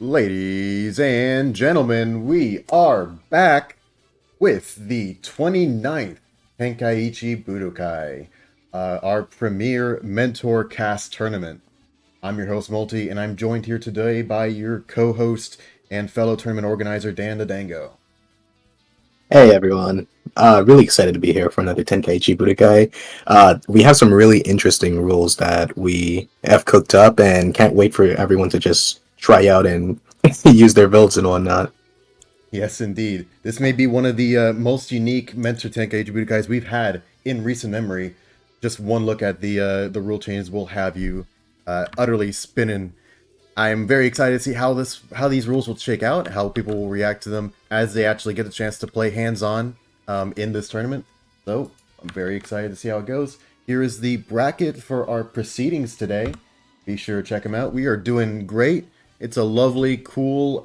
Ladies and gentlemen, we are back with the 29th Tenkaichi Budokai, our premier mentor cast tournament. I'm your host, Multi, and I'm joined here today by your co-host and fellow tournament organizer, DanTheDango. Hey everyone, really excited to be here for another Tenkaichi Budokai. We have some really interesting rules that we have cooked up and can't wait for everyone to just try out and use their builds and whatnot. Yes, indeed. This may be one of the most unique Mentor Tenkaichi Budokais we've had in recent memory. Just one look at the rule changes will have you utterly spinning. I'm very excited to see how these rules will shake out, how people will react to them as they actually get a chance to play hands-on in this tournament. So I'm very excited to see how it goes. Here is the bracket for our proceedings today. Be sure to check them out. We are doing great. It's a lovely, cool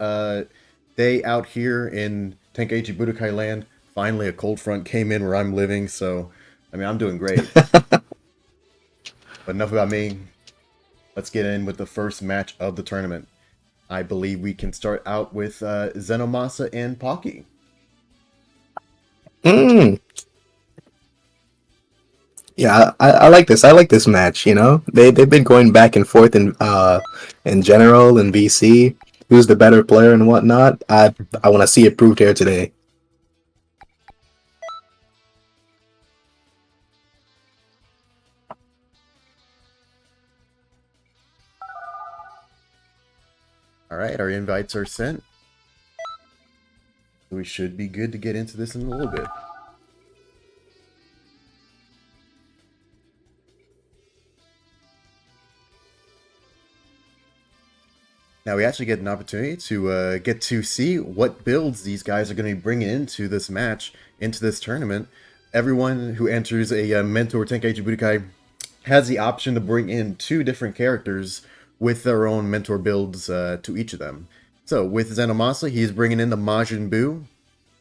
day out here in Tenkaichi Budokai land. Finally, a cold front came in where I'm living, so I mean I'm doing great. But enough about me. Let's get in with the first match of the tournament. I believe we can start out with ZenoMasa and Pocky. Mm. Yeah, I like this. I like this match. You know, they've been going back and forth in general in VC. Who's the better player and whatnot? I want to see it proved here today. All right, our invites are sent. We should be good to get into this in a little bit. Now we actually get an opportunity to get to see what builds these guys are going to be bringing into this match, into this tournament. Everyone who enters a Mentor Tenkaichi Budokai has the option to bring in two different characters with their own mentor builds to each of them. So with ZenoMasa, he's bringing in the Majin Buu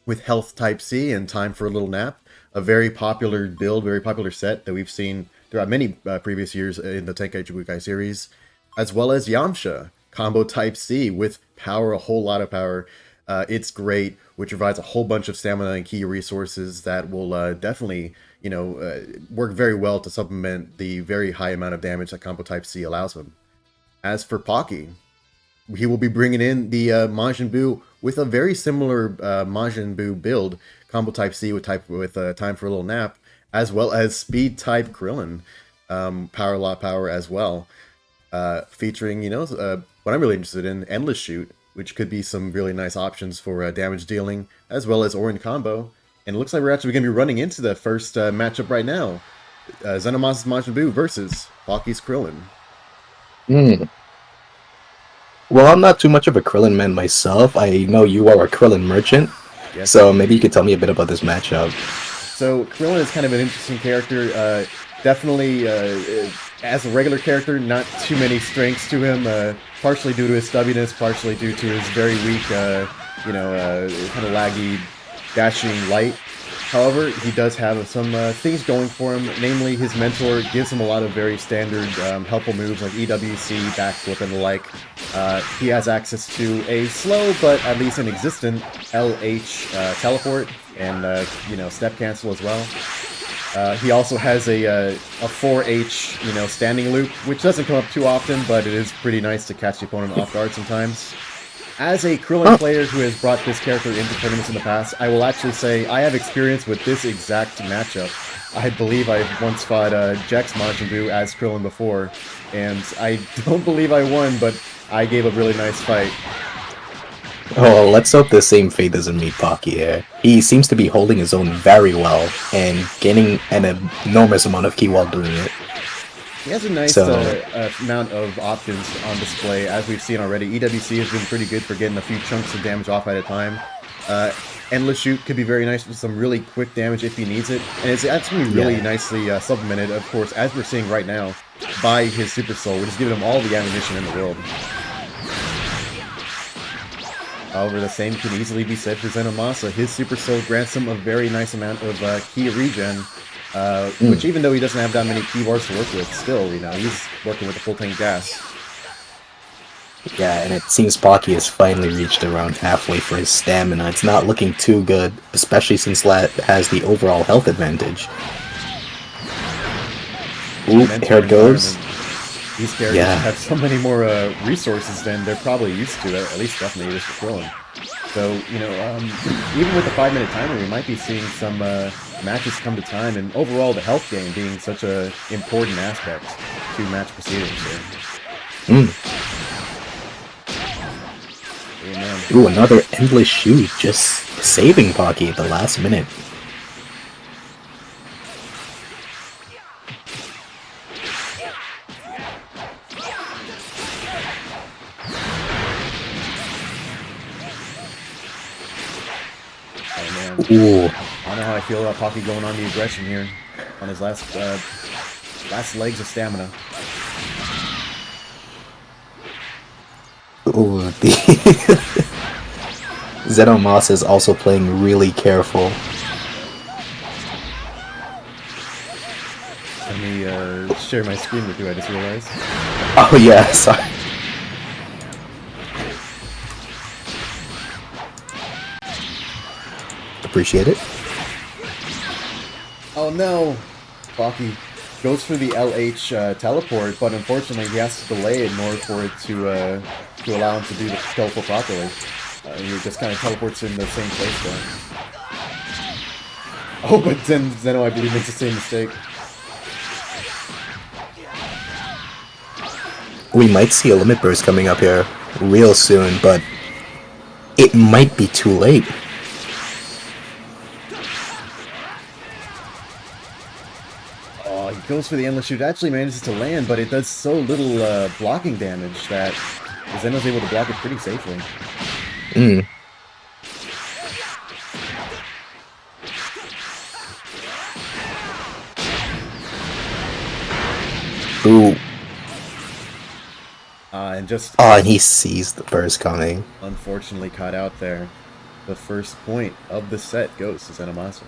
with Health Type C and Time for a Little Nap, a very popular build, very popular set that we've seen throughout many previous years in the Tenkaichi Budokai series, as well as Yamcha, Combo Type C with power, a whole lot of power. It's great, which provides a whole bunch of stamina and key resources that will definitely, work very well to supplement the very high amount of damage that Combo Type C allows him. As for Pocky, he will be bringing in the Majin Buu with a very similar Majin Buu build, Combo Type C with Time for a Little Nap, as well as Speed Type Krillin, Power Lot Power as well, featuring what I'm really interested in, Endless Shoot, which could be some really nice options for damage dealing, as well as Orin Combo. And it looks like we're actually going to be running into the first matchup right now. ZenoMasa's Majin Buu versus Pocky's Krillin. Mm. Well, I'm not too much of a Krillin man myself. I know you are a Krillin merchant, Yes, so maybe you indeed. could tell me a bit about this matchup. So Krillin is kind of an interesting character. Definitely, as a regular character, not too many strengths to him. Partially due to his stubbiness, partially due to his very weak, kind of laggy, dashing light. However, he does have some things going for him. Namely, his mentor gives him a lot of very standard helpful moves like EWC, backflip, and the like. He has access to a slow but at least an existent LH teleport and step cancel as well. He also has a 4H standing loop, which doesn't come up too often, but it is pretty nice to catch the opponent off guard sometimes. As a Krillin Oh, player who has brought this character into tournaments in the past, I will actually say I have experience with this exact matchup. I believe I once fought Jex Majin Buu as Krillin before, and I don't believe I won, but I gave a really nice fight. well, let's hope the same fate doesn't meet Pocky here. He seems to be holding his own very well and gaining an enormous amount of ki while doing it. He has a nice So, amount of options on display, as we've seen already. EWC has been pretty good for getting a few chunks of damage off at a time. Endless Shoot could be very nice with some really quick damage if he needs it. And that's going to be really yeah. nicely supplemented, of course, as we're seeing right now, by his Super Soul, which is giving him all the ammunition in the world. However, the same can easily be said for ZenoMasa. His Super Soul grants him a very nice amount of ki regen, which even though he doesn't have that many ki bars to work with, still, he's working with a full tank gas. Yeah, and it seems Pocky has finally reached around halfway for his stamina. It's not looking too good, especially since Lat has the overall health advantage. Ooh, here Mentor it goes. environment. These characters Yeah. have so many more resources than they're probably used to, at least definitely just for Krillin. So, you know, even with the 5-minute timer, we might be seeing some matches come to time, and overall the health gain being such a important aspect to match proceedings here. Oh, man. Ooh, another endless shoot, just saving Pocky at the last minute. Oh, man. Ooh. I don't know how I feel about Pocky going on the aggression here on his last legs of stamina. Ooh, the ZenoMasa is also playing really careful. Let me share my screen with you, I just realized. Oh yeah, sorry. Appreciate it. Oh no! Pocky goes for the LH teleport, but unfortunately he has to delay it in order for it to allow him to do the teleport properly. He just kind of teleports in the same place though. Oh, but then Zeno, I believe, makes the same mistake. We might see a limit burst coming up here real soon, but it might be too late. Oh, he goes for the endless shoot. Actually manages to land, but it does so little blocking damage that Zeno's able to block it pretty safely. Ooh. And just Oh, and he sees the burst coming. unfortunately caught out there. The first point of the set goes to ZenoMasa.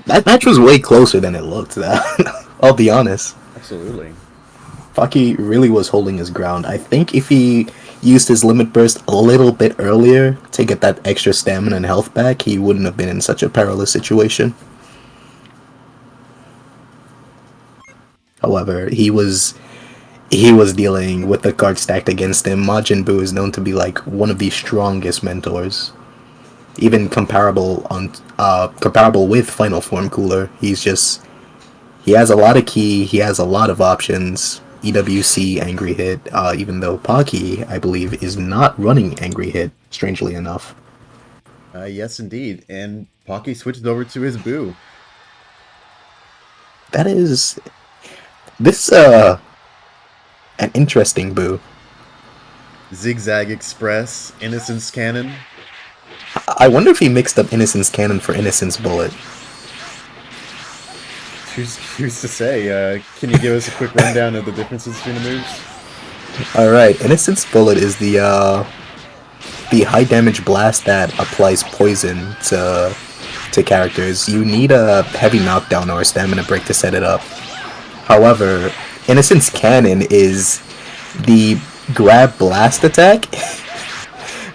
That match was way closer than it looked. I'll be honest. Absolutely. Pocky really was holding his ground. I think if he used his limit burst a little bit earlier to get that extra stamina and health back, he wouldn't have been in such a perilous situation. However, he was dealing with the card stacked against him. Majin Buu is known to be like one of the strongest mentors, even comparable with Final Form Cooler. He has a lot of ki, he has a lot of options. EWC Angry Hit, even though Pocky, I believe, is not running Angry Hit, strangely enough. Yes, indeed. And Pocky switches over to his Boo. This an interesting Boo. Zigzag Express, Innocence Cannon. I wonder if he mixed up Innocence Cannon for Innocence Bullet. Who's to say? Can you give us a quick rundown of the differences between the moves? Alright, Innocence Bullet is the high damage blast that applies poison to characters. You need a heavy knockdown or a stamina break to set it up. However, Innocence Cannon is the grab blast attack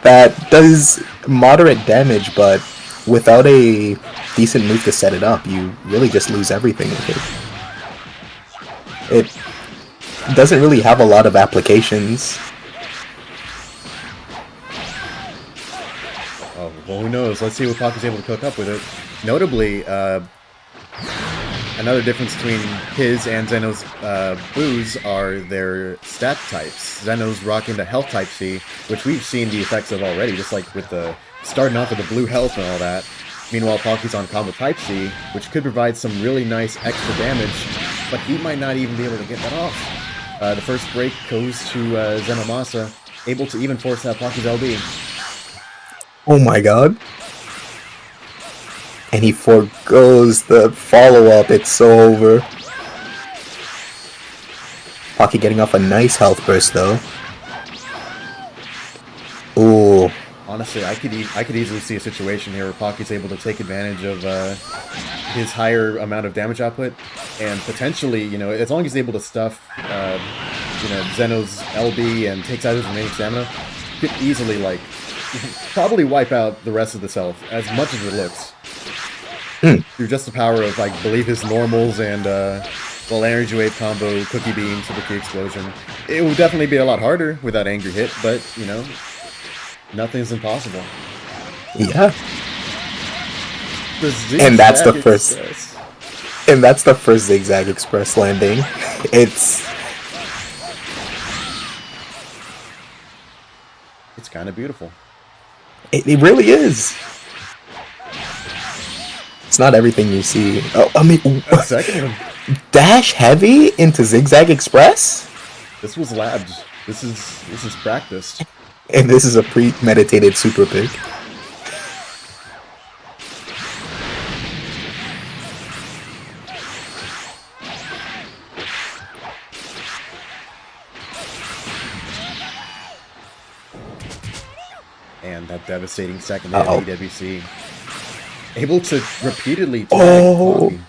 that does moderate damage, but without a decent move to set it up, you really just lose everything with it. It doesn't really have a lot of applications. Oh, well, who knows? Let's see what Pocky's able to cook up with it. Notably, another difference between his and Zeno's Boos are their stat types. Zeno's rocking the health type C, which we've seen the effects of already, just like with the starting off with the blue health and all that. Meanwhile, Pocky's on combo type C, which could provide some really nice extra damage, but he might not even be able to get that off. The first break goes to ZenoMasa, able to even force out Pocky's LB. Oh my god. And he forgoes the follow-up, it's so over. Pocky getting off a nice health burst though. Ooh. honestly, I could easily see a situation here where Pocky's able to take advantage of his higher amount of damage output, and potentially, you know, as long as he's able to stuff, you know, Zeno's LB and takes out his remaining stamina, could easily, like, probably wipe out the rest of this health, as much as it looks. Through just the power of, I believe, his normals and, well, energy wave combo, cookie beam, super key explosion. It will definitely be a lot harder with that angry hit, but, you know, nothing's impossible. Yeah. The And that's the Express. first. And that's the first Zigzag Express landing. It's kind of beautiful. It really is. It's not everything you see. Oh, I mean, That second one. dash heavy into Zigzag Express? This was labbed. This is practiced. And this is a premeditated super pick. And that devastating second Uh-oh. hit EWC. Able to repeatedly tag Oh. Pocky.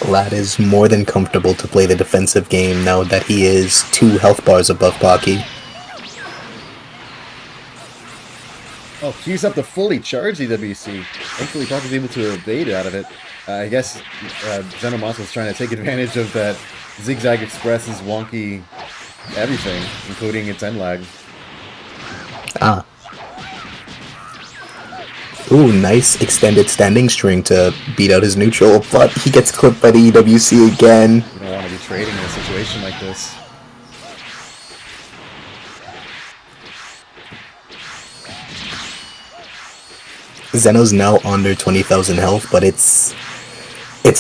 Lad is more than comfortable to play the defensive game now that he is 2 health bars above Pocky. Oh, queues up the fully charged EWC. Thankfully, Pocky's able to evade out of it. I guess ZenoMasa was trying to take advantage of that Zigzag Express's wonky everything, including its end lag. Ah. Ooh, nice extended standing string to beat out his neutral, but he gets clipped by the EWC again. You don't want to be trading in a situation like this. Zeno's now under 20,000 health, but it's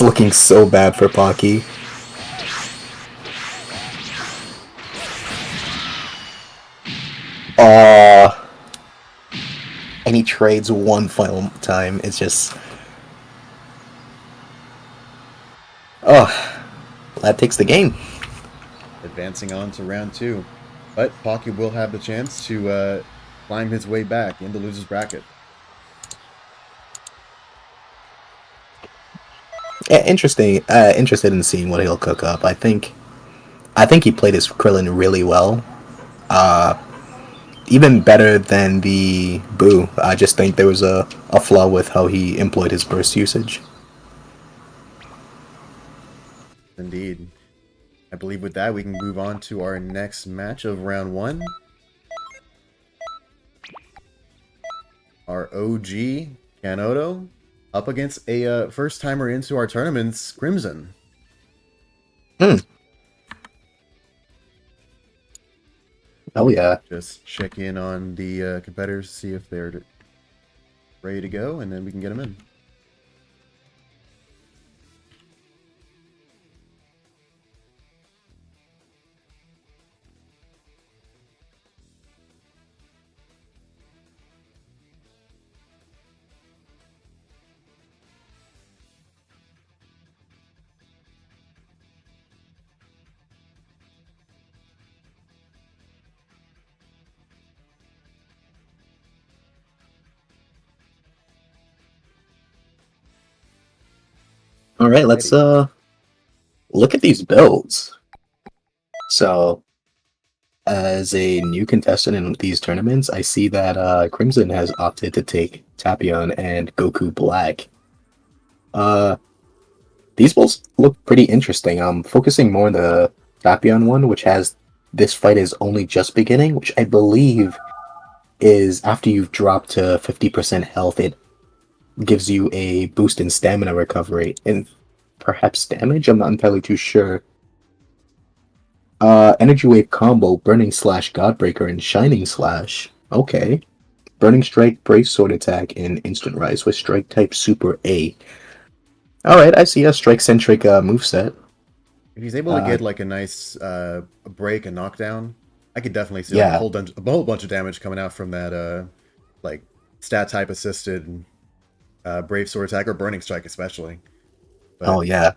looking so bad for Pocky. And he trades one final time. It's just... Oh, that takes the game. Advancing on to round 2. But Pocky will have the chance to climb his way back in the loser's bracket. Yeah, interesting. Interested in seeing what he'll cook up. I think he played his Krillin really well. Even better than the Boo. I just think there was a flaw with how he employed his burst usage. Indeed. I believe with that we can move on to our next match of round 1. Our OG, Kanoto, up against a first-timer into our tournaments, Crimson. Oh yeah. Just check in on the competitors, see if they're ready to go, and then we can get them in. All right, let's look at these builds. So, as a new contestant in these tournaments, I see that Crimson has opted to take Tapion and Goku Black. These builds look pretty interesting. I'm focusing more on the Tapion one, which has this fight is only just beginning, which I believe is after you've dropped to 50% health, it gives you a boost in stamina recovery and perhaps damage. I'm not entirely too sure. Energy wave combo, burning slash, godbreaker, and shining slash. Okay. Burning strike, brace sword attack, and instant rise with strike type super A. All right, I see a strike-centric moveset. If he's able to Uh, get like a nice break and knockdown, I could definitely see like yeah. a whole bunch of damage coming out from that like stat type assisted Brave Sword attack or Burning Strike especially. Oh But yeah.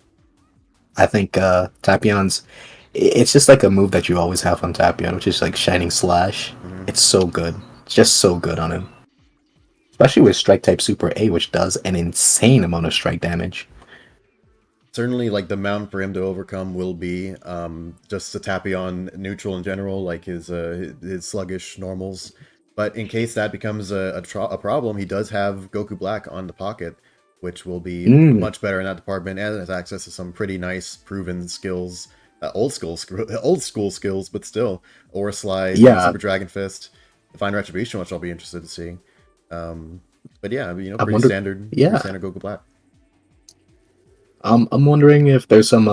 I think Tapion's. It's just like a move that you always have on Tapion, which is like Shining Slash. mhm. It's so good. It's just so good on him. Especially with Strike type Super A, which does an insane amount of strike damage. Certainly like the mountain for him to overcome will be just the Tapion neutral in general, like his sluggish normals. But in case that becomes a problem, he does have Goku Black on the pocket, which will be Mm, much better in that department, and has access to some pretty nice proven skills, old school skills, but still Aura Slide, yeah, Super Dragon Fist, Divine Retribution, which I'll be interested to see. Um, but yeah, I wonder. pretty Yeah, standard Goku Black. I'm wondering if there's some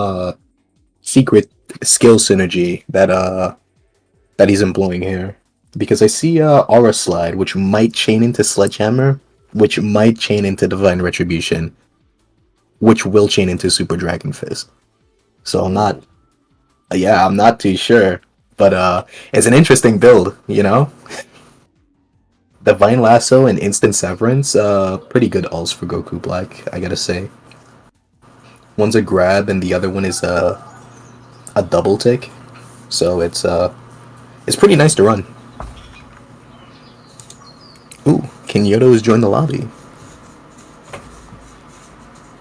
secret skill synergy that he's employing here, because I see Aura Slide, which might chain into Sledgehammer, which might chain into Divine Retribution, which will chain into Super Dragon Fist. So I'm not, Ooh. yeah, I'm not too sure, but it's an interesting build, you know. Divine Lasso and Instant Severance, pretty good ults for Goku Black, I gotta say. One's a grab and the other one is a double tick, so it's pretty nice to run. Ooh, Kenyoto has joined the lobby.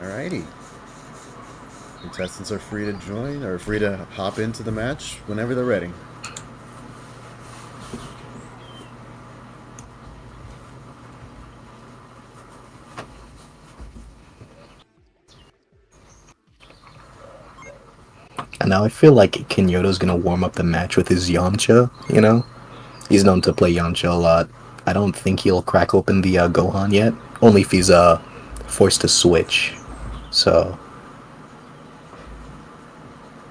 Alrighty. Contestants are free to join or free to hop into the match whenever they're ready. And now I feel like Kenyoto's gonna warm up the match with his Yamcha, you know? He's known to play Yamcha a lot. I don't think he'll crack open the Gohan yet, only if he's forced to switch. So,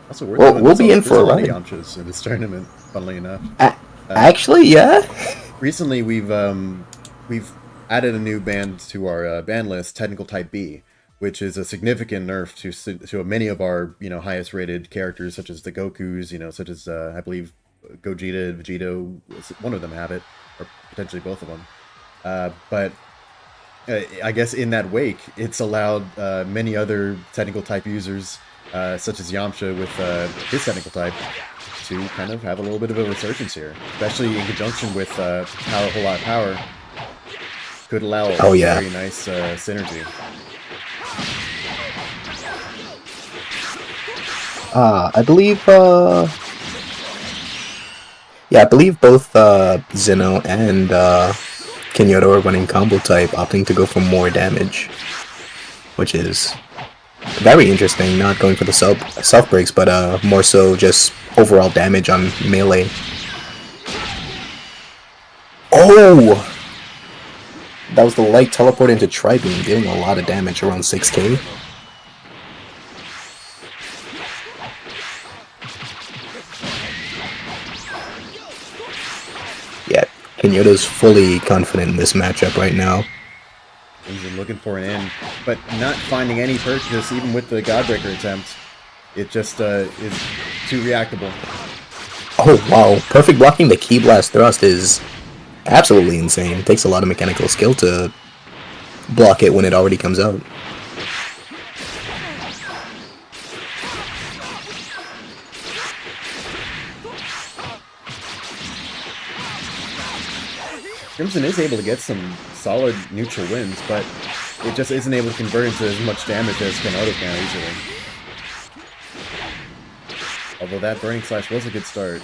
Also worth well, noting, we'll be in there's for a a lot of ride. Yamchas in this tournament, funnily enough. A- Uh, Actually, yeah. Recently, we've added a new band to our band list, Technical Type B, which is a significant nerf to many of our highest rated characters, such as the Gokus, such as I believe Gogeta, Vegeta, one of them have it, or potentially both of them. But I guess in that wake, it's allowed many other technical type users, such as Yamcha with his technical type, to kind of have a little bit of a resurgence here, especially in conjunction with Power, Whole Lot of Power, could allow Oh a yeah. very nice synergy. I believe. Yeah, I believe both Zeno and Kenyoto are running combo type, opting to go for more damage, which is very interesting. Not going for the self breaks, but more so just overall damage on melee. Oh, that was the light teleport into Tri-Beam, dealing a lot of damage, around 6k. Yeah, Kenyoto's fully confident in this matchup right now. He's been looking for an end, but not finding any purchase, even with the Godbreaker attempt. It just is too reactable. Oh wow, perfect blocking the Ki Blast thrust is absolutely insane. It takes a lot of mechanical skill to block it when it already comes out. Crimson is able to get some solid neutral wins, but it just isn't able to convert into as much damage as Kenoto can easily. Although that Burning Slash was a good start.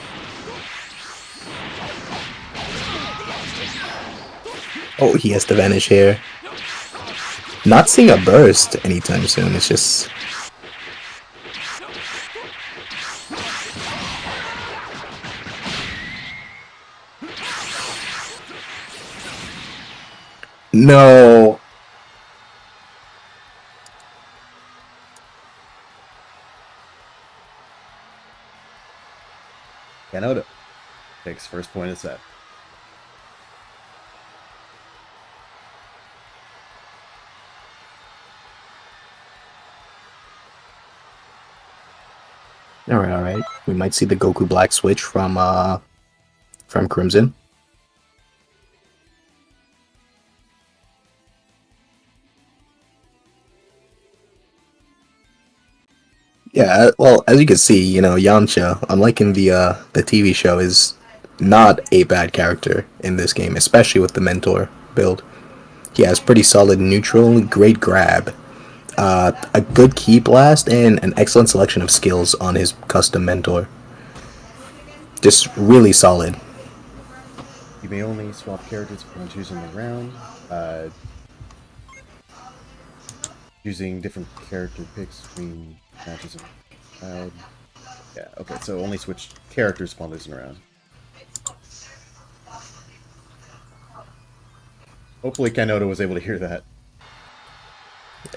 Oh, he has to vanish here. Not seeing a burst anytime soon. It's just... No. Kenoto takes first point of set. Alright, alright. We might see the Goku Black switch from Crimson. Yeah, well, as you can see, Yamcha, unlike in the TV show, is not a bad character in this game, especially with the mentor build. He has pretty solid neutral, great grab, a good key blast, and an excellent selection of skills on his custom mentor. Just really solid. You may only swap characters when choosing the round. Using different character picks between matches and crowd. Yeah, okay, so only switch characters while losing around. Hopefully Kanoto was able to hear that.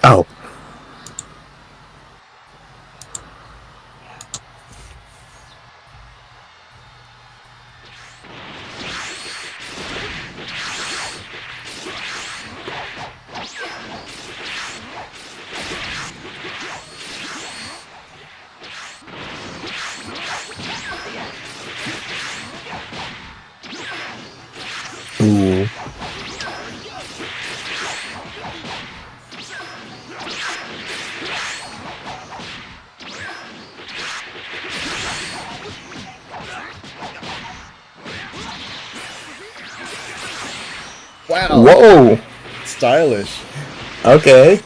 Oh, ooh. Wow! Whoa! Stylish. Okay. Of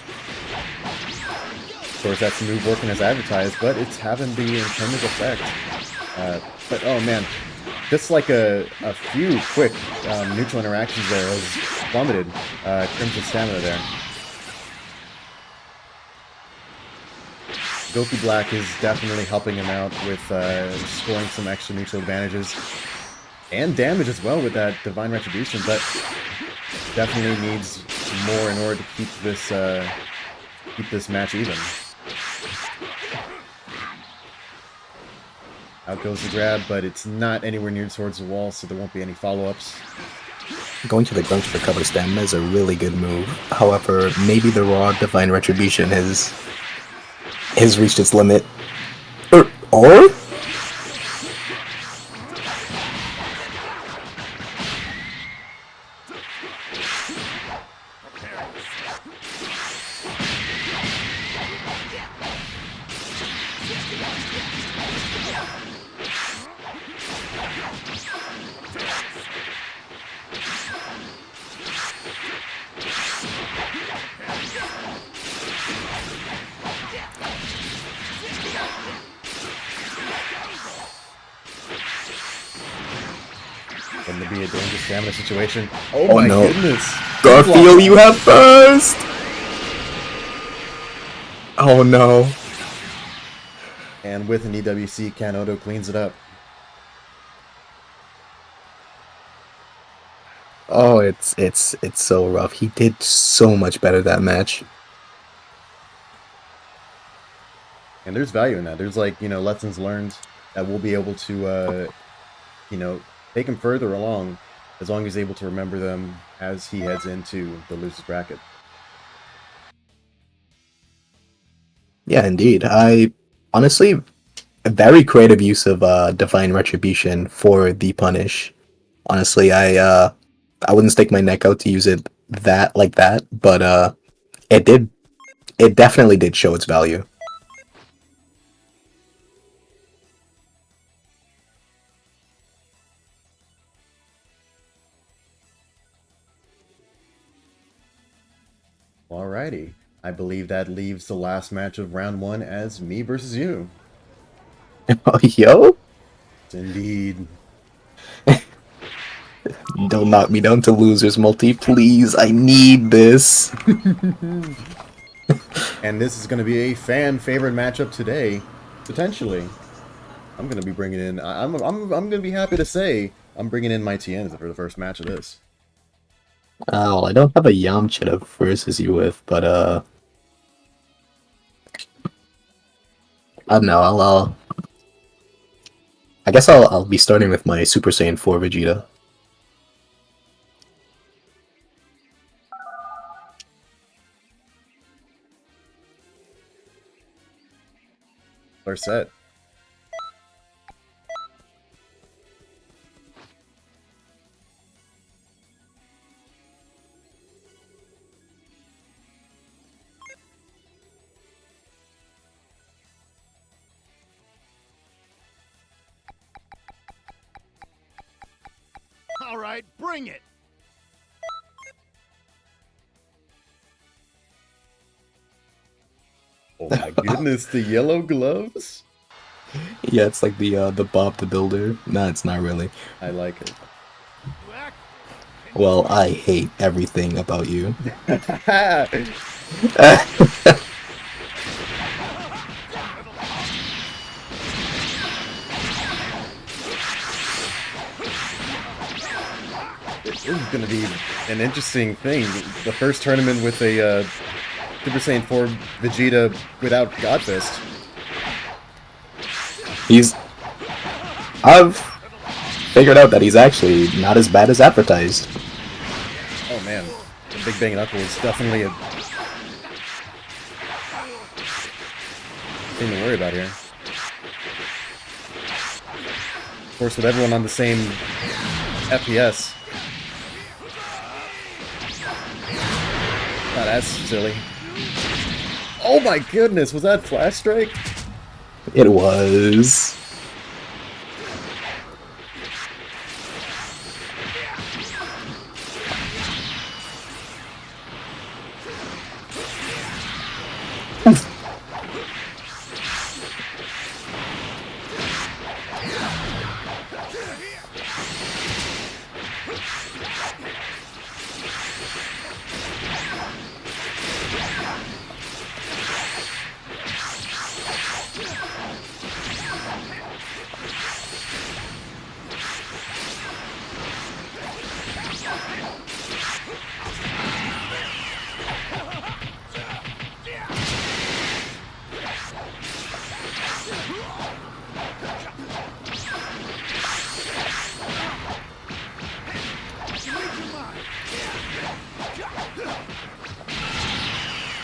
course, that's the move working as advertised, but it's having the intended effect. But oh man, just like a few quick neutral interactions there has plummeted Crimson's stamina there. Goku Black is definitely helping him out with scoring some extra neutral advantages and damage as well with that Divine Retribution, but definitely needs more in order to keep this match even. Out goes the grab, but it's not anywhere near towards the wall, so there won't be any follow-ups. Going to the Grunch for cover stamina is a really good move. However, maybe the raw Divine Retribution has reached its limit. Or? Going to be a dangerous stamina situation. Oh, Oh my no. goodness! Garfield, you have first! Oh no. And with an EWC, Kanoto cleans it up. Oh, it's so rough. He did so much better that match. And there's value in that. There's like, lessons learned that we'll be able to, take him further along as long as he's able to remember them as he heads into the loser's bracket. Yeah, indeed. I honestly a very creative use of Divine Retribution for the punish. Honestly, I wouldn't stake my neck out to use it like that, but it definitely did show its value. Alrighty. I believe that leaves the last match of round one as me versus you. Oh, yo, Indeed. don't knock me down to losers multi, please. I need this. And this is going to be a fan favorite matchup today, potentially. I'm going to be bringing in. I'm going to be happy to say I'm bringing in my TNs for the first match of this. Well, I don't have a Yamcha to versus you with, but I don't know. I guess I'll be starting with my Super Saiyan 4 Vegeta. We're set. All right, bring it. Oh my goodness, the yellow gloves? Yeah, it's like the Bob the Builder. No, it's not really. I like it. You act. Well, I hate everything about you. This is going to be an interesting thing. The first tournament with a Super Saiyan 4 Vegeta without Godfist. I've figured out that he's actually not as bad as advertised. Oh man, the Big Bang Knuckle is definitely a thing to worry about here. Of course, with everyone on the same FPS. Oh, that's silly. Oh my goodness, was that Flash Strike? It was.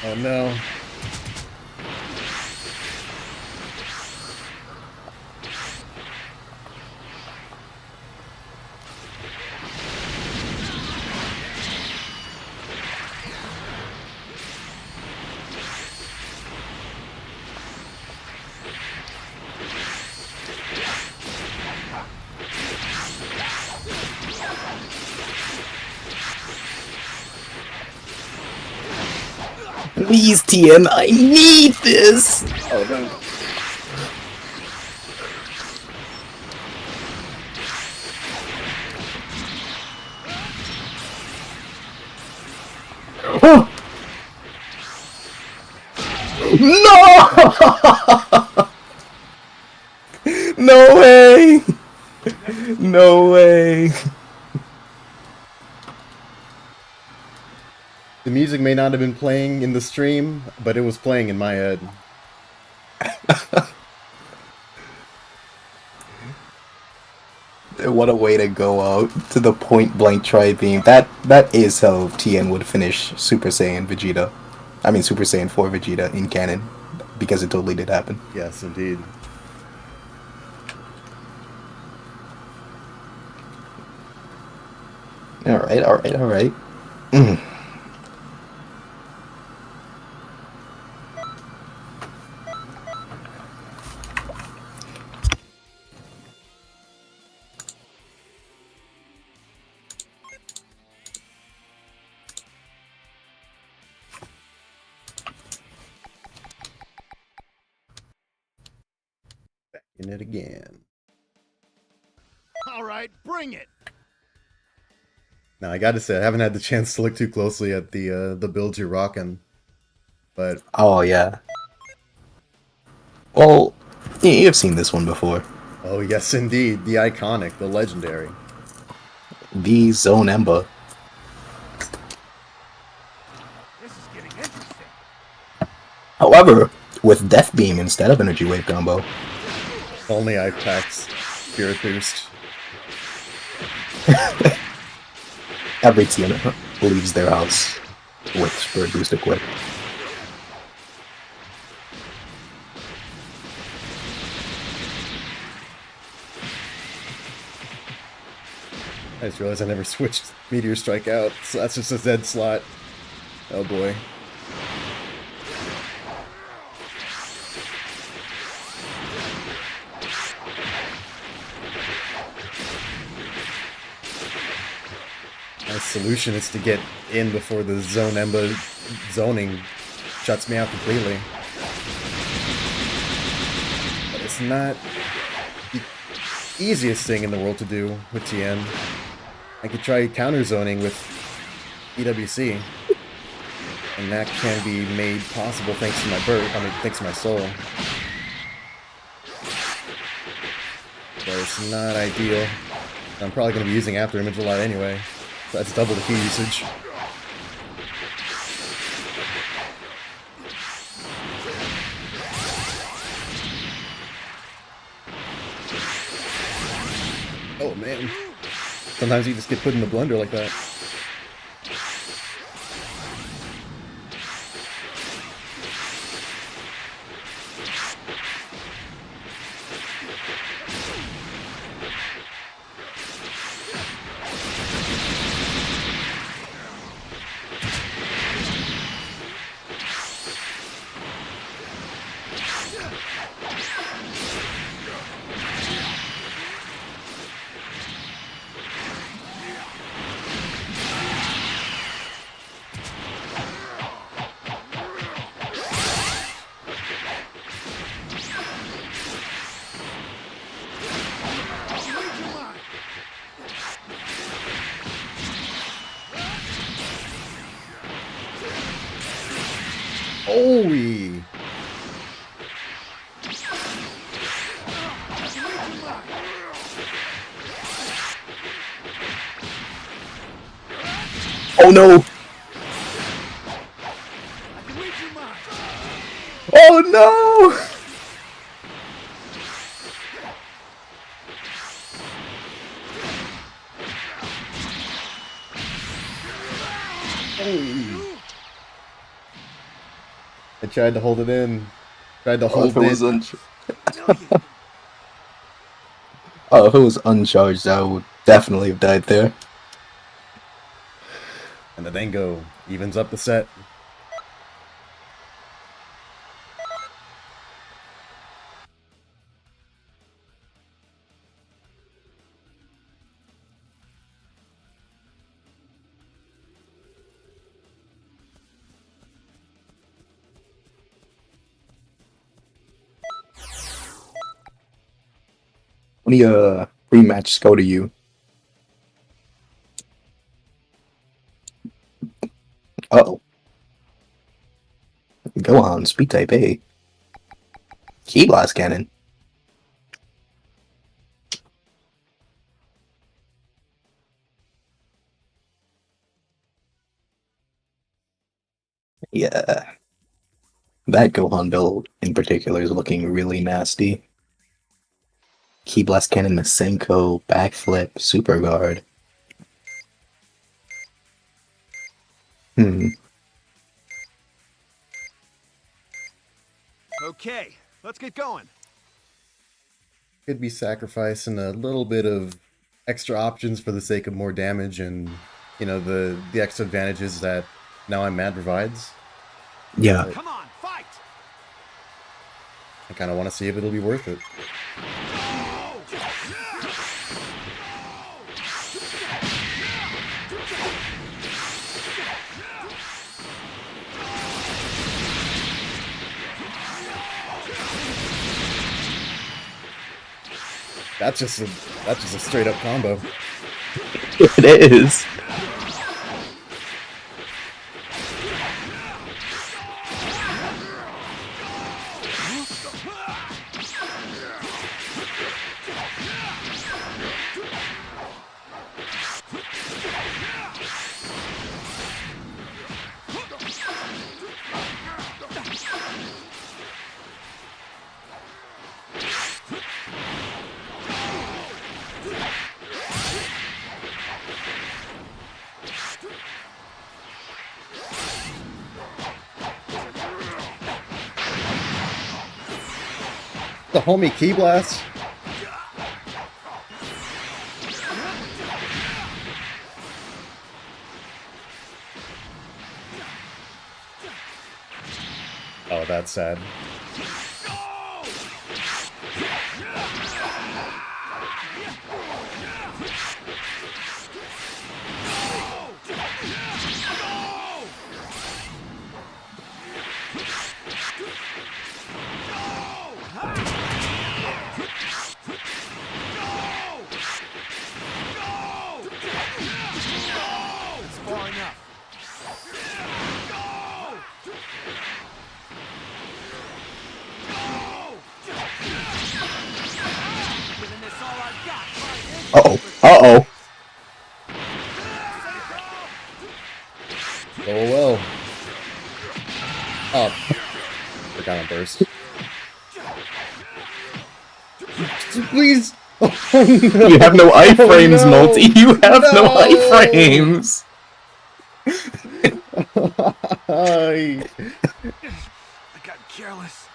Oh no. Please, TN, I need this! Oh no. Oh! No! No way! No way! The music may not have been playing in the stream, but it was playing in my head. What a way to go out to the point blank try beam. That is how TN would finish Super Saiyan Vegeta. I mean Super Saiyan 4 Vegeta in canon. Because it totally did happen. Yes, indeed. Alright, alright, alright. In it again. All right, bring it. Now I gotta say, I haven't had the chance to look too closely at the builds you're rocking, but Oh, yeah. Well, you've seen this one before. oh yes, indeed, the iconic, the legendary. The ZenoMasa. This is getting interesting. However, with Death Beam instead of Energy Wave combo. Only I packs Spirit Boost. Every team leaves their house with Spirit Boost equipped. I just realized I never switched Meteor Strike out, so that's just a Z slot. Oh boy. My solution is to get in before the Zonemba zoning shuts me out completely. But it's not the easiest thing in the world to do with TN. I could try counter zoning with EWC, and that can be made possible thanks to my thanks to my soul. But it's not ideal. I'm probably going to be using After Image a lot anyway. So that's double the key usage. Oh man. Sometimes you just get put in the blender like that. Holy! Oh no! Oh no! I tried to hold it in. Tried to hold If it was it. Oh, if it was uncharged, I would definitely have died there. And the Dango evens up the set. Let me rematch scout to you. Uh-oh. Go on, speed type A. Key blast cannon. Yeah. That Gohan build in particular is looking really nasty. Key blast cannon, Masenko, backflip, super guard. Okay, let's get going. Could be sacrificing a little bit of extra options for the sake of more damage and, you know, the extra advantages that Now I'm Mad provides. Yeah. Come on, fight! I kind of want to see if it'll be worth it. That's just a straight up combo. It is. The homie Key Blast. Oh, that's sad. Uh-oh. Uh-oh. Oh well. Oh. Forgot on burst. Please! Oh, no. You have no iframes, Oh, no. Multi. You have no No! iframes. I- I got careless.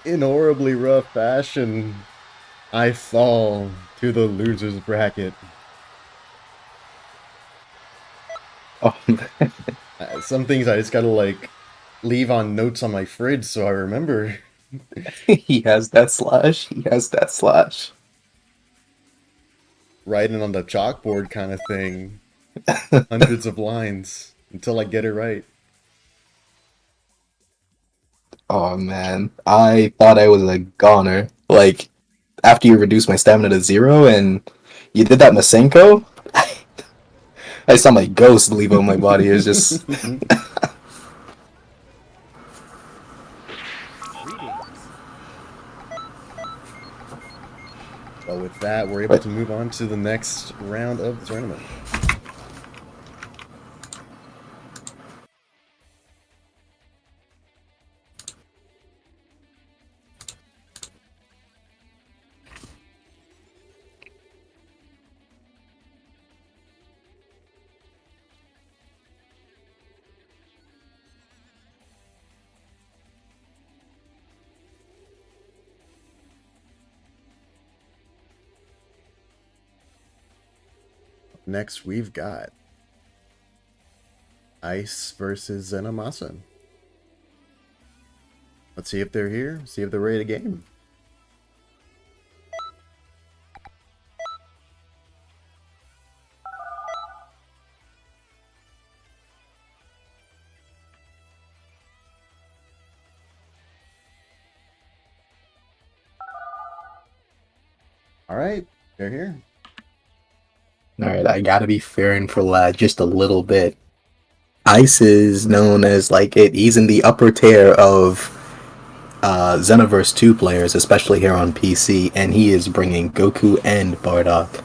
In horribly rough fashion, I fall to the loser's bracket. Oh, Some things I just gotta, like, leave on notes on my fridge so I remember. he has that slash. He has that slash. Writing on the chalkboard kind of thing. Hundreds of lines until I get it right. Oh man, I thought I was a goner. Like, after you reduced my stamina to 0 and you did that Masenko, I saw my ghost leave out my body. It was just... Well, with that, we're able to move on to the next round of the tournament. Next, we've got Ice versus ZenoMasa. Let's see if they're here, see if they're ready to game. Alright, they're here. Alright, I gotta be fair for lad just a little bit. Ice is known as like he's in the upper tier of Xenoverse 2 players, especially here on PC, and he is bringing Goku and Bardock.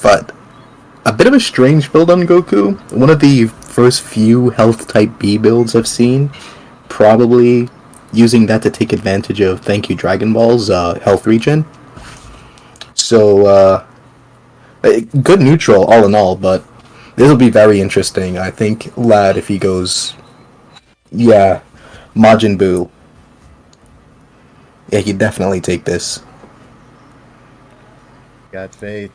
But a bit of a strange build on Goku. One of the first few health type B builds I've seen. Probably using that to take advantage of Thank You Dragon Ball's health regen. So, good neutral all in all, but this will be very interesting. I think Lad, if he goes, yeah, Majin Buu, yeah, he'd definitely take this. Got faith.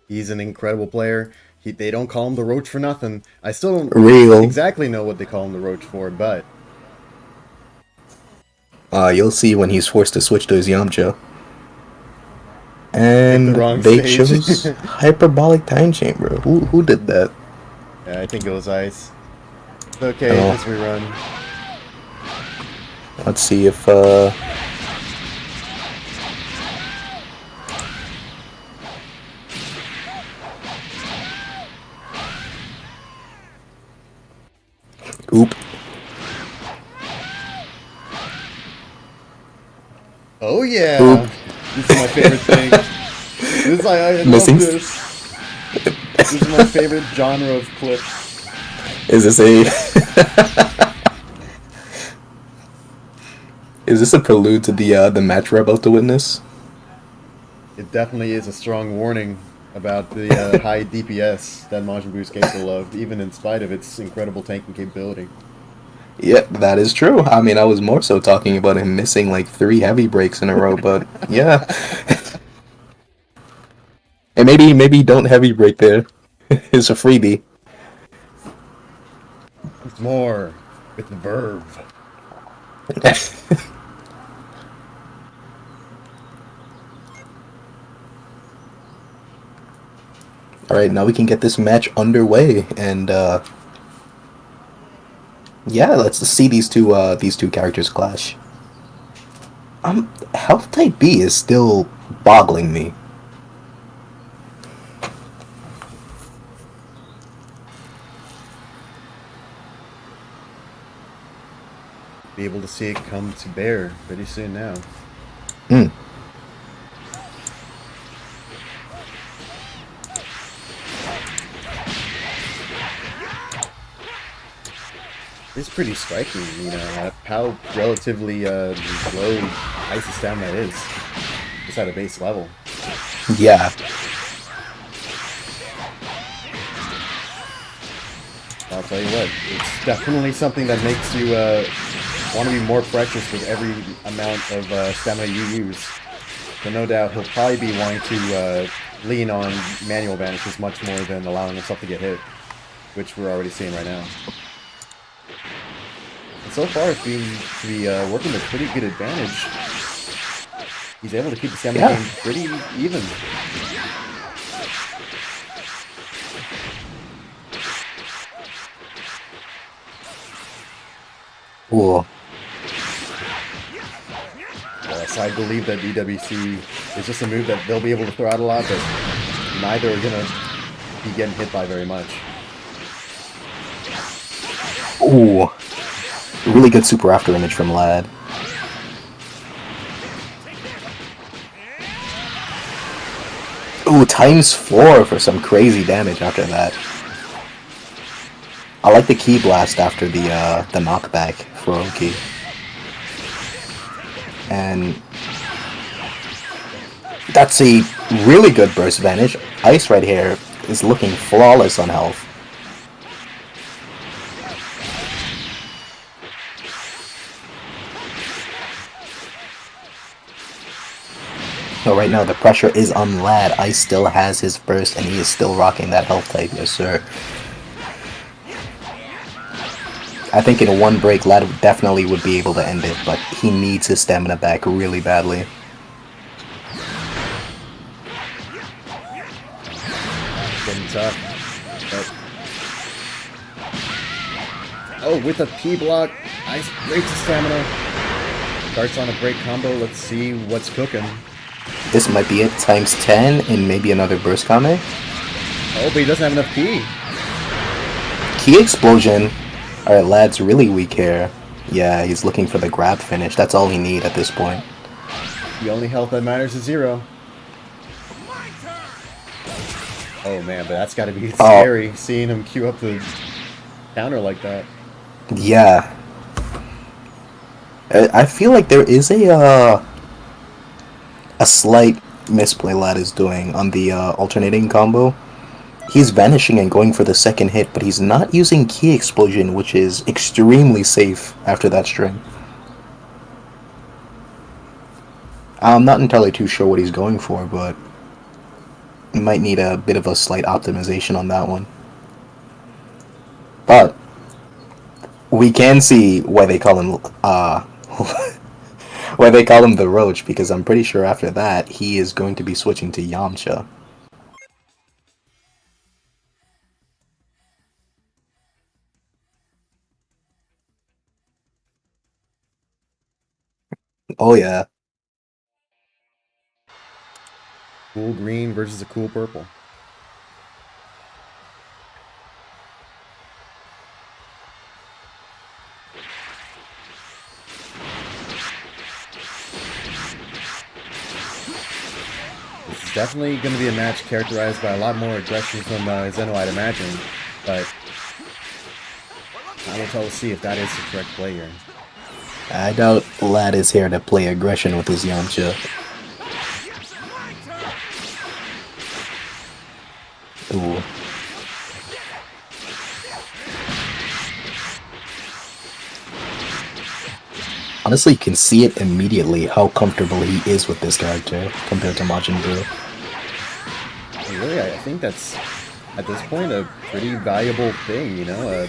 He's an incredible player. They don't call him the Roach for nothing. I still don't Real. exactly know what they call him the Roach for, but... You'll see when he's forced to switch to his Yamcha. And they stage. chose Hyperbolic Time Chamber. Who did that? Yeah, I think it was Ice. It's okay, just rerun. Let's see if Oop. Oh yeah! Oop. This is my favorite thing. This I Missing. love this. This is my favorite genre of clip. Is this a Is this a prelude to the match we're about to witness? It definitely is a strong warning about the high DPS that Majin Buu is capable of, even in spite of its incredible tanking capability. Yeah, that is true. I mean, I was more so talking about him missing like 3 heavy breaks in a row, but yeah. And maybe don't heavy break there. It's a freebie. It's more with the verve. Alright, now we can get this match underway, and yeah, let's see these two characters clash. Health type B is still boggling me. be able to see it come to bear pretty soon now. Mm. It's pretty striking, you know, how relatively low Ice's stamina is, just at a base level. Yeah. I'll tell you what, it's definitely something that makes you want to be more precious with every amount of stamina you use. So no doubt he'll probably be wanting to lean on manual vanishes much more than allowing himself to get hit, which we're already seeing right now. And so far, it's been to be working with pretty good advantage. He's able to keep the stamina game pretty even. Cool. Yes, I believe that DWC is just a move that they'll be able to throw out a lot, but neither are going to be getting hit by very much. Ooh. Really good super after image from Lad. Ooh, ×4 for some crazy damage after that. I like the Ki Blast after the knockback for Oki. And that's a really good burst vanish. Ice right here is looking flawless on health. So right now the pressure is on Lad. Ice still has his burst and he is still rocking that health type, yes sir. I think in one break Lad definitely would be able to end it, but he needs his stamina back really badly. Getting tough. But... oh, with a P block, Ice breaks the stamina. Starts on a break combo. Let's see what's cooking. This might be it, ×10 and maybe another burst Kame. Oh, but he doesn't have enough Ki. Ki Explosion. Alright, Lad's really weak here. Yeah, he's looking for the grab finish. That's all he needs at this point. The only health that matters is 0. Oh man, but that's gotta be scary, seeing him queue up the counter like that. Yeah. I feel like there is a slight misplay Lad is doing on the alternating combo. He's vanishing and going for the second hit, but he's not using Ki Explosion, which is extremely safe after that string. I'm not entirely too sure what he's going for, but he might need a bit of a slight optimization on that one. But we can see why they call him why they call him the Roach, because I'm pretty sure after that he is going to be switching to Yamcha. Oh yeah. Cool green versus a cool purple. This is definitely going to be a match characterized by a lot more aggression from Zeno, I'd imagine, but I will tell to see if that is the correct play here. I doubt Lad is here to play aggression with his Yamcha. Ooh. Honestly, you can see it immediately how comfortable he is with this character compared to Majin Buu. Really, I think that's, at this point, a pretty valuable thing, you know?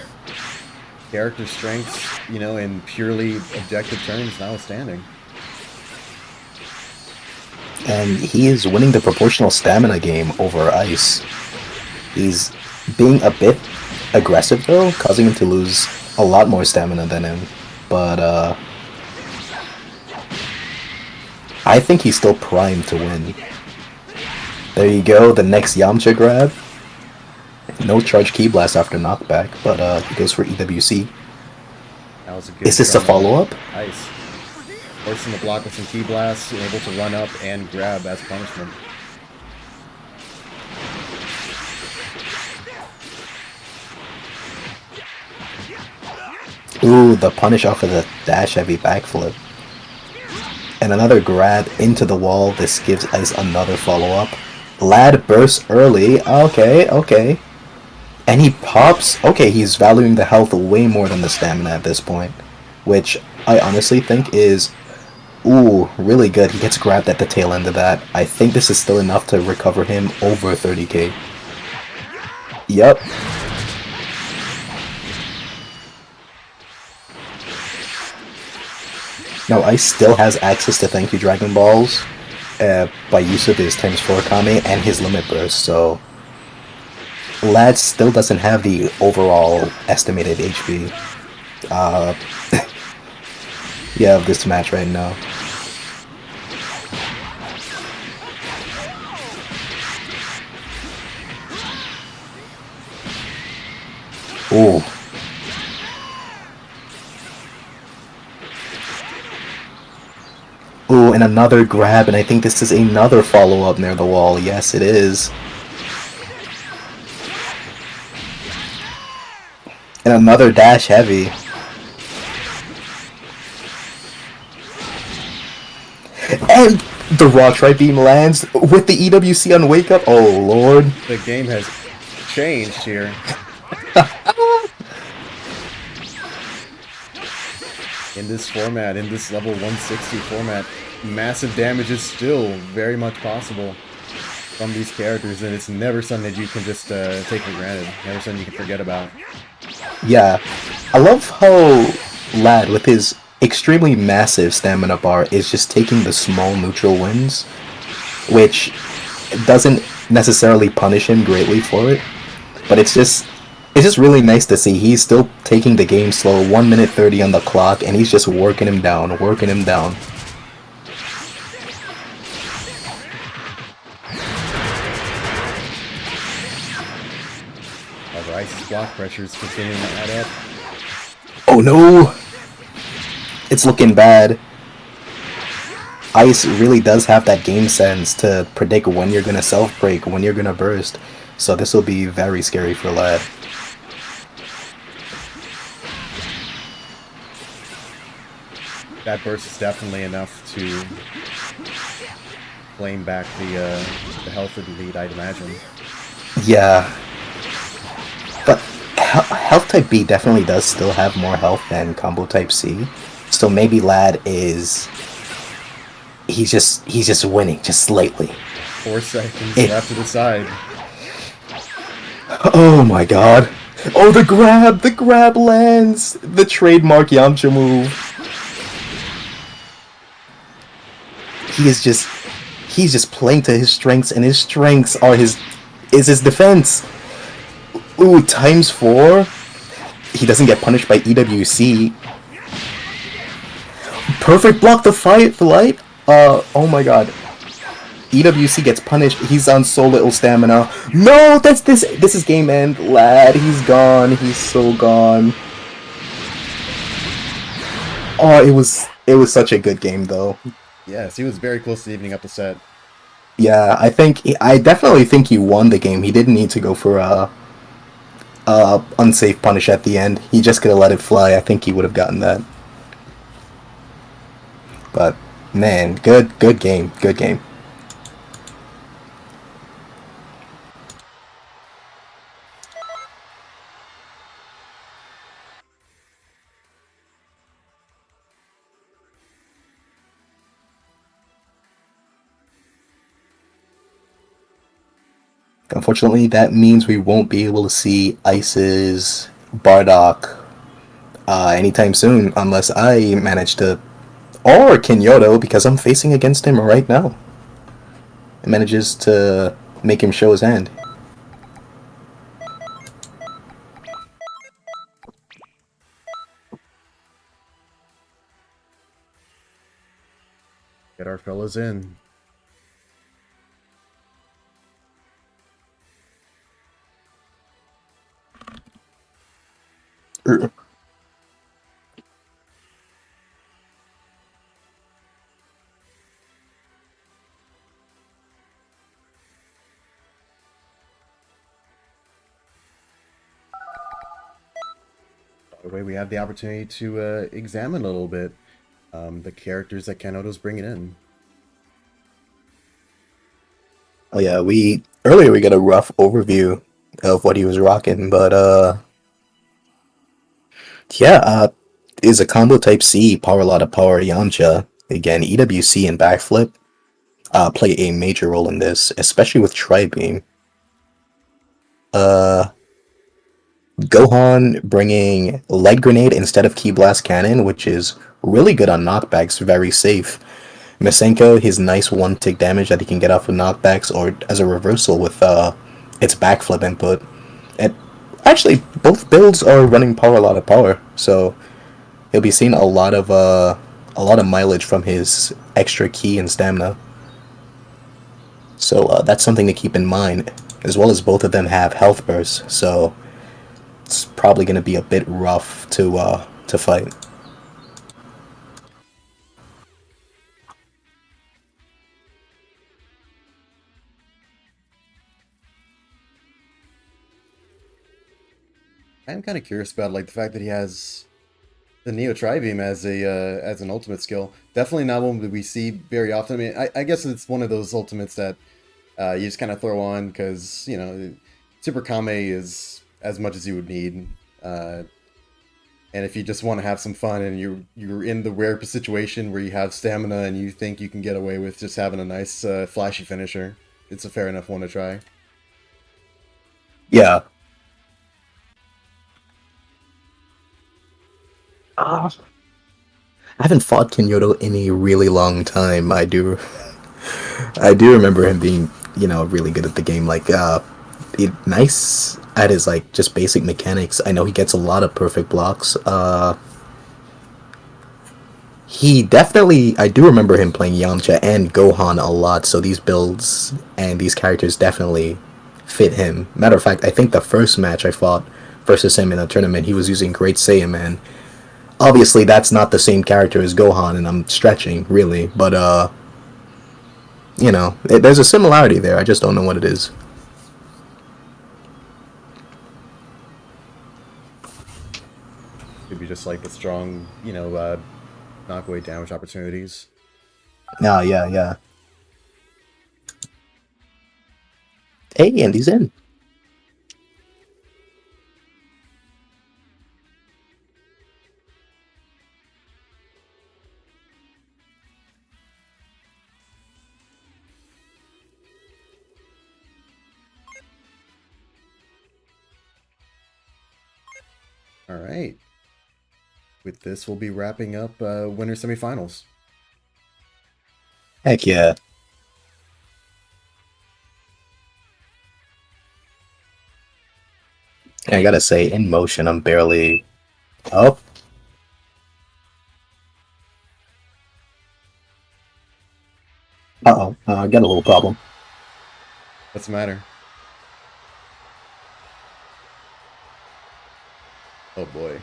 Character strengths, you know, in purely objective terms, notwithstanding. And he is winning the proportional stamina game over Ice. He's being a bit aggressive though, causing him to lose a lot more stamina than him. But I think he's still primed to win. There you go, the next Yamcha grab. No charge Ki Blast after knockback, but he goes for EWC. That was a good Is this a from, follow-up? Ice. Forcing the block with some key blasts, and able to run up and grab as punishment. Ooh, the punish off of the dash heavy backflip. And another grab into the wall. This gives Ice another follow-up. Lad bursts early. Okay, okay. And he pops. Okay, he's valuing the health way more than the stamina at this point. Which I honestly think is, ooh, really good. He gets grabbed at the tail end of that. I think this is still enough to recover him over 30k. Yep. Now Ice still has access to Thank You Dragon Balls by use of his ×4 Kame and his Limit Burst, so Lad still doesn't have the overall estimated HP yeah, of this match right now. Ooh. Ooh, and another grab, and I think this is another follow-up near the wall. Yes, it is. And another dash heavy. And the raw tri-beam lands with the EWC on wake up. Oh lord. The game has changed here. In this format, in this level 160 format, massive damage is still very much possible from these characters, and it's never something that you can just take for granted. Never something you can forget about. Yeah. I love how Lad, with his extremely massive stamina bar, is just taking the small neutral wins, which doesn't necessarily punish him greatly for it, but it's just really nice to see. He's still taking the game slow, 1 minute 30 on the clock, and he's just working him down, working him down. Ice's block pressure is continuing to add up. Oh no! It's looking bad. Ice really does have that game sense to predict when you're gonna self-break, when you're gonna burst, so this will be very scary for Lad. That burst is definitely enough to claim back the health of the lead, I'd imagine. Yeah. But Health Type B definitely does still have more health than Combo Type C. So maybe Lad is... He's just winning, just slightly. 4 seconds left to the side. Oh my god. Oh, the grab lands! The trademark Yamcha move. He's just playing to his strengths, and his strengths are his defense. Ooh, ×4. He doesn't get punished by EWC. Perfect block the fight for light. Oh my god. EWC gets punished. He's on so little stamina. No, this is game end. Lad, he's gone. He's so gone. Oh, it was such a good game though. Yes, he was very close to evening up the set. Yeah, I definitely think he won the game. He didn't need to go for a unsafe punish at the end. He just could have let it fly. I think he would have gotten that. But man, good game. Good game. Unfortunately, that means we won't be able to see Ice's Bardock anytime soon, unless I manage to, or Kenyoto, because I'm facing against him right now. It manages to make him show his hand. Get our fellas in. The way we have the opportunity to examine a little bit the characters that Kanoto's bringing in. Oh yeah, earlier we got a rough overview of what he was rocking, but yeah, is a combo type C, power a lot of power Yamcha. Again, EWC and backflip play a major role in this, especially with Tri-Beam. Gohan bringing Light Grenade instead of Ki Blast Cannon, which is really good on knockbacks, very safe. Masenko, his nice one-tick damage that he can get off of knockbacks or as a reversal with its backflip input. And actually, both builds are running power a lot of power, so he'll be seeing a lot of mileage from his extra ki and stamina. So that's something to keep in mind, as well as both of them have health bursts, so it's probably going to be a bit rough to fight. I'm kind of curious about like the fact that he has the Neo Tri-Beam as as an ultimate skill. Definitely not one that we see very often. I mean, I guess it's one of those ultimates that you just kind of throw on because, you know, Super Kame is as much as you would need. And if you just want to have some fun and you're in the rare situation where you have stamina and you think you can get away with just having a nice flashy finisher, it's a fair enough one to try. Yeah. I haven't fought Kenyoto in a really long time. I do remember him being, you know, really good at the game. Like, nice at his like just basic mechanics. I know he gets a lot of perfect blocks. He definitely, I do remember him playing Yamcha and Gohan a lot. So these builds and these characters definitely fit him. Matter of fact, I think the first match I fought versus him in a tournament, he was using Great Saiyan Man. Obviously, that's not the same character as Gohan, and I'm stretching really, but you know, there's a similarity there. I just don't know what it is. Could be just like the strong, you know, knockaway damage opportunities. Oh, yeah, yeah. Hey, Andy's in. All right. With this, we'll be wrapping up winter semifinals. Heck yeah. And I gotta say, in motion, I'm barely... Oh. Uh-oh. I got a little problem. What's the matter? Oh boy.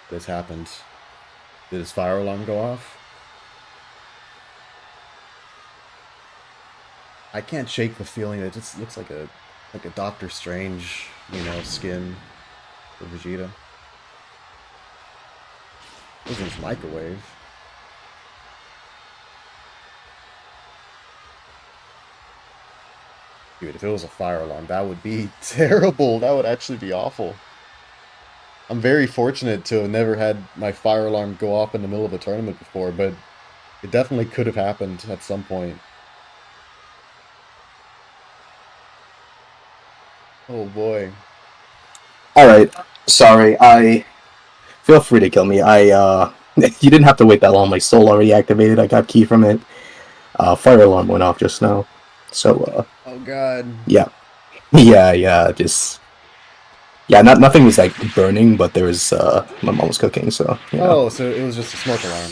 This happened. Did his fire alarm go off? I can't shake the feeling that it just looks like a Doctor Strange, you know, skin for Vegeta. It was in his microwave. Dude, if it was a fire alarm, that would be terrible. That would actually be awful. I'm very fortunate to have never had my fire alarm go off in the middle of a tournament before, but it definitely could have happened at some point. Oh boy. Alright. Sorry, Feel free to kill me. You didn't have to wait that long. My soul already activated. I got key from it. Fire alarm went off just now. So, Oh god. yeah. Yeah, just... Yeah, nothing was like burning, but there was my mom was cooking, so yeah. Oh, so it was just a smoke alarm.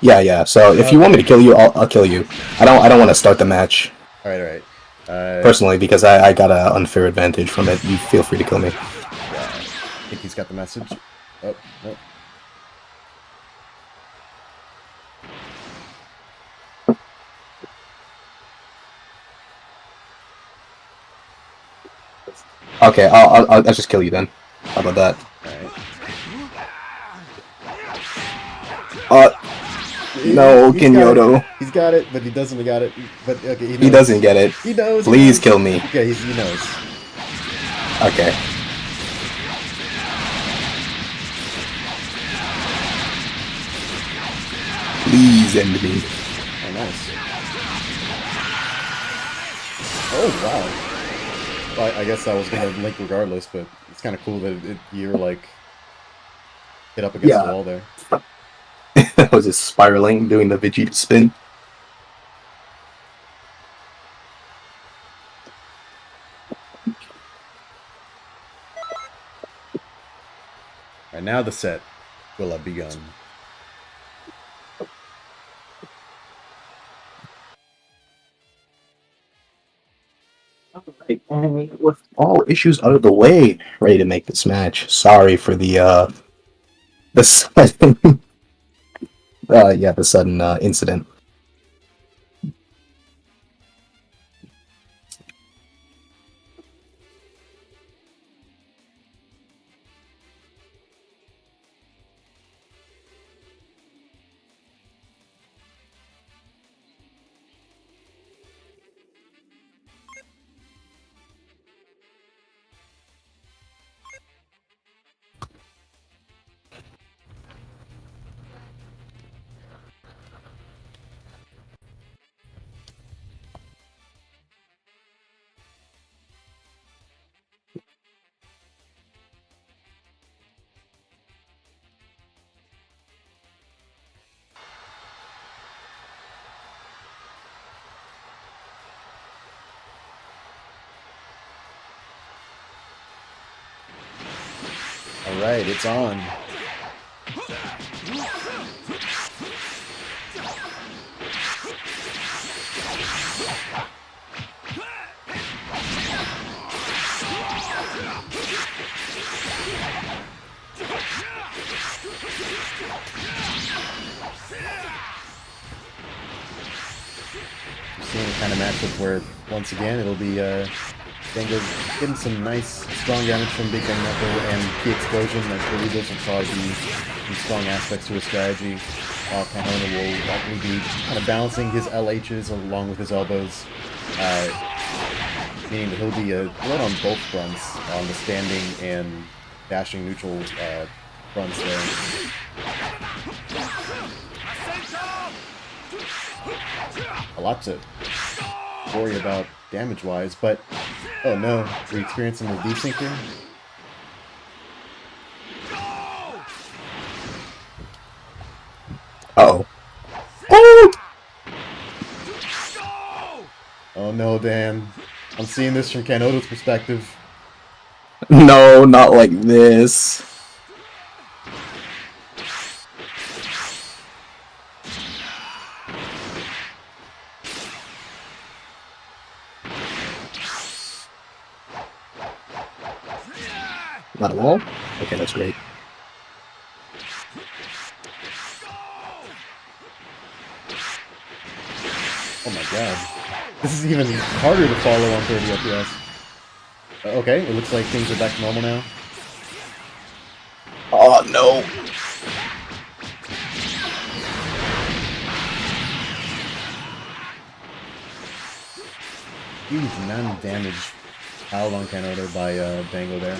Yeah. So if you want me to kill you, I'll kill you. I don't want to start the match. All right. Personally, because I got an unfair advantage from it. You feel free to kill me. Yeah, I think he's got the message. Oh. Okay, I'll just kill you then. How about that? Alright. No, He's got it. Kenyoto. He's got it, but he doesn't got it. But okay, he knows. He doesn't get it. He knows. Please kill me. Okay, he knows. Okay. Please end me. Oh, nice. Oh, wow. Well, I guess I was gonna link regardless, but it's kind of cool that you're like hit up against the wall there. I was just spiraling, doing the Vegeta spin. Alright, now the set will have begun. And with all issues out of the way, ready to make this match. Sorry for the sudden, the sudden incident. Alright, it's on. Seeing a kind of matchup where, once again, it'll be Dango getting some nice, strong damage from Big Bang Knuckle and Key Explosion. I believe those will probably be some strong aspects to his strategy. While Kahona will likely be kind of balancing his LHs along with his elbows, meaning that he'll be right on both fronts, on the standing and dashing neutral fronts there. A lot to worry about damage-wise, but oh no, we're experiencing a desync here? Uh-oh. Oh! Oh no, Dan. I'm seeing this from Kanoto's perspective. No, not like this. Not at all? Okay, that's great. Oh my god. This is even harder to follow on 30 FPS. Okay, it looks like things are back to normal now. Oh, no. Huge amount of damage piled on Kanoto by Dango there.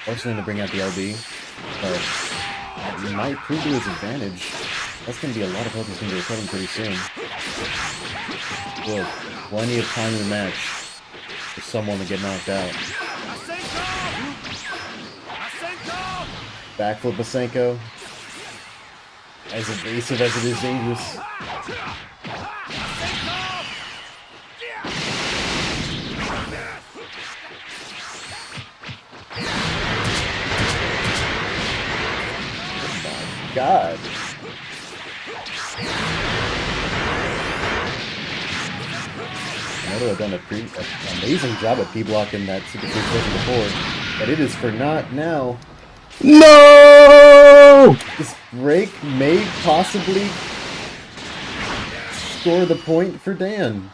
Fortunately to bring out the LB, but it might prove to his advantage. That's going to be a lot of health he's going to be recovering pretty soon. Still, plenty of time in the match for someone to get knocked out. Backflip Masenko. As evasive as it is dangerous. Oh my god. Kanoto had done an amazing job at P-blocking that super quick version before, but it is for not now. No! This break may possibly score the point for Dan.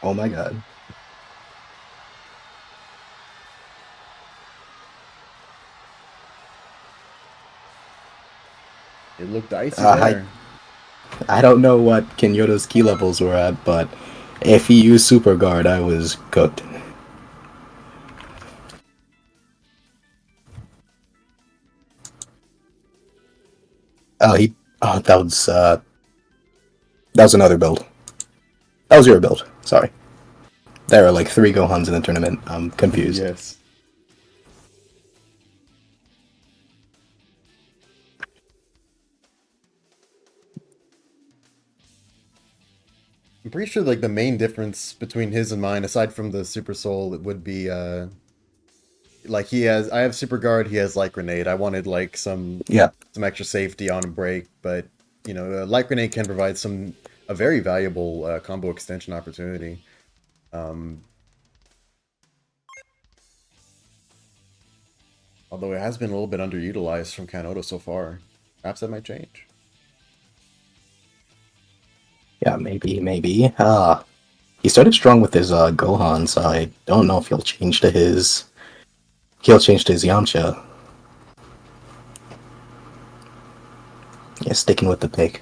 Oh my god. It looked icy I there. I don't know what Kenyota's key levels were at, but if he used Super Guard, I was cooked. Oh, he. Oh, that was another build. That was your build. Sorry. There are like 3 Gohans in the tournament. I'm confused. Yes. I'm pretty sure like the main difference between his and mine, aside from the Super Soul, it would be like I have Super Guard, he has Light Grenade. I wanted like Yeah. some extra safety on a break, but you know, Light Grenade can provide a very valuable combo extension opportunity. Although it has been a little bit underutilized from Kanoto so far. Perhaps that might change. Yeah, maybe. He started strong with his Gohan, so I don't know if he'll change to his. He'll change to his Yamcha. Yeah, sticking with the pick.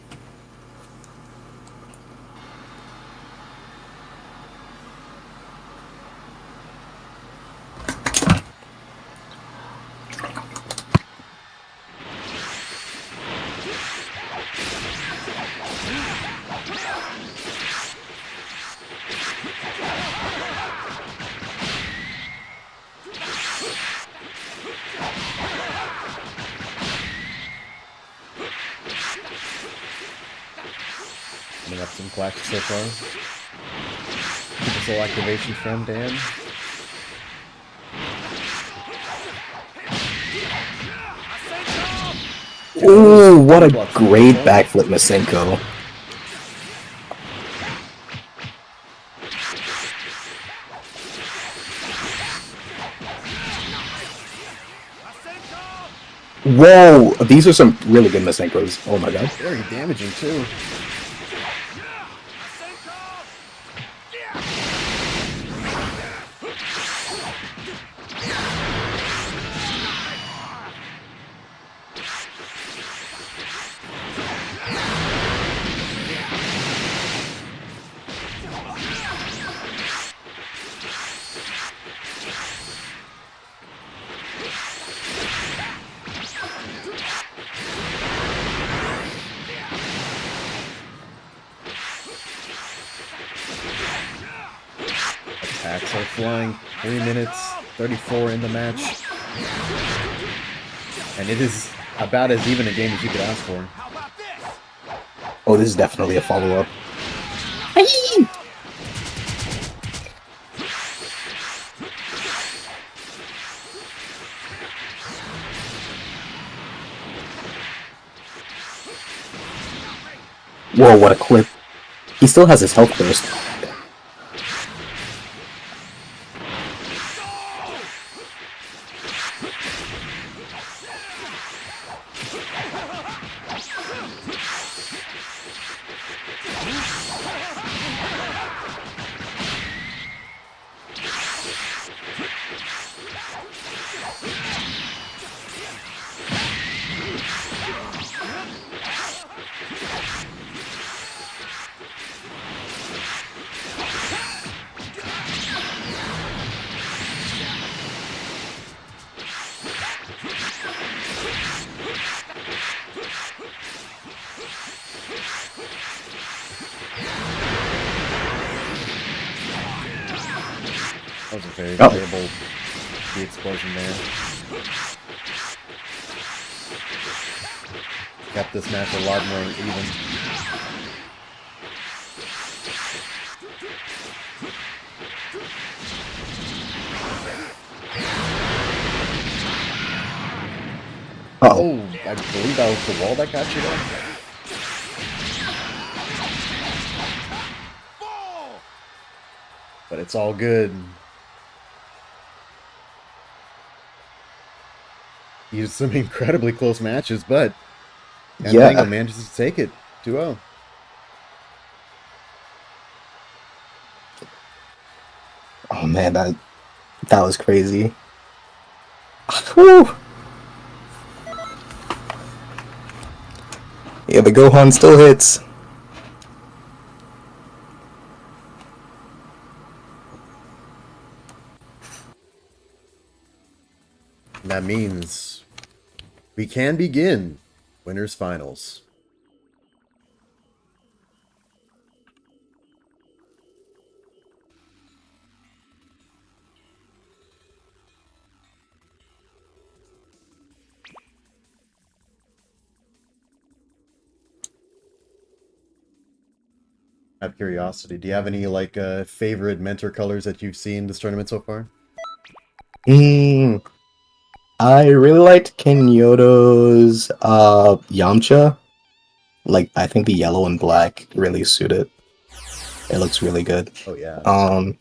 Coming up some clashes so far. Super Soul activation from Dan. Ooh, what a great backflip, Masenko. Whoa, these are some really good Masenkos. Oh my god. Very damaging too. Attacks are flying. 3 minutes 34 in the match. And it is about as even a game as you could ask for. Oh, this is definitely a follow-up. Whoa, what a clip. He still has his health burst. That was a very valuable explosion there. Kept this match a lot more even. Oh, I believe that was the wall that got you there. But it's all good. Used some incredibly close matches, but DanTheDango manages to take it 2-0. man, that was crazy. Whew. Yeah, the Gohan still hits. And that means we can begin winners finals. Out of curiosity, do you have any like favorite mentor colors that you've seen this tournament so far? I really liked Kenyoto's Yamcha. Like, I think the yellow and black really suit it. It looks really good. Oh yeah, Um,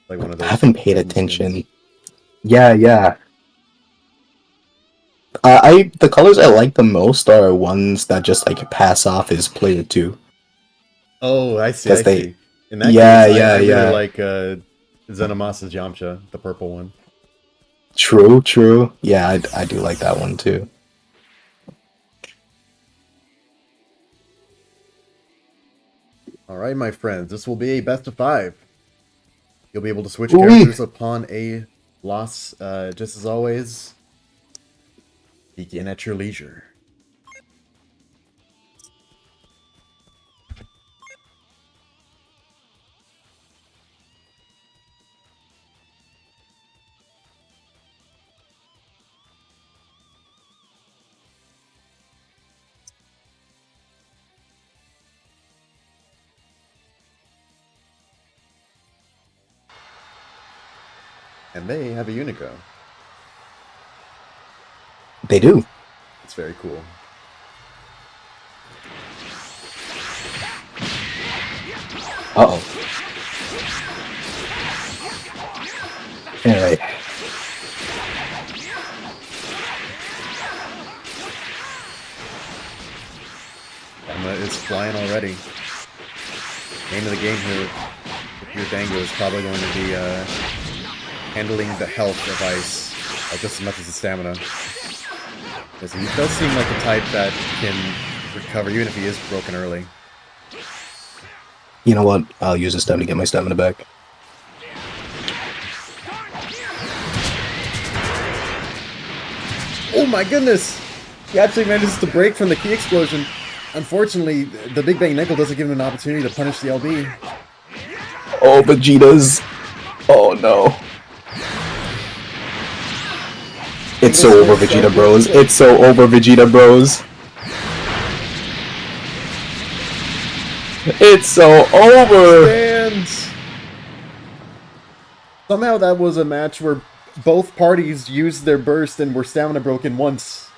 like one of I those. haven't paid golden attention. skins. Yeah. The colors I like the most are ones that just like pass off as player 2. Oh, I see. I 'Cause they- see. In that Yeah, case, I really yeah. like ZenoMasa's Yamcha, the purple one. True. Yeah, I do like that one too. All right, my friends, this will be a best of 5. You'll be able to switch Ooh-wee. characters upon a loss. Just as always, begin at your leisure. And they have a Unico. They do. It's very cool. Uh-oh. Alright. Emma is flying already. Name of the game here, if your Dango, is probably going to be handling the health of Ice just as much as the stamina. Because he does seem like a type that can recover even if he is broken early. You know what? I'll use this time to get my stamina back. Oh my goodness! He actually manages to break from the key explosion. Unfortunately, the Big Bang Nickel doesn't give him an opportunity to punish the LB. Oh, Vegeta's. Oh no. It's so over, Vegeta Bros. It's so over, Vegeta Bros. It's so over! And somehow that was a match where both parties used their burst and were stamina broken once.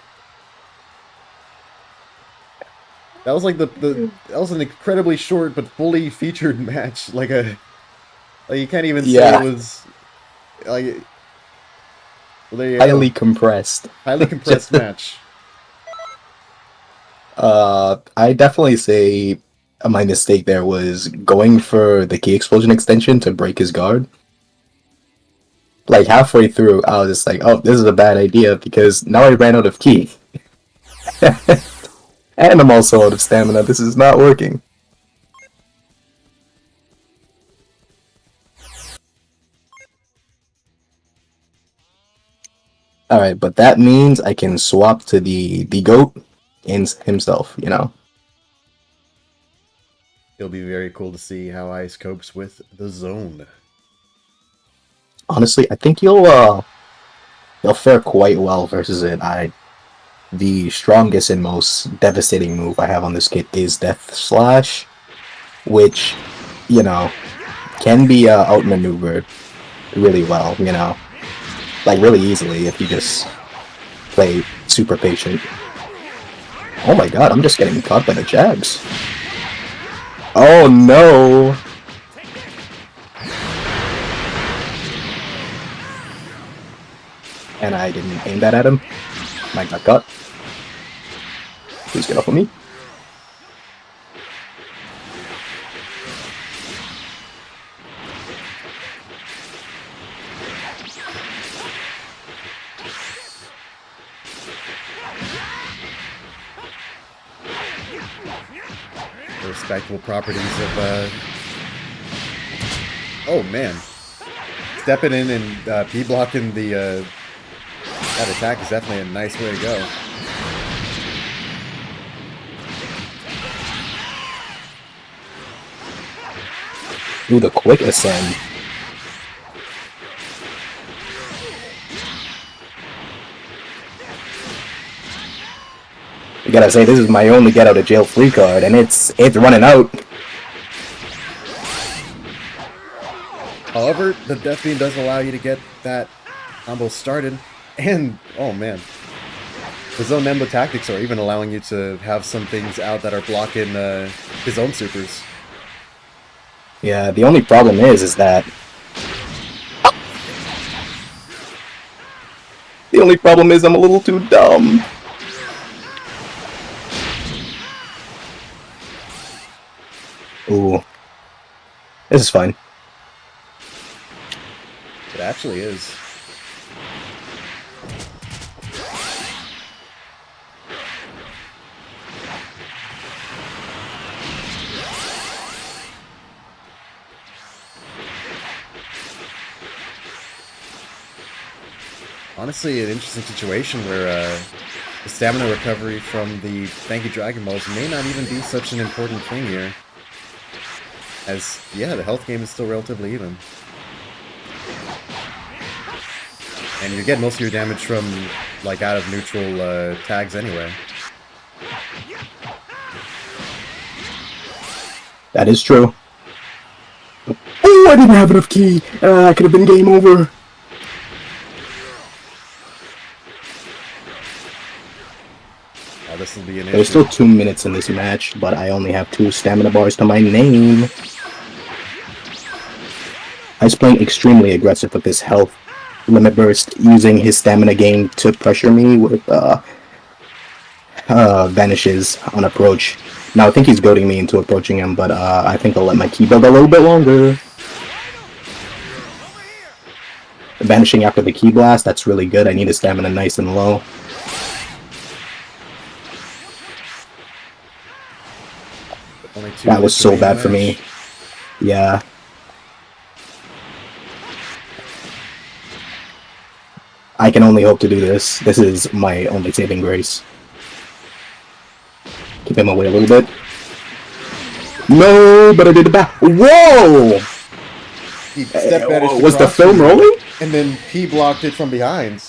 That was like that was an incredibly short but fully featured match. Like you can't even say it was like. Well, there you Highly go. compressed. Highly compressed match. I definitely say my mistake there was going for the key explosion extension to break his guard. Like halfway through, I was just like, oh, this is a bad idea because now I ran out of key. And I'm also out of stamina. This is not working. Alright, but that means I can swap to the GOAT himself, you know? It'll be very cool to see how Ice copes with the zone. Honestly, I think he'll fare quite well versus it. The strongest and most devastating move I have on this kit is Death Slash, which, you know, can be outmaneuvered really well, you know, like really easily if you just play super patient. Oh my god, I'm just getting caught by the jabs. Oh no! And I didn't aim that at him. I got caught. Please get off of me. The respectable properties of, oh man. Stepping in and P-blocking the, that attack is definitely a nice way to go. Ooh, the quick ascend. I gotta say, this is my only get out of jail free card, and it's running out. However, the Death Beam does allow you to get that combo started, and oh man, the Janemba tactics are even allowing you to have some things out that are blocking his own supers. Yeah, the only problem is that the only problem is I'm a little too dumb. Ooh, this is fine. It actually is. Honestly, an interesting situation where the stamina recovery from the Thank You Dragon Balls may not even be such an important thing here. As, yeah, the health game is still relatively even. And you get most of your damage from, like, out of neutral tags anyway. That is true. Oh, I didn't have enough ki! I could have been game over. Oh, this will be an issue. There's still 2 minutes in this match, but I only have 2 stamina bars to my name. I's playing extremely aggressive with this health limit burst, using his stamina gain to pressure me with vanishes on approach. Now I think he's goading me into approaching him, but I think I'll let my ki build a little bit longer. Vanishing after the ki blast, that's really good. I need his stamina nice and low. That was so bad for me. Yeah. I can only hope to do this. This is my only saving grace. Keep him away a little bit. No, but I did the back. Whoa! He step banished Was the film rolling? And then P blocked it from behind.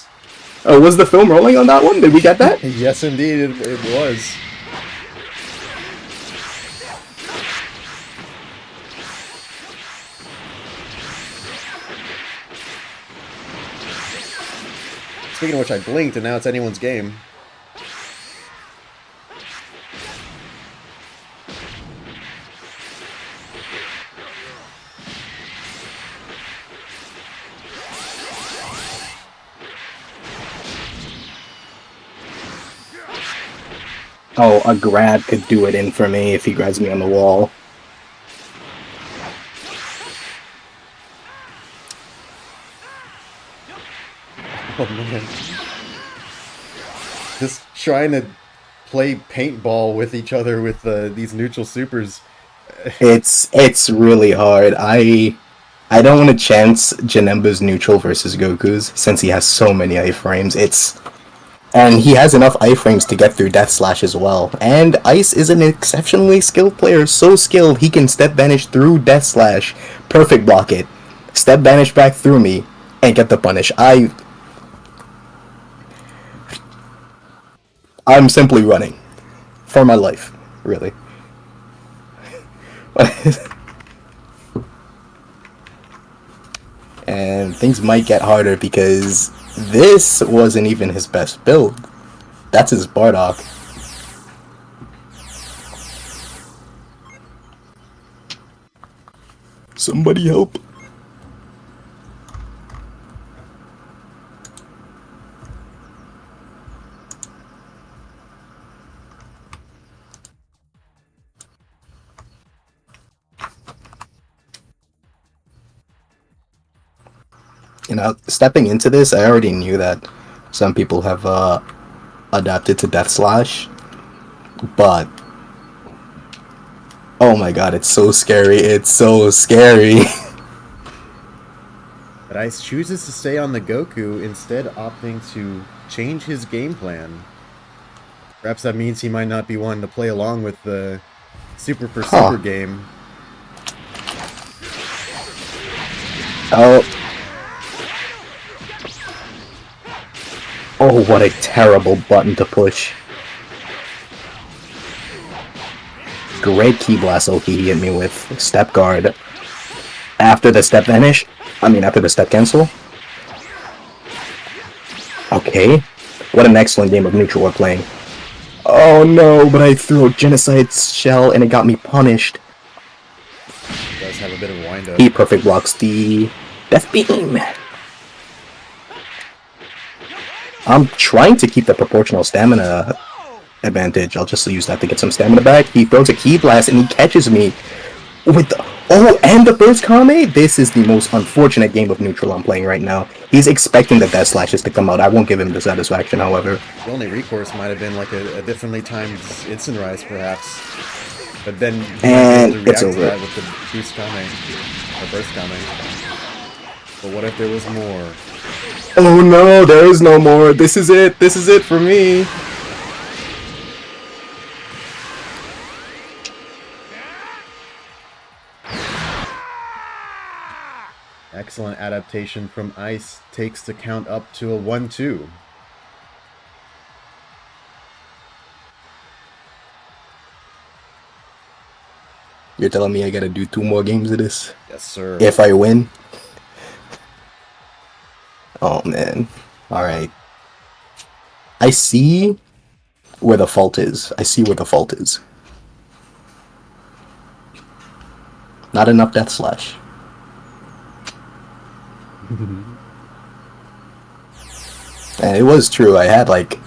Oh, was the film rolling on that one? Did we get that? Yes, indeed, it was. Speaking of which, I blinked, and now it's anyone's game. Oh, a grab could do it in for me if he grabs me on the wall. Oh man. Just trying to play paintball with each other with these neutral supers. It's really hard. I don't want to chance Janemba's neutral versus Goku's since he has so many iframes. And he has enough iframes to get through Death Slash as well. And Ice is an exceptionally skilled player, so skilled he can step banish through Death Slash, perfect block it, step banish back through me, and get the punish. I'm simply running for my life, really. And things might get harder because this wasn't even his best build. That's his Bardock. Somebody help. You know, stepping into this, I already knew that some people have adapted to Death Slash, but Oh my god, it's so scary. It's so scary. But Ice chooses to stay on the Goku, instead opting to change his game plan. Perhaps that means he might not be wanting to play along with the Super for Huh. Super game. Oh. Oh, what a terrible button to push. Great Ki Blast Oki he hit me with. Step guard. After the step vanish? After the step cancel? Okay. What an excellent game of neutral we're playing. Oh no, but I threw a Genocide's shell and it got me punished. He does have a bit of a wind-up. He perfect blocks the Death Beam. I'm trying to keep the proportional stamina advantage. I'll just use that to get some stamina back. He throws a Ki Blast and he catches me with the... Oh, and the burst Kame? This is the most unfortunate game of neutral I'm playing right now. He's expecting the Death Slashes to come out. I won't give him the satisfaction, however. The only recourse might have been like a differently timed instant rise, perhaps. But then he might be able to react to that with the boost Kame. Or burst Kame. But what if there was more? Oh no, there is no more. This is it. This is it for me. Excellent adaptation from Ice, takes the count up to a 1-2. You're telling me I gotta do 2 more games of this? Yes, sir. If I win? Oh man. Alright. I see where the fault is. I see where the fault is. Not enough Death Slash. And it was true, I had like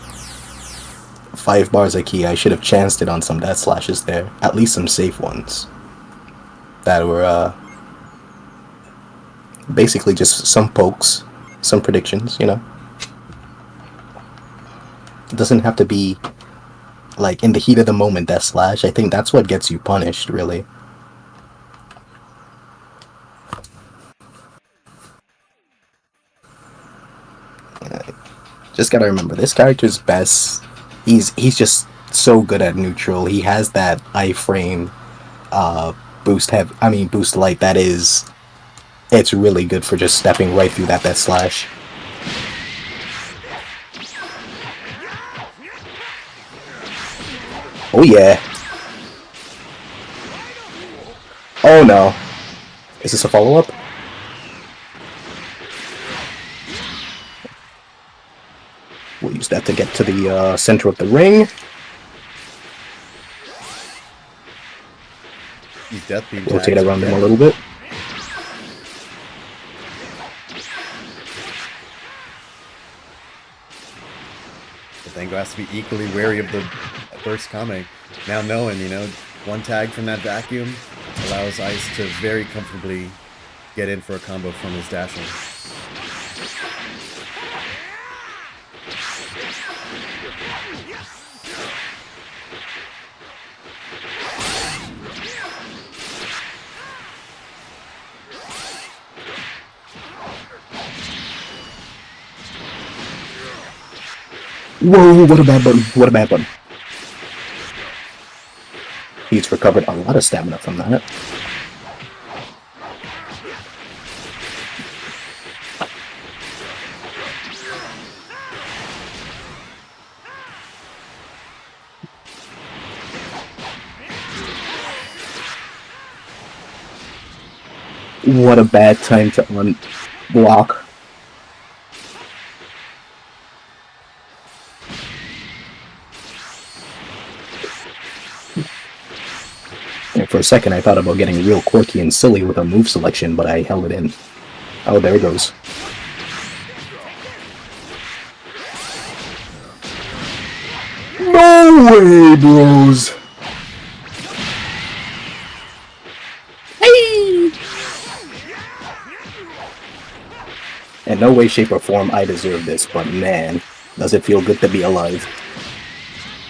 5 bars of Ki. I should have chanced it on some Death Slashes there. At least some safe ones. That were basically just some pokes, some predictions, you know? It doesn't have to be like in the heat of the moment Death Slash. I think that's what gets you punished, really. Just gotta remember, this character's best. He's just so good at neutral. He has that iframe boost light that is... It's really good for just stepping right through that Death Slash. Oh yeah. Oh no. Is this a follow-up? We'll use that to get to the center of the ring. He's death beam Rotate around him a little bit. DanTheDango has to be equally wary of the burst Kame. Now knowing, you know, one tag from that vacuum allows Ice to very comfortably get in for a combo from his dashing. Whoa, what a bad button. What a bad button. He's recovered a lot of stamina from that. What a bad time to unblock. And for a second I thought about getting real quirky and silly with a move selection, but I held it in. Oh, there it goes. No way, bros! Hey! In no way, shape, or form I deserve this, but man, does it feel good to be alive.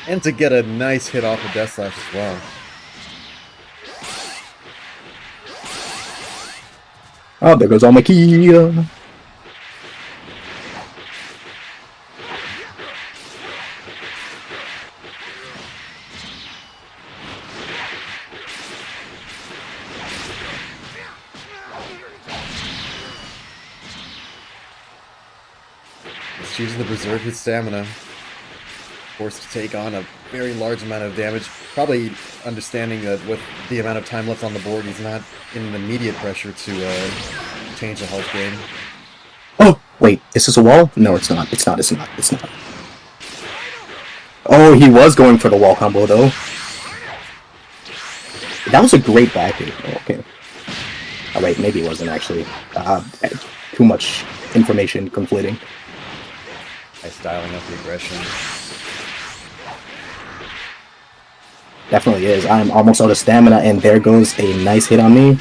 And to get a nice hit off of Death Slash as well. Oh, there goes all my key. He's choosing to preserve his stamina. Forced to take on a very large amount of damage. Probably understanding that with the amount of time left on the board, he's not in an immediate pressure to change the health gain. Oh, wait, is this a wall? No, it's not. It's not. It's not. It's not. Oh, he was going for the wall combo, though. That was a great back hit. Oh, okay. Oh, wait, maybe it wasn't, actually. Too much information conflating. Nice dialing up the aggression. Definitely is. I'm almost out of stamina, and there goes a nice hit on me.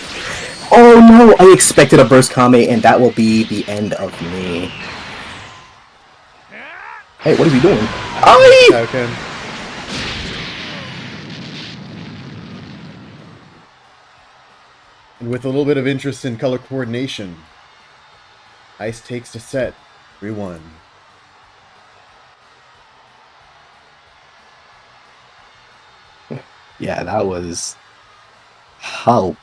Oh no! I expected a burst Kame, and that will be the end of me. Hey, what are we doing? Aye! Okay. And with a little bit of interest in color coordination, Ice takes the set. 3-1. Yeah, that was... How...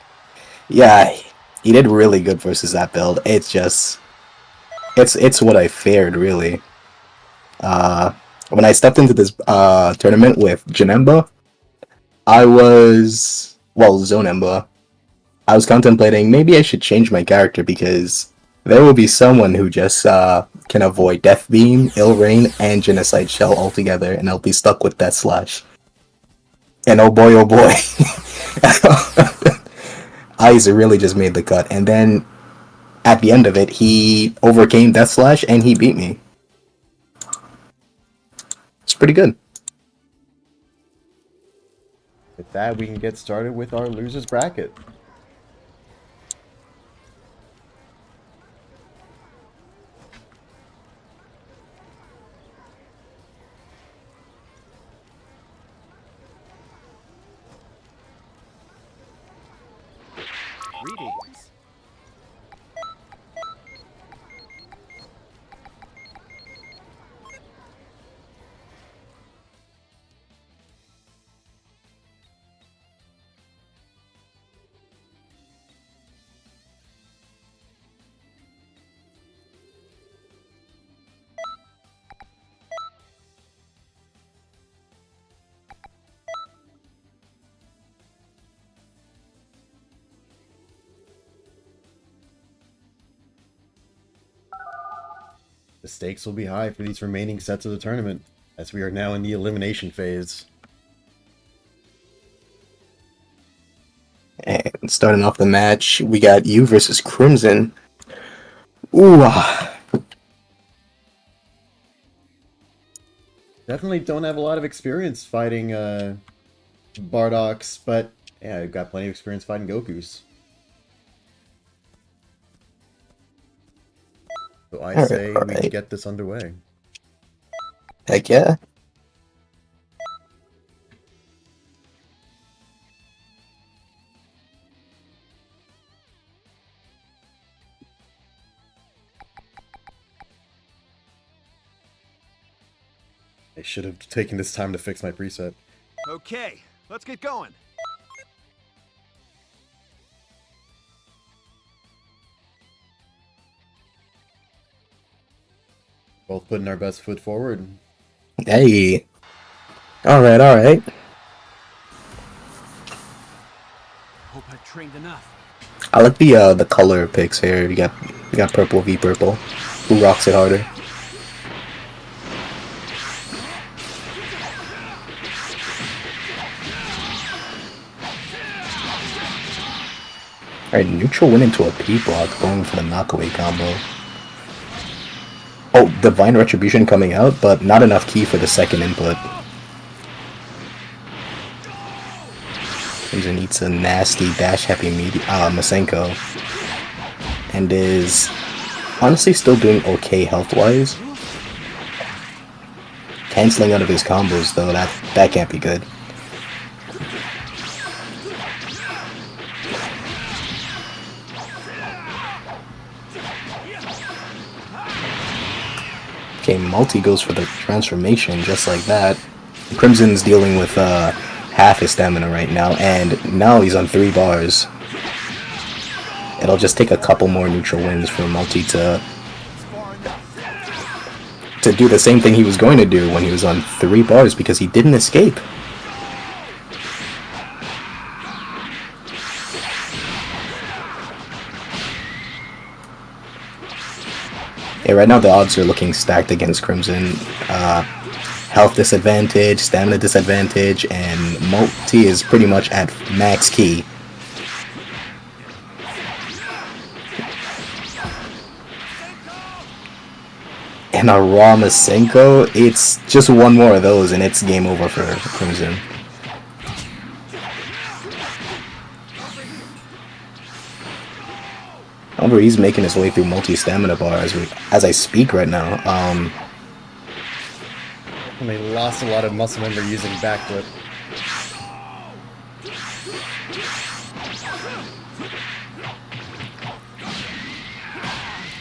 Yeah, he did really good versus that build. It's just... It's what I feared, really. When I stepped into this tournament with Janemba, I was... Well, ZenoMasa. I was contemplating maybe I should change my character because there will be someone who just can avoid Death Beam, Ill Rain, and Genocide Shell altogether, and I'll be stuck with Death Slash. And oh boy, Ice really just made the cut. And then at the end of it, he overcame Death Slash and he beat me. It's pretty good. With that, we can get started with our losers bracket. Greetings. The stakes will be high for these remaining sets of the tournament, as we are now in the elimination phase. And starting off the match, we got you versus Crimson. Ooh. Definitely don't have a lot of experience fighting Bardocks, but yeah, I've got plenty of experience fighting Gokus. So I say we can get this underway. Heck yeah. I should have taken this time to fix my preset. Okay, let's get going. Both putting our best foot forward. Hey. Alright, alright. Hope I trained enough. I like the color picks here. We got purple v purple. Who rocks it harder? Alright, neutral went into a P block going for the knockaway combo. Oh, Divine Retribution coming out, but not enough key for the second input. User needs a nasty dash happy Masenko. And is honestly still doing okay health-wise. Canceling out of his combos though, that can't be good. Multi goes for the transformation just like that. Crimson's dealing with half his stamina right now, and now he's on 3 bars. It'll just take a couple more neutral wins for Multi to do the same thing he was going to do when he was on 3 bars, because he didn't escape. Yeah, right now the odds are looking stacked against Crimson. Health disadvantage, stamina disadvantage, and Multi is pretty much at max key. And a raw Masenko, it's just one more of those and it's game over for Crimson. However, he's making his way through multi-stamina bar as I speak right now. And they lost a lot of muscle memory using backflip.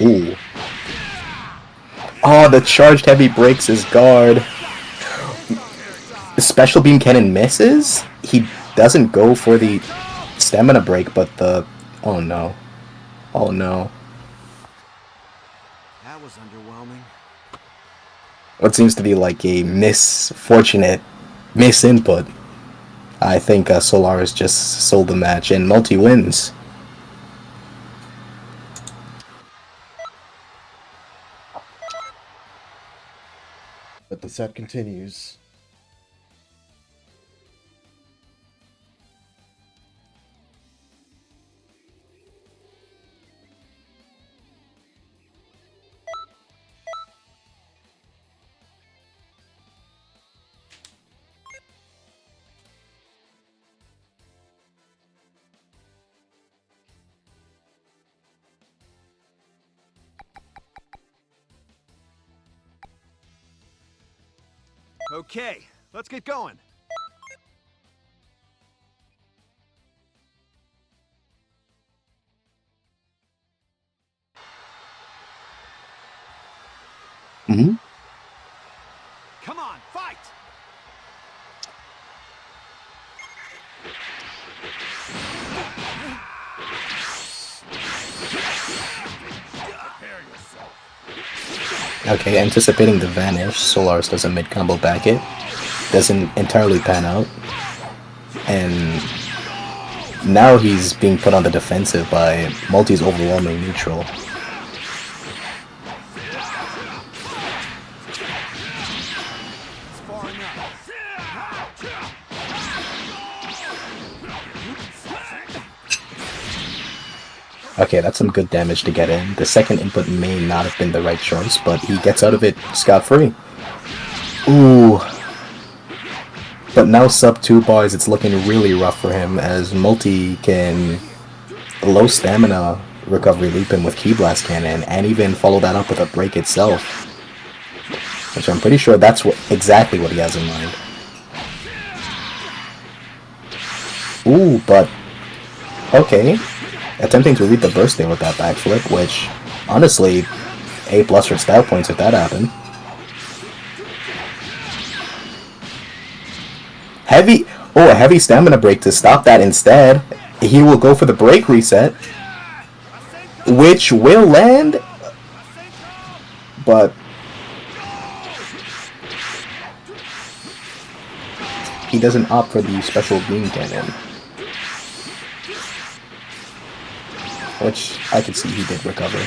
Ooh. Oh, the charged heavy breaks his guard. Special beam cannon misses? He doesn't go for the stamina break, but the... Oh no. Oh no. That was underwhelming. What seems to be like a misinput. I think Solaris just sold the match and Multi wins. But the set continues. Okay, let's get going. Mm-hmm. Come on, fight! Okay, anticipating the vanish, Solaris does a mid-combo back it. Doesn't entirely pan out. And now he's being put on the defensive by Multi's overwhelming neutral. Okay, that's some good damage to get in. The second input may not have been the right choice, but he gets out of it scot-free. Ooh. But now sub 2 bars, it's looking really rough for him, as Multi can low stamina recovery loop him with Ki Blast Cannon, and even follow that up with a break itself. Which I'm pretty sure that's exactly what he has in mind. Ooh, but... okay. Attempting to read the burst there with that backflip, which, honestly, A+ for style points if that happened. A heavy stamina break to stop that instead. He will go for the break reset, which will land, but he doesn't opt for the special beam cannon. Which I could see he did recover.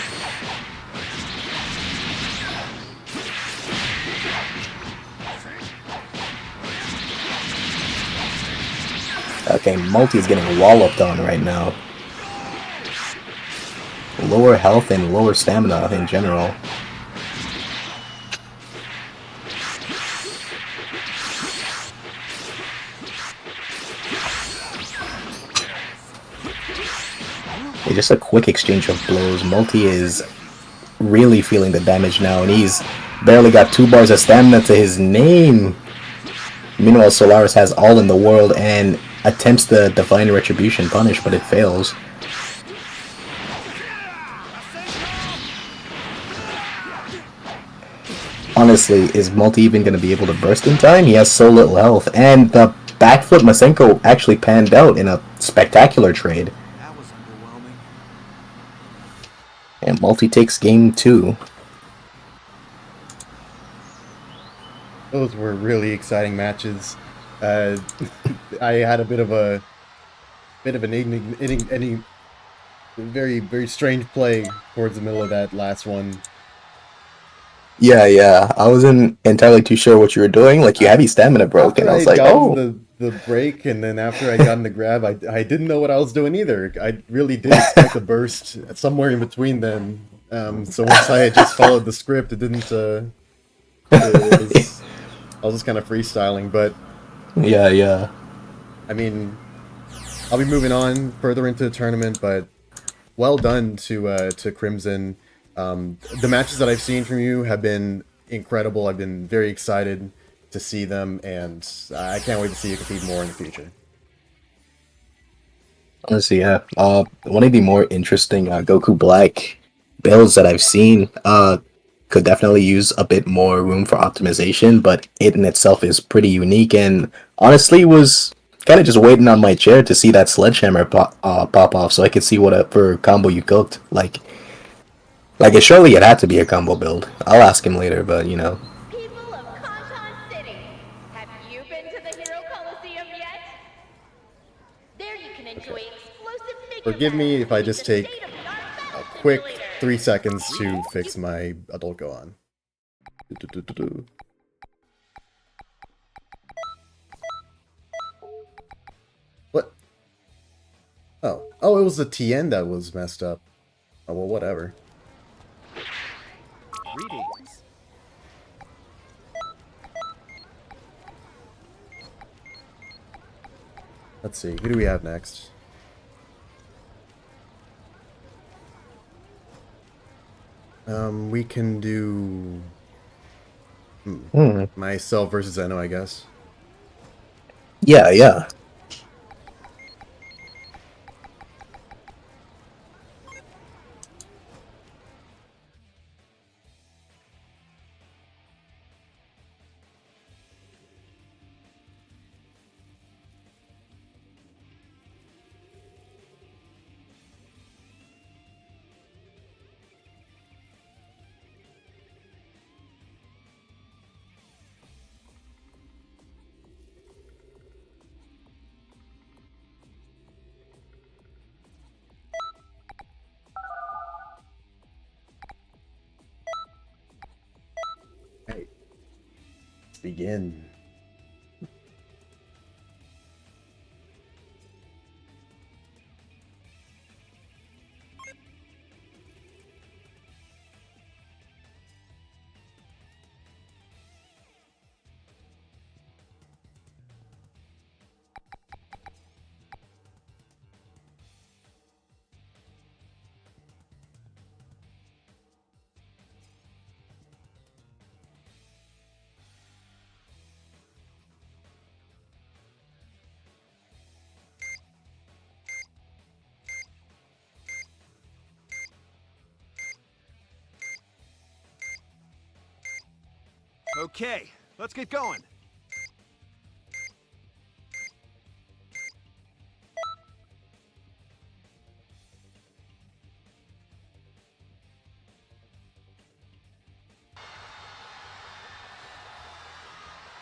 Okay, Multi is getting walloped on right now. Lower health and lower stamina in general. Just a quick exchange of blows. Multi is really feeling the damage now, and he's barely got 2 bars of stamina to his name. Meanwhile, Solaris has all in the world and attempts the Divine Retribution punish, but it fails. honestly, is Multi even going to be able to burst in time? He has so little health, and the backflip Masenko actually panned out in a spectacular trade. That was underwhelming. And Multi takes game 2. Those were really exciting matches. Uh, I had a bit of an very strange play towards the middle of that last one. Yeah. I wasn't entirely too sure what you were doing. Like, you have your stamina broken. After I I was had like, gotten oh. the break, and then after I gotten the grab, I didn't know what I was doing either. I really did expect a burst somewhere in between then. So once I had just followed the script, it didn't. It was I was just kind of freestyling, but Yeah. I mean, I'll be moving on further into the tournament, but well done to Crimson. The matches that I've seen from you have been incredible. I've been very excited to see them, and I can't wait to see you compete more in the future. Honestly, yeah. One of the more interesting Goku Black builds that I've seen could definitely use a bit more room for optimization, but it in itself is pretty unique, and honestly was kind of just waiting on my chair to see that sledgehammer pop off so I could see whatever combo you cooked. Like surely it had to be a combo build. I'll ask him later, but you know. People of Kanton City, have you been to the Hero Coliseum yet? There you can enjoy explosive figure Forgive me battles if I using just the take state-of-the-art a battle quick simulator. 3 seconds to fix my adult go on. What? Oh, it was the TN that was messed up. Oh, well, whatever. Greetings. Let's see, who do we have next? We can do myself versus Zeno, I guess. Yeah. Hey, let's begin. Okay, let's get going.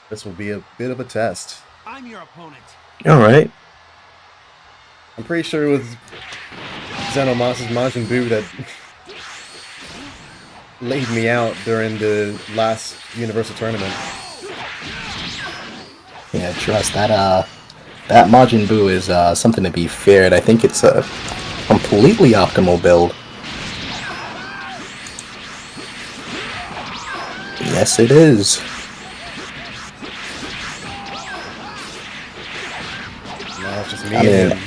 This will be a bit of a test. I'm your opponent. All right. I'm pretty sure it was ZenoMasa's Majin Buu that laid me out during the last Universal Tournament. Yeah, trust that Majin Buu is something to be feared. I think it's a completely optimal build. Yes, it is. Now it's just me I and mean, him.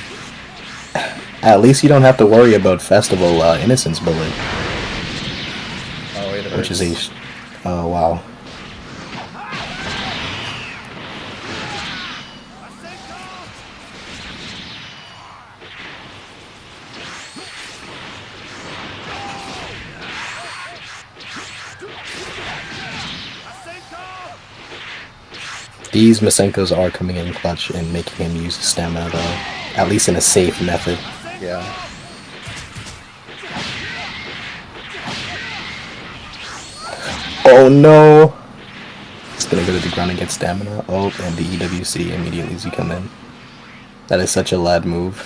at least you don't have to worry about Festival Innocence building, Oh, it which hurts. is a... Oh, wow. These Masenkos are coming in clutch and making him use his stamina, though. At least in a safe method. Yeah. Oh no! It's gonna go to the ground and get stamina. Oh, and the EWC immediately as you come in. That is such a lad move.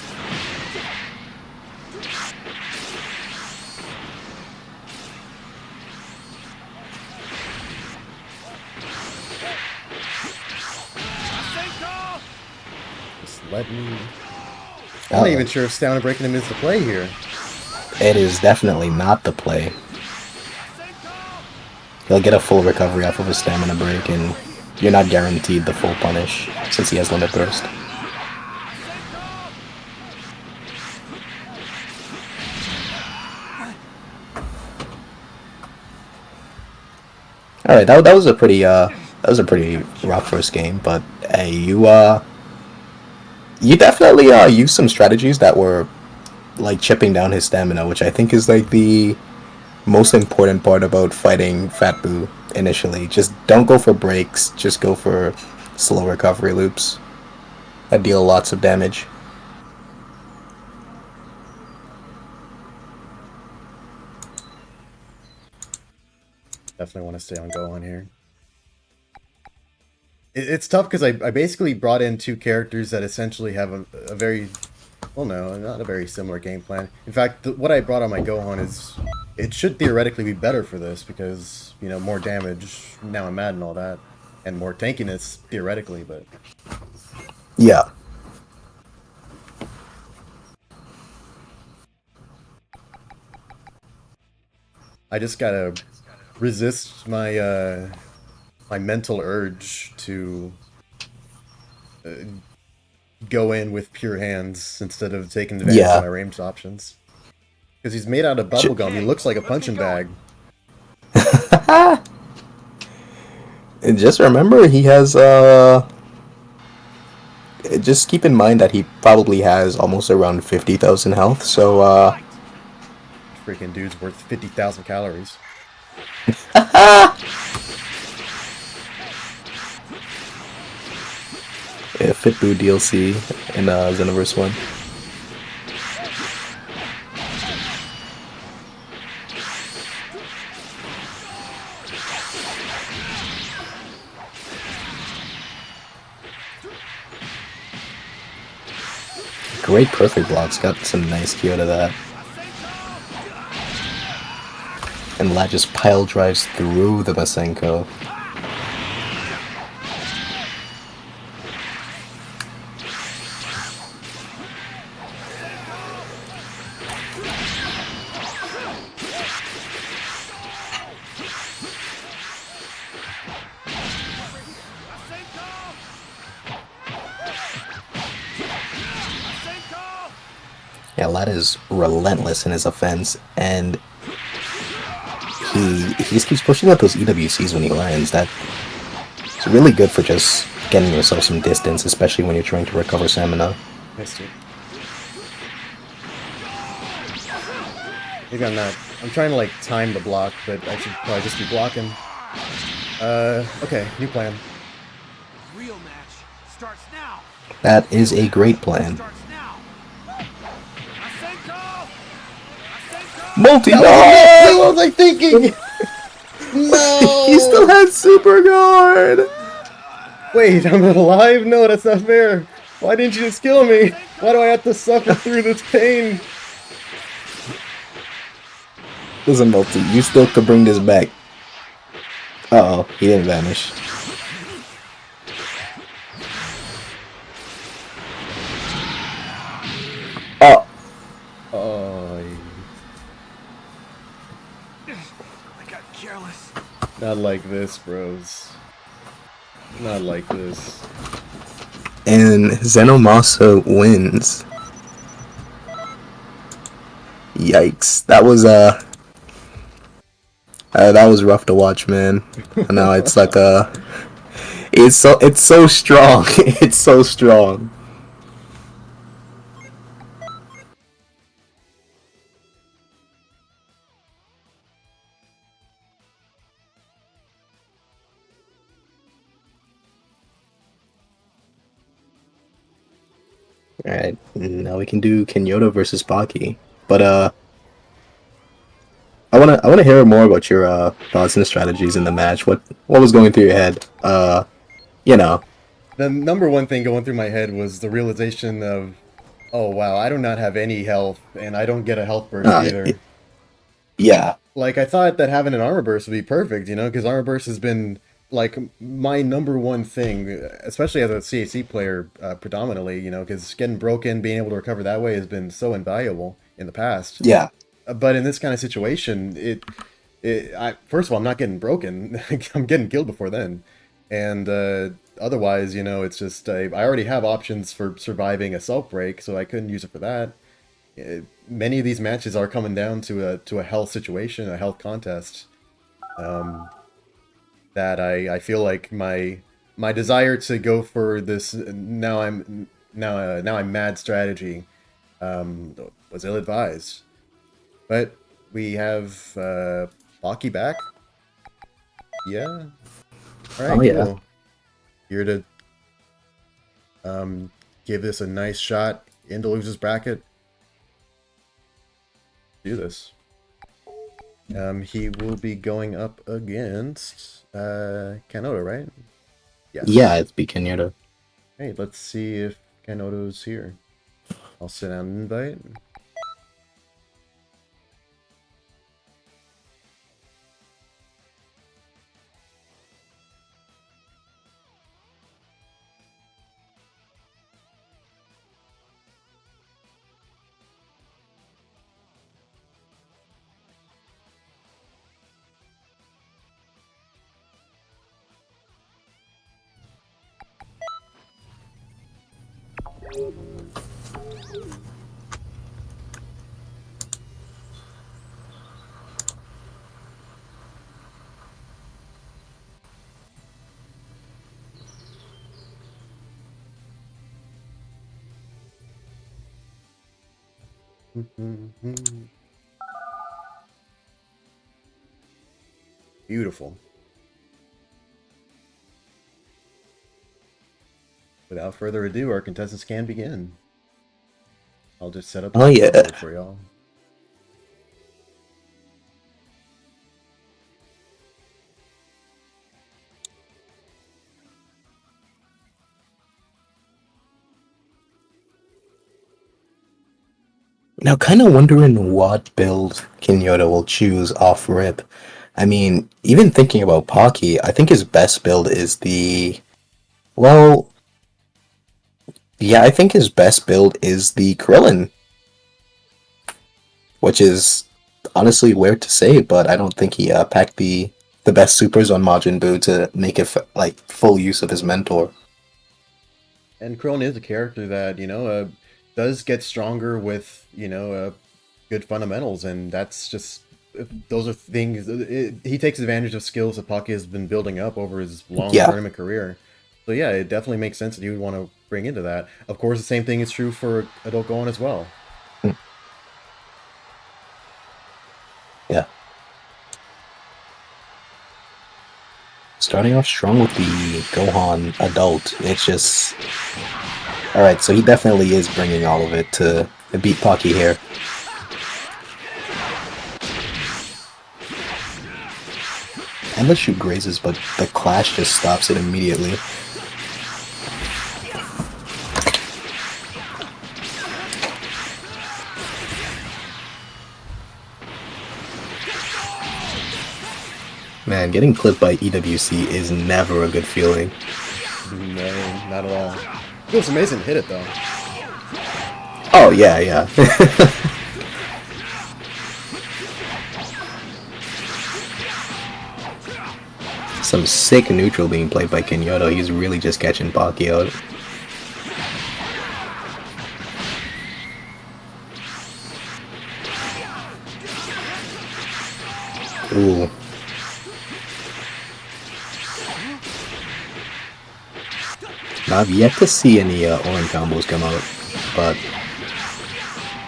Just let me... I'm not even sure if stamina breaking him is the play here. It is definitely not the play. He'll get a full recovery off of a stamina break, and you're not guaranteed the full punish, since he has limit burst. Alright, that was a pretty rough first game, but hey, you definitely used some strategies that were like chipping down his stamina, which I think is like the most important part about fighting Fat Boo initially. Just don't go for breaks, just go for slow recovery loops that deal lots of damage. Definitely want to stay on Gohan here. It's tough because I basically brought in two characters that essentially have a very... Well, no, not a very similar game plan. In fact, what I brought on my Gohan is... It should theoretically be better for this because, you know, more damage, now I'm mad and all that. And more tankiness, theoretically, but... Yeah. I just gotta resist my, my mental urge to go in with pure hands instead of taking advantage of my ranged options. Because he's made out of bubblegum, he looks like a punching bag. And just remember, he has, just keep in mind that he probably has almost around 50,000 health, so, Freaking dude's worth 50,000 calories. Yeah, Fit Boo DLC in Xenoverse 1. Great perfect blocks, got some nice Q to that. And Lad just pile drives through the Masenko. Yeah, Lad is relentless in his offense, and he just keeps pushing out those EWCs when he lands. That's really good for just getting yourself some distance, especially when you're trying to recover stamina. Missed it. Maybe I'm not. I'm trying to like time the block, but I should probably just be blocking. Okay, new plan. Real match starts now. That is a great plan. Starts now. Masenko! Masenko! Multi! No! What was I thinking? No! He still has Super Guard! Wait, I'm not alive? No, that's not fair. Why didn't you just kill me? Why do I have to suffer through this pain? Listen, Multi, you still could bring this back. Uh-oh, he didn't vanish. Oh! Oh, I got careless. not like this, bros. Not like this. And ZenoMasa wins. Yikes. That was rough to watch, man. No, it's like it's so strong. It's so strong. Alright, now we can do Kenyoto versus Baki. But I wanna hear more about your thoughts and strategies in the match. What was going through your head? You know. The number one thing going through my head was the realization of, oh wow, I do not have any health, and I don't get a health burst either. Yeah. Like, I thought that having an armor burst would be perfect, you know, because armor burst has been, like, my number one thing, especially as a CAC player, predominantly, you know, because getting broken, being able to recover that way has been so invaluable in the past. Yeah. But in this kind of situation, first of all, I'm not getting broken. I'm getting killed before then. And otherwise, you know, it's just, I already have options for surviving a self break, so I couldn't use it for that. Many of these matches are coming down to a health situation, a health contest. That I feel like my desire to go for this now I'm mad strategy was ill advised. But we have Baki back. Yeah. All right. Oh, yeah. Cool. Here to give this a nice shot into loser's bracket. Do this. He will be going up against Kanoto, right? Yes. Yeah, it's be Kenyoto. Hey, let's see if Kanoto's here. I'll send out an invite. Beautiful. Without further ado, our contestants can begin. I'll just set up the board for y'all. Now, kind of wondering what build Kenyoto will choose off rip. I mean, even thinking about Pocky, I think his best build is the... Well... Yeah, I think his best build is the Krillin. Which is honestly weird to say, but I don't think he packed the best supers on Majin Buu to make it like full use of his mentor. And Krillin is a character that, you know, does get stronger with, you know, good fundamentals, and that's just, those are things, he takes advantage of skills that Pocky has been building up over his long tournament career. So yeah, it definitely makes sense that he would want to bring into that. Of course, the same thing is true for Adult Gohan as well. Yeah. Starting off strong with the Gohan adult, it's just... Alright, so he definitely is bringing all of it to beat Pocky here. And the shoot grazes, but the clash just stops it immediately. Man, getting clipped by EWC is never a good feeling. No, not at all. It feels amazing to hit it, though. Oh, yeah, yeah. Some sick neutral being played by Kenyoto. He's really just catching Pocky out. Ooh. Now, I've yet to see any Orin combos come out, but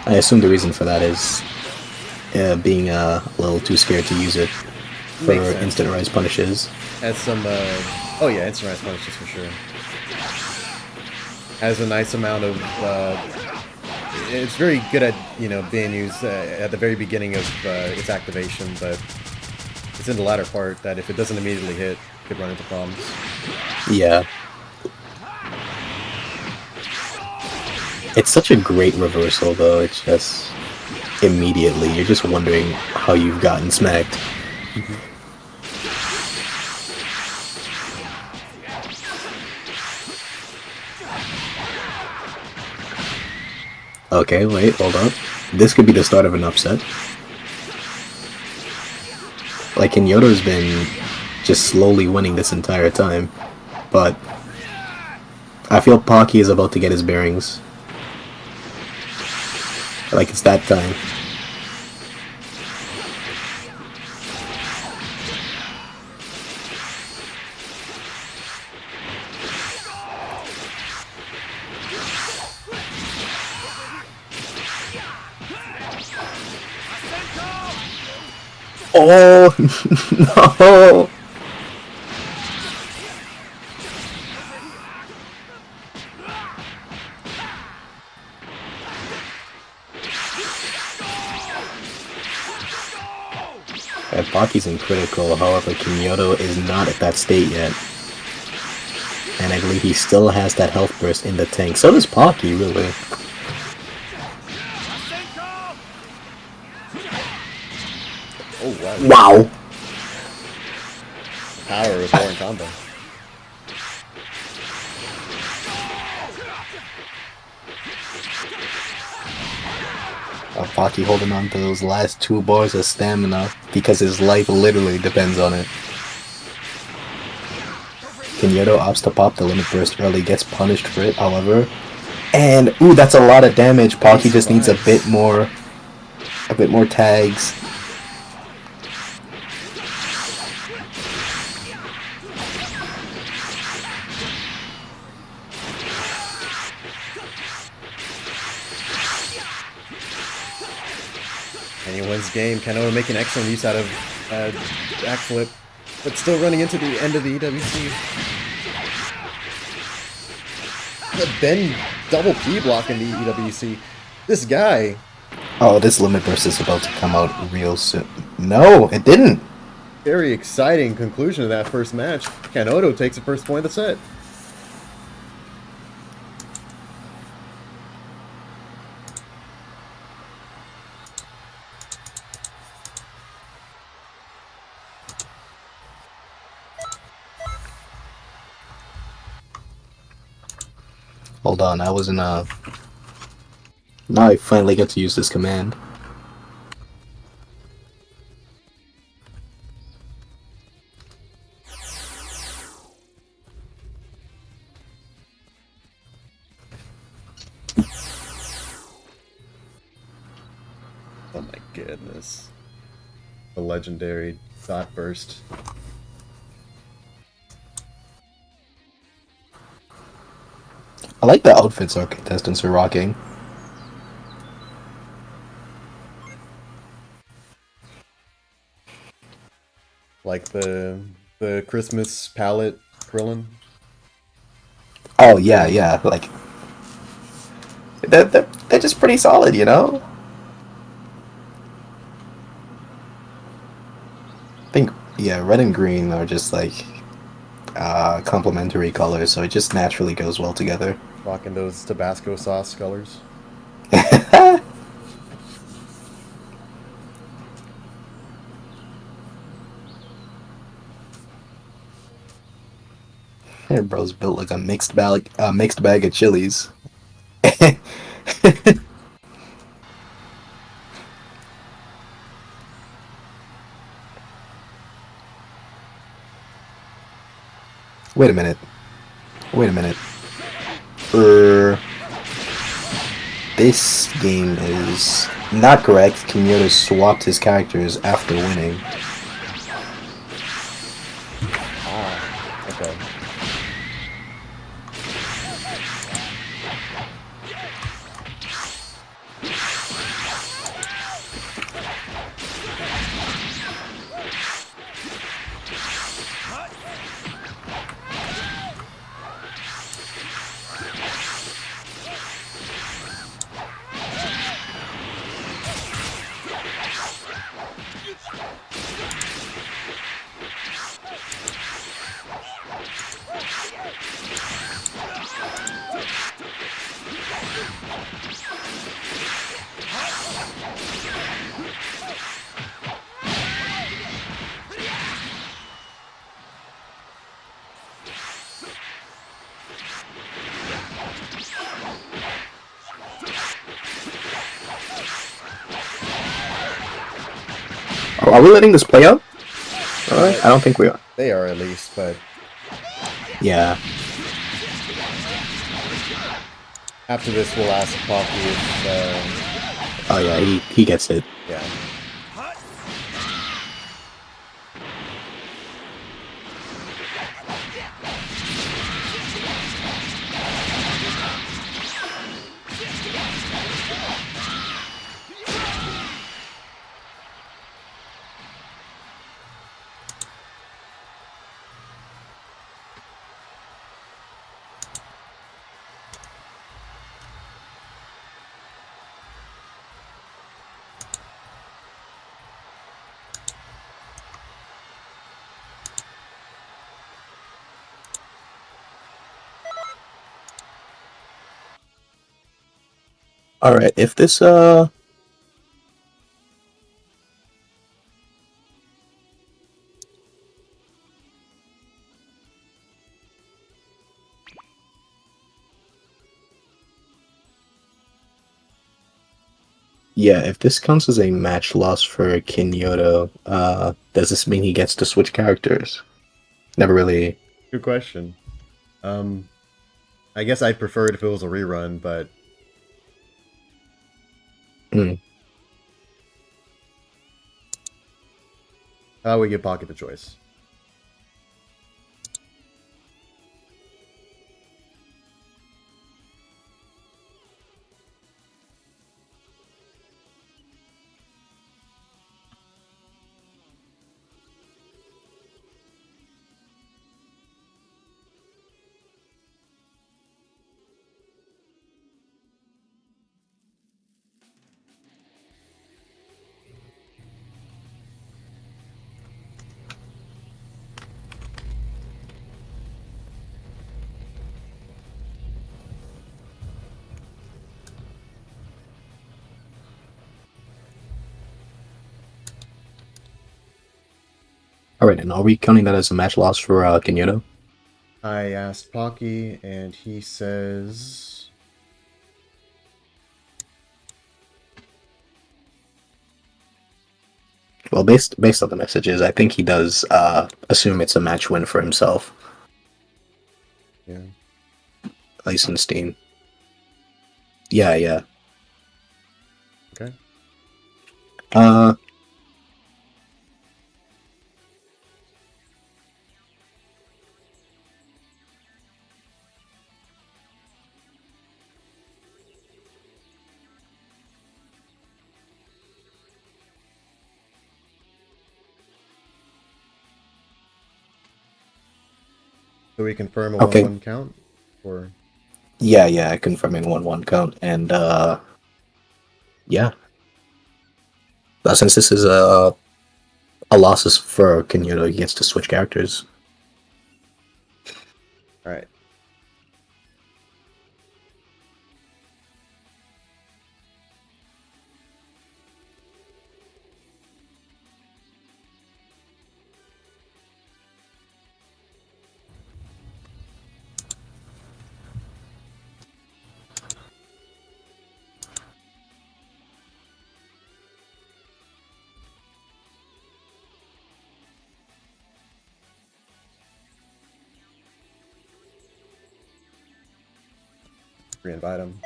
I assume the reason for that is being a little too scared to use it for instant rise punishes. Has some, oh yeah, instant rise punishes for sure. has a nice amount of. It's very good at being used at the very beginning of its activation, but it's in the latter part that if it doesn't immediately hit, it could run into problems. Yeah. It's such a great reversal, though. It's just immediately you're just wondering how you've gotten smacked. Okay, wait, hold on. This could be the start of an upset. Like, Kyoto's been just slowly winning this entire time. But I feel Pocky is about to get his bearings. Like, it's that time. Oh, no! Pocky's in critical, however, Kyoto is not at that state yet. And I believe he still has that health burst in the tank. So does Pocky, really. Oh, wow. Wow! The power of Warren combo. Pocky holding on to those last 2 bars of stamina because his life literally depends on it. Kyoto opts to pop the limit burst early, gets punished for it, however. And, ooh, that's a lot of damage. Pocky just needs a bit more tags. And he wins game. Kanoa making excellent use out of backflip, but still running into the end of the EWC. But then double P blocking the EWC. This guy. Oh, this limit burst is about to come out real soon. No, it didn't. Very exciting conclusion of that first match. Kanoto takes the first point of the set. Hold on, I was in a... Now I finally get to use this command. Oh my goodness. The legendary dot burst. I like the outfits our contestants are rocking. Like the Christmas palette Krillin. Oh yeah, yeah, like they're just pretty solid, you know? I think, yeah, red and green are just like complementary colors, so it just naturally goes well together. Rocking those Tabasco sauce colors. Hey, bro's built like a mixed bag of chilies. Wait a minute. Wait a minute. This game is not correct. Kyoto swapped his characters after winning. Ah, okay. Are we letting this play out? Alright, I don't think we are. They are at least, but Yeah. after this, we'll ask Poppy if, Oh yeah, he gets it. yeah. Alright, if this yeah, if this counts as a match loss for Kinyoto, does this mean he gets to switch characters? Never really. Good question. I guess I'd prefer it if it was a rerun, but Hmm. how about we give Pocket the choice? Alright, and are we counting that as a match loss for Kinyoto? I asked Pocky, and he says... Well, based on the messages, I think he does assume it's a match win for himself. Yeah. At least in Steam. Yeah, yeah. Okay. Uh, So we confirm a Okay. 1-1 count? Or... yeah, confirming 1-1 count, and yeah. Since this is a loss for Kenyoto, he gets to switch characters. Alright. Re-invite him.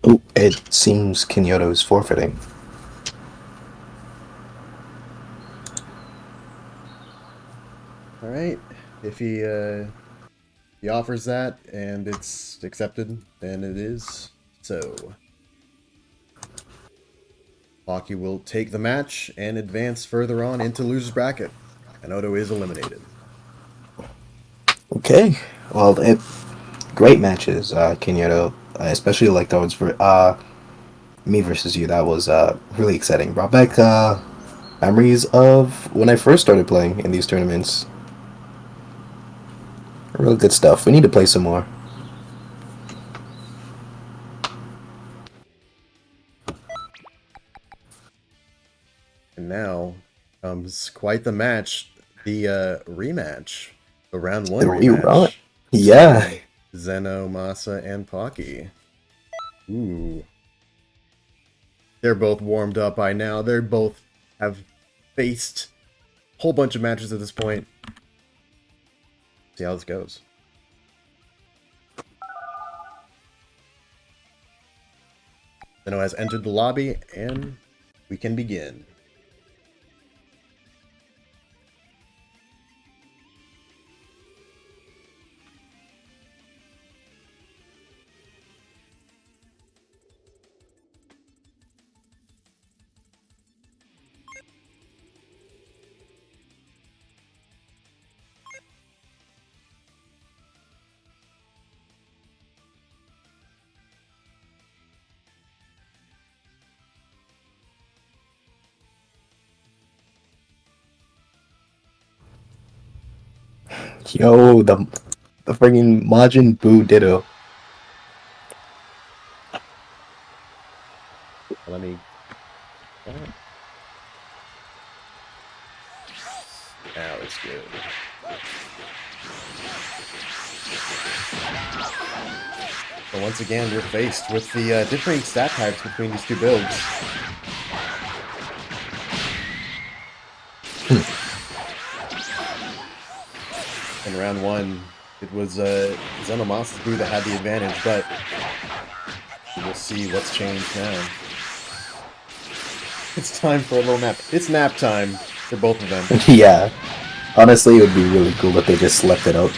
Oh, it seems Kyoto is forfeiting. All right. If he offers that and it's accepted, then it is so. Hockey will take the match and advance further on into loser's bracket. Kanoto is eliminated. Okay, well, great matches, Kyoto. I especially like those for me versus you. That was really exciting. Brought back memories of when I first started playing in these tournaments. Real good stuff. We need to play some more. And now comes quite the match. The rematch. The round one The rerun. rematch. Yeah. ZenoMasa and Pocky. Ooh. They're both warmed up by now. They both have faced a whole bunch of matches at this point. See how this goes. Zeno has entered the lobby, and we can begin. Yo, the friggin' Majin Buu Ditto. Let me... Now it's good. So once again, we're faced with the differing stat types between these two builds. In round one, it was ZenoMasa's Buu that had the advantage, but we'll see what's changed now. It's time for a little nap. It's nap time for both of them. Yeah. Honestly, it would be really cool if they just left it out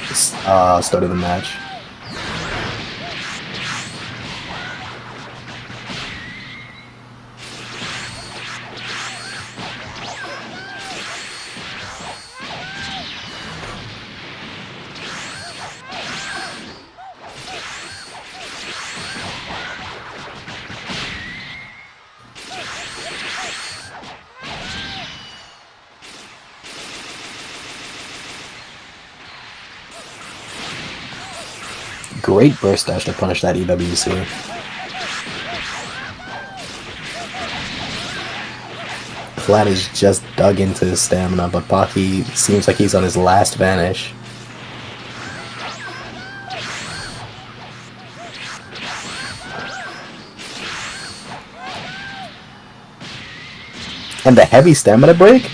start of the match. Great burst dash to punish that EWC. Flat is just dug into his stamina, but Pocky seems like he's on his last vanish. And the heavy stamina break?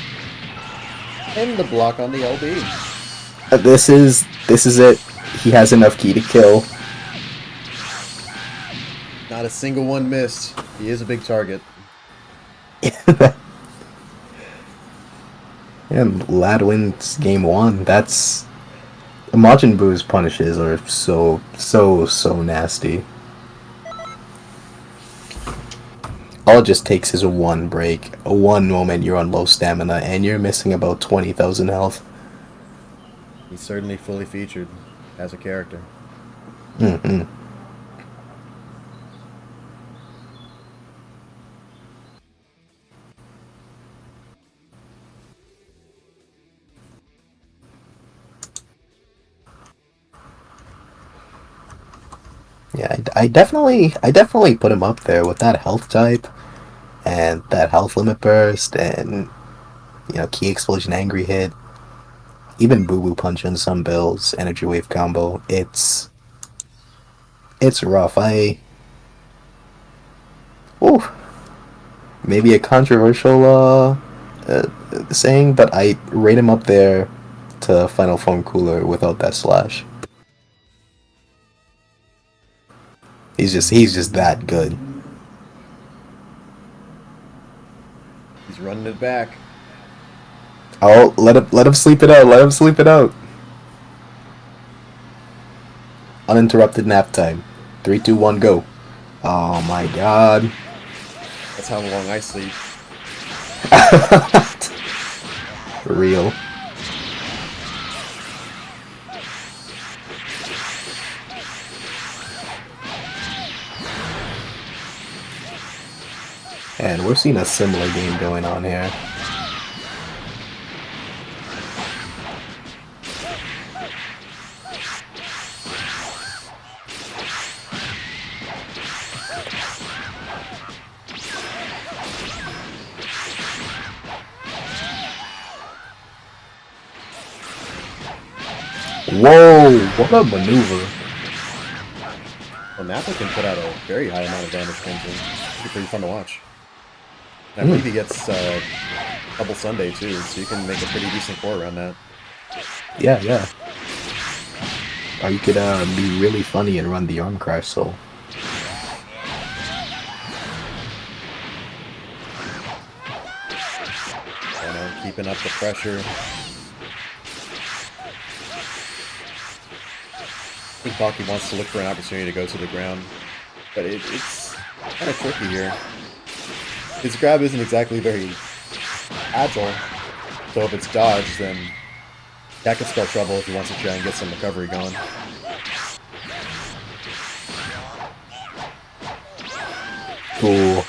And the block on the LB. This is it. He has enough ki to kill. Not a single one missed. He is a big target. And Lad wins game one. That's... Majin Buu's punishes are so nasty. All it just takes is a one break. A one moment you're on low stamina and you're missing about 20,000 health. He's certainly fully featured as a character. Mm-hmm. Yeah, I definitely put him up there with that health type and that health limit burst and, you know, key explosion angry hit. Even Boo Boo punch in some builds, energy wave combo. It's rough. Ooh, maybe a controversial saying, but I rate him up there to Final Form Cooler without that slash. He's just that good. He's running it back. Oh, let him sleep it out. Let him sleep it out. Uninterrupted nap time. 3, 2, 1, go. Oh my god. That's how long I sleep. Real. And we're seeing a similar game going on here. Whoa, what a maneuver. Well, Nappa can put out a very high amount of damage to him. It'd be pretty fun to watch. And I believe he gets double Sunday too, so you can make a pretty decent core around that. Yeah, yeah. Or you could be really funny and run the arm crash soul. You know, keeping up the pressure. I think Baki wants to look for an opportunity to go to the ground, but it's kind of tricky here. His grab isn't exactly very agile, so if it's dodged, then that could spell trouble if he wants to try and get some recovery going. Ooh.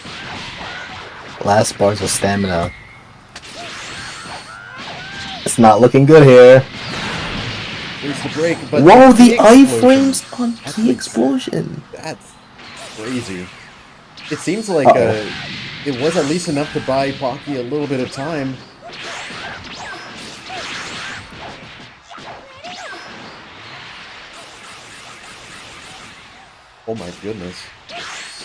Last bars of stamina. It's not looking good here. There's the break, but Whoa, the explosion. iframes on key explosion. That's crazy. It seems like it was at least enough to buy Baki a little bit of time. Oh my goodness.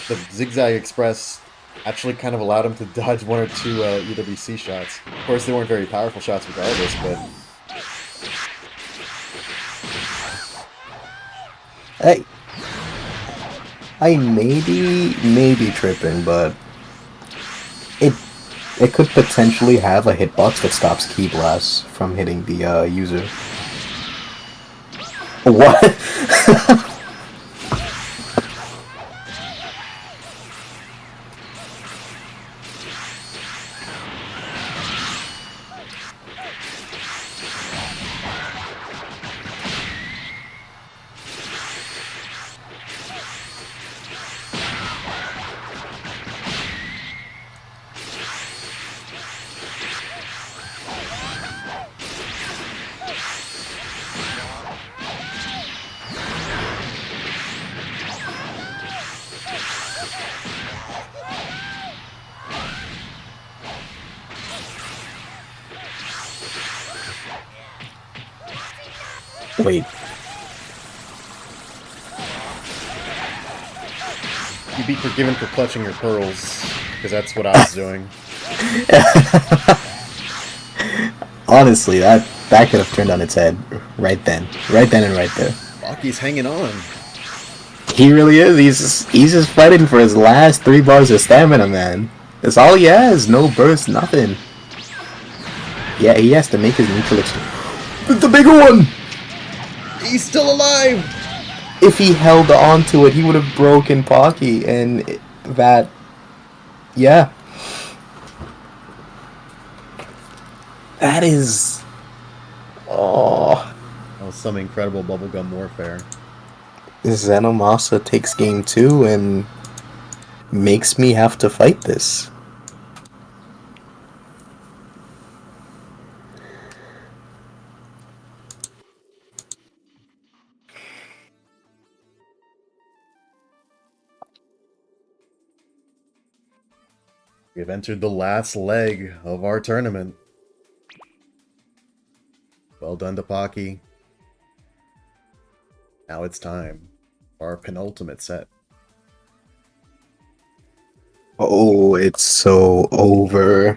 The Zigzag Express actually kind of allowed him to dodge one or two UWC shots. Of course, they weren't very powerful shots regardless, but... Hey. I may be tripping, but it could potentially have a hitbox that stops Ki blasts from hitting the user. What? Wait. You'd be forgiven for clutching your pearls, because that's what I was doing. Honestly, that could have turned on its head right then and right there. Baki's hanging on. He really is. He's just fighting for his last 3 bars of stamina, man. That's all he has. No burst, nothing. Yeah, he has to make his neutral exchange. The bigger one. He's still alive! If he held on to it, he would have broken Pocky, and that... Yeah. That is... Oh... That was some incredible bubblegum warfare. ZenoMasa takes game 2 and makes me have to fight this. We've entered the last leg of our tournament. Well done to Pocky. Now it's time for our penultimate set. Oh, it's so over.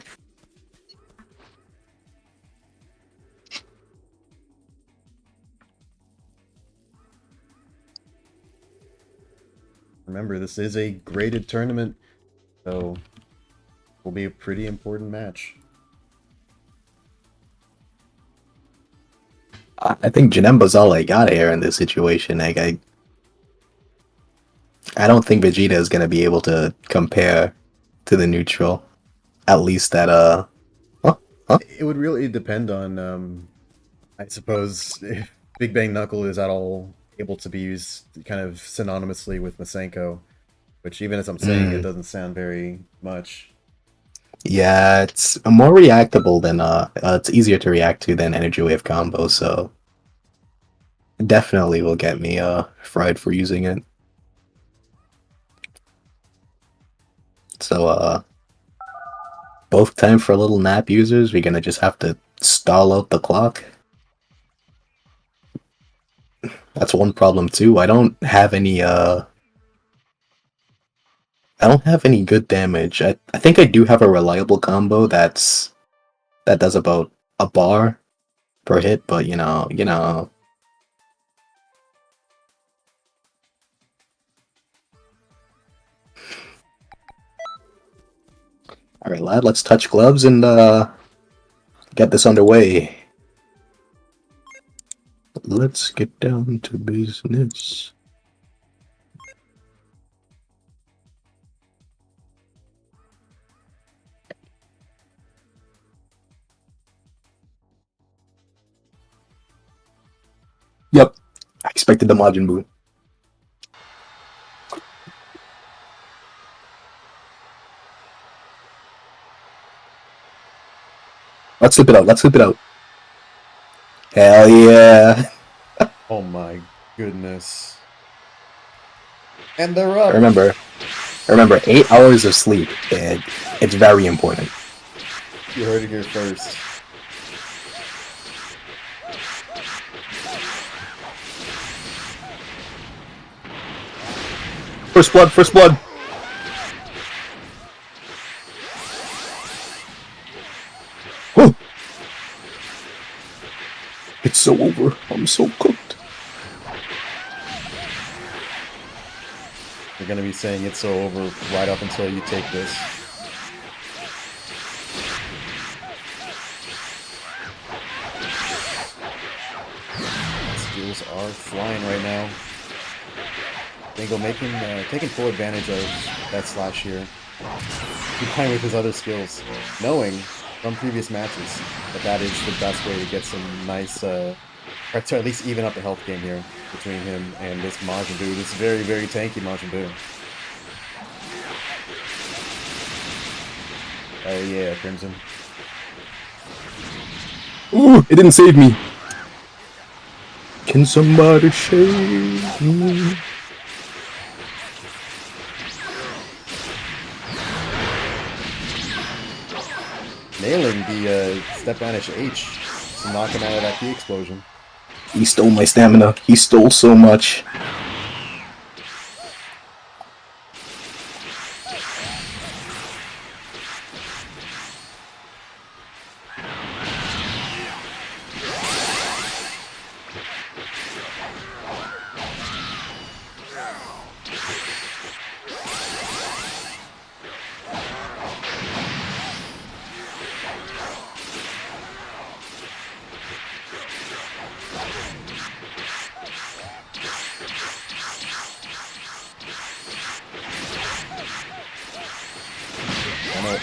Remember, this is a graded tournament, so it will be a pretty important match. I think Janemba's all I got here in this situation. Like, I don't think Vegeta is gonna be able to compare to the neutral. At least that huh? It would really depend on, I suppose, if Big Bang Knuckle is at all able to be used kind of synonymously with Masenko, which even as I'm saying it doesn't sound very much. Yeah, it's more reactable than it's easier to react to than energy wave combo, so definitely will get me fried for using it. So both time for little nap users, we're gonna just have to stall out the clock. That's one problem too. I don't have any good damage. I think I do have a reliable combo that does about a bar per hit, but you know. All right, lad, let's touch gloves and get this underway. Let's get down to business. Yep, I expected the Majin boot. Let's flip it out. Let's flip it out. Hell yeah! Oh my goodness. And they're up! Remember, 8 hours of sleep. It's very important. You heard it here first. First blood, first blood! Whew. It's so over. I'm so cooked. You're gonna be saying it's so over right up until you take this. Skills are flying right now. Dango taking full advantage of that slash here. Combined with his other skills, knowing from previous matches that is the best way to get some nice, or to at least even up the health game here between him and this Majin Buu, this very, very tanky Majin Buu. Oh yeah, Crimson. Ooh, it didn't save me. Can somebody save me? Nailing the step vanish H to knock him out of that key explosion. He stole my stamina. He stole so much.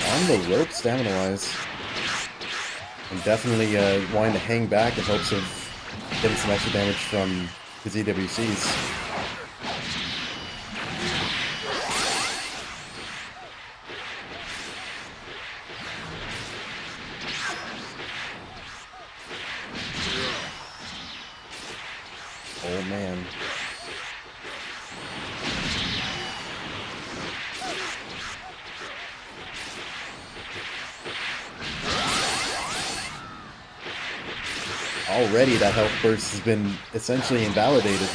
On the rope stamina-wise. And definitely wanting to hang back in hopes of getting some extra damage from the ZWCs. Oh man. Already that health burst has been essentially invalidated.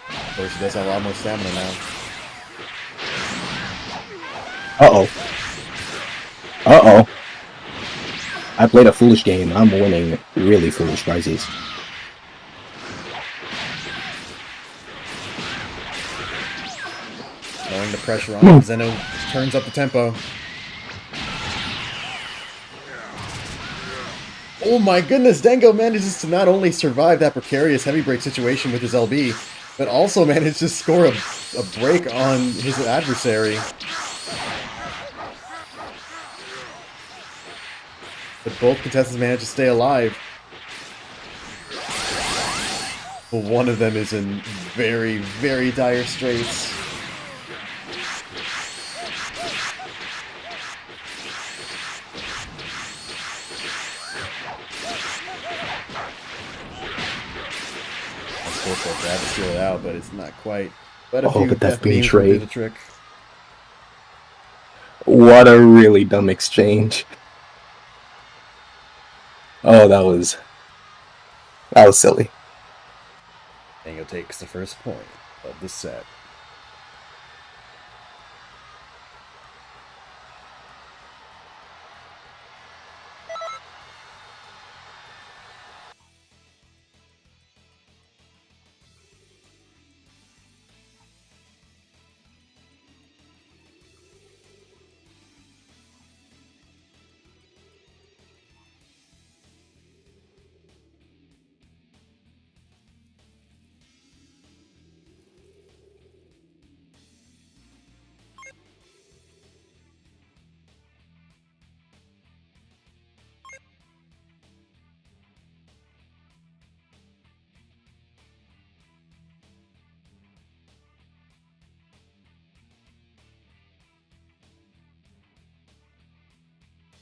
Of course, he does have a lot more stamina now. Uh-oh. Uh-oh. I played a foolish game. I'm winning really foolish prizes. Applying the pressure on, Zeno turns up the tempo. Oh my goodness, Dango manages to not only survive that precarious heavy break situation with his LB, but also manages to score a break on his adversary. But both contestants manage to stay alive. But one of them is in very, very dire straits. Let's go for a grab to steal it out, but it's not quite. But a few but that death beams trade. will do the trick. What a really dumb exchange. Oh, that was silly. Dango takes the first point of the set.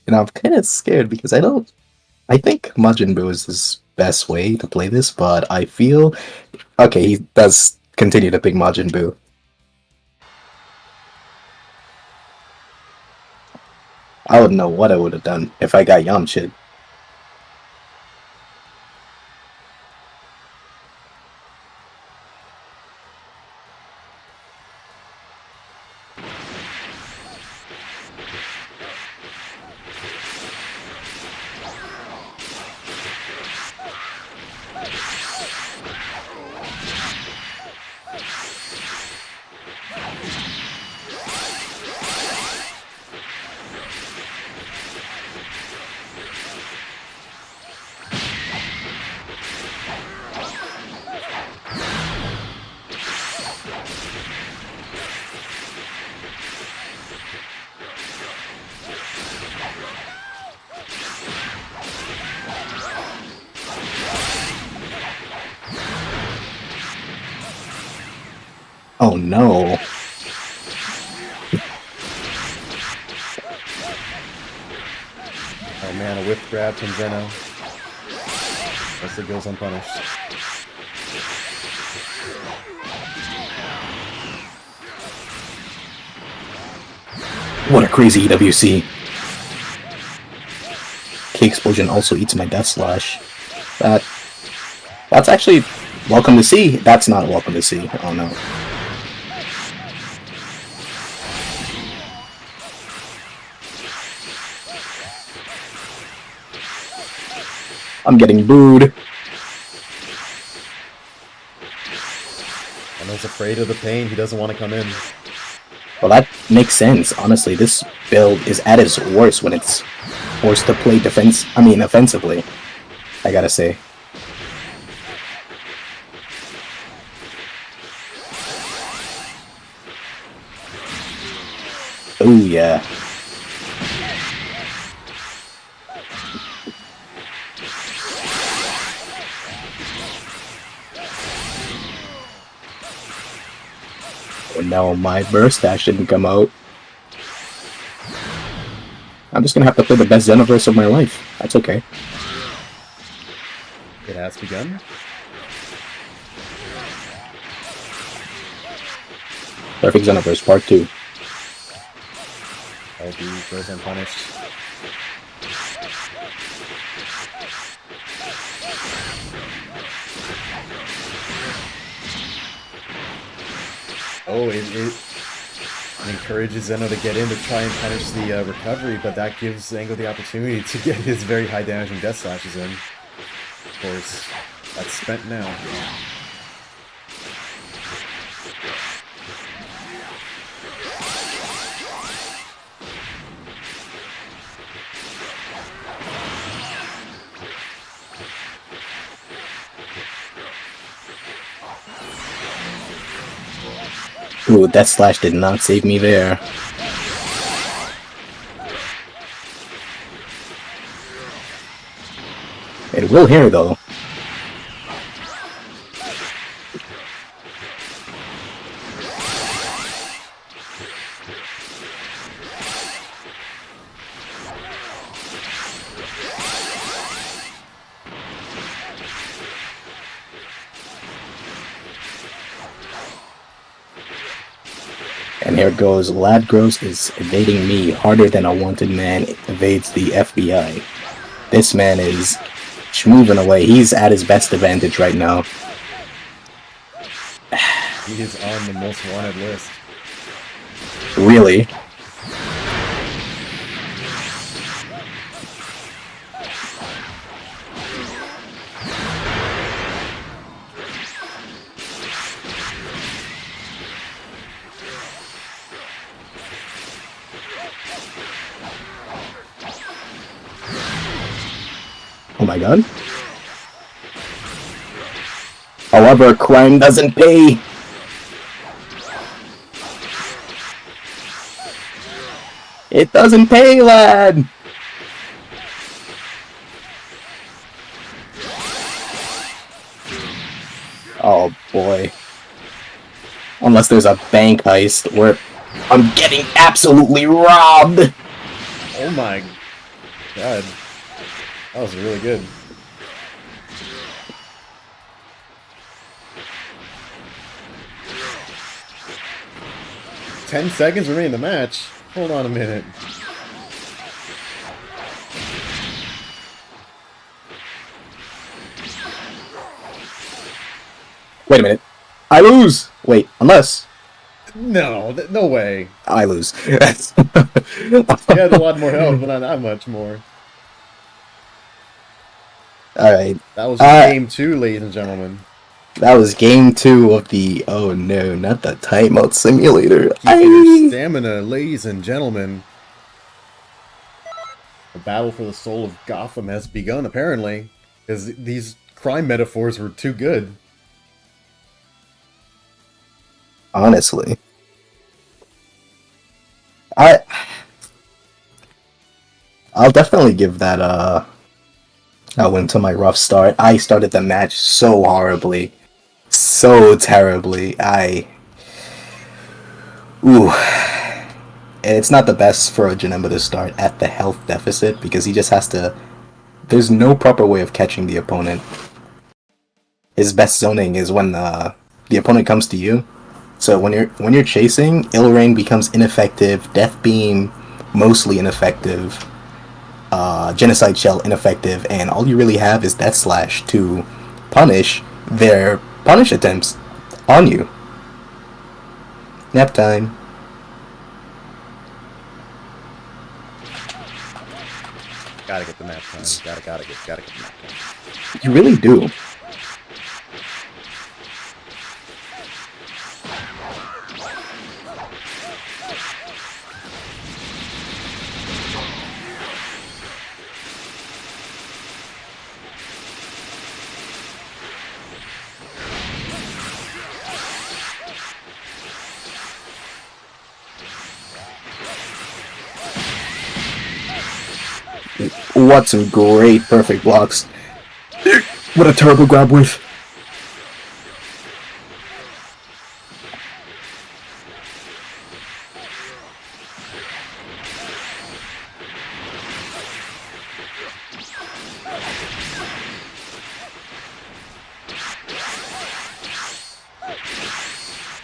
And I'm kind of scared because I think Majin Buu is his best way to play this, but I feel okay, he does continue to pick Majin Buu. I wouldn't know what I would have done if I got Yamcha. Oh no. Oh man, a whip grab from Zeno. Guess it goes unpunished. What a crazy EWC. K Explosion also eats my Death Slash. That's actually welcome to see. That's not welcome to see. Oh no. I'm getting booed. And he's afraid of the pain, he doesn't want to come in. Well, that makes sense. Honestly, this build is at its worst when it's forced to play offensively. I gotta say. Oh yeah. Oh no, my burst dash didn't come out. I'm just gonna have to play the best Xenoverse of my life. That's okay. It has begun. Perfect Xenoverse Part 2. LB goes unpunished. Oh, it encourages Zeno to get in to try and punish the recovery, but that gives Zango the opportunity to get his very high damaging Death Slashes in. Of course, that's spent now. Ooh, that slash did not save me there. It will here, though. And here it goes. Lad Gross is evading me harder than a wanted man evades the FBI. This man is moving away. He's at his best advantage right now. He is on the most wanted list. Really? Oh my god. However, crime doesn't pay. It doesn't pay, lad. Oh boy. Unless there's a bank heist where I'm getting absolutely robbed. Oh my god. That was really good. "10 seconds remain in the match." Hold on a minute. Wait a minute. I lose! Wait, unless... No, no way. I lose. He had a lot more health, but not that much more. Alright. That was game 2, ladies and gentlemen. That was game 2 of the... Oh no, not the timeout simulator. Keeping your stamina, ladies and gentlemen. The battle for the soul of Gotham has begun, apparently. Because these crime metaphors were too good. Honestly. I'll definitely give that a win to my rough start. I started the match so horribly. So terribly. Ooh. And it's not the best for a Janemba to start at the health deficit because he just has to... There's no proper way of catching the opponent. His best zoning is when the opponent comes to you. So when you're chasing, Ill Rain becomes ineffective, Death Beam mostly ineffective, Genocide Shell ineffective, and all you really have is Death Slash to punish their punish attempts on you. Nap time. Gotta get the nap time. Gotta get the nap time. You really do. What some great perfect blocks. What a turbo grab with.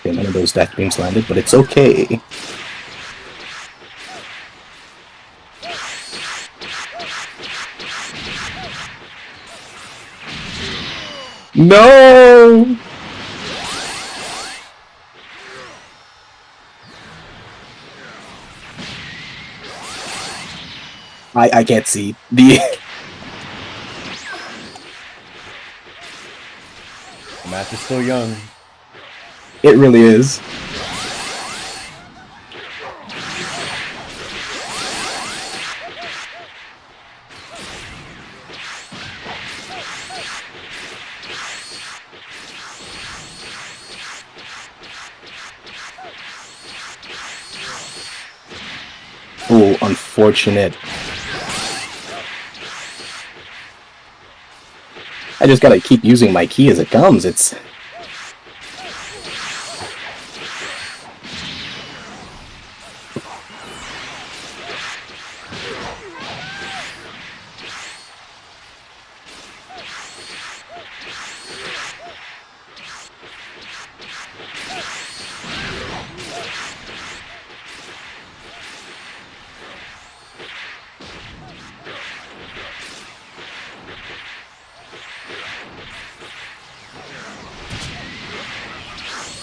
Okay, none of those death beams landed, but it's okay. No! I can't see. The match is still young. It really is. unfortunate. I just gotta keep using my key as it comes. It's...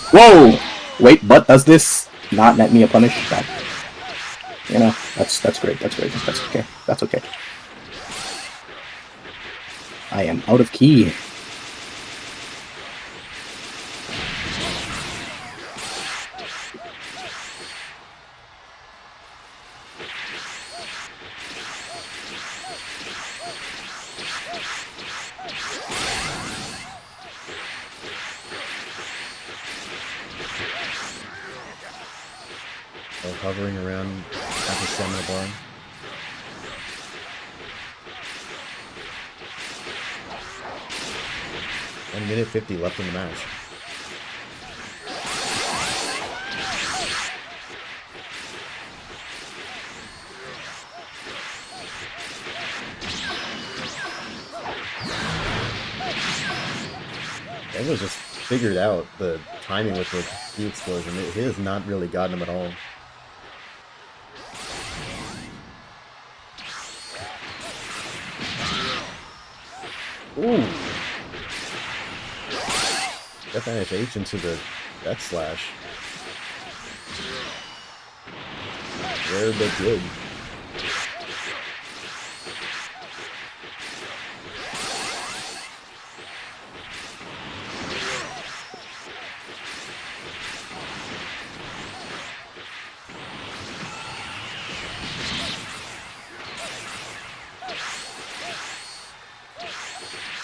Whoa! Wait, but does this not net me a punish? That, you know, that's great. That's great. That's okay. That's okay. I am out of key. Hovering around at the stamina bar. And minute 50 left in the match. Dango's just figured out the timing with the key explosion. He has not really gotten him at all. Ooh! Got that NFH into the death slash. Rare but good.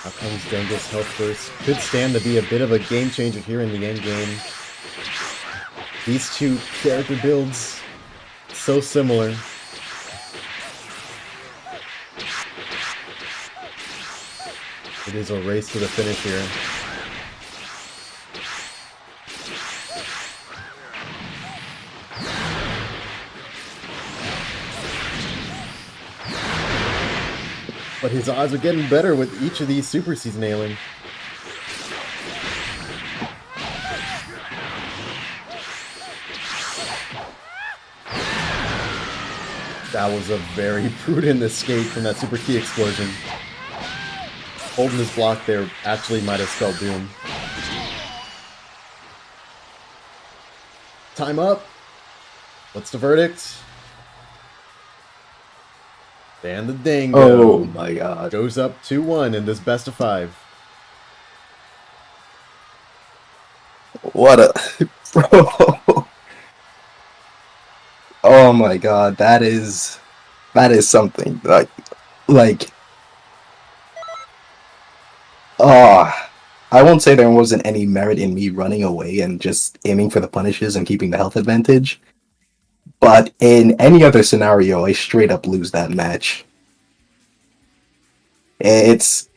How comes Dango's health burst? Could stand to be a bit of a game changer here in the end game. These two character builds, so similar. It is a race to the finish here. But his odds are getting better with each of these super he's nailing. That was a very prudent escape from that super key explosion. Holding his block there actually might have spelled doom. Time up. What's the verdict? DanTheDango. Oh my god. Goes up 2-1 in this best of 5. What a... Bro. Oh my god, that is something. I won't say there wasn't any merit in me running away and just aiming for the punishes and keeping the health advantage. But in any other scenario, I straight up lose that match. It's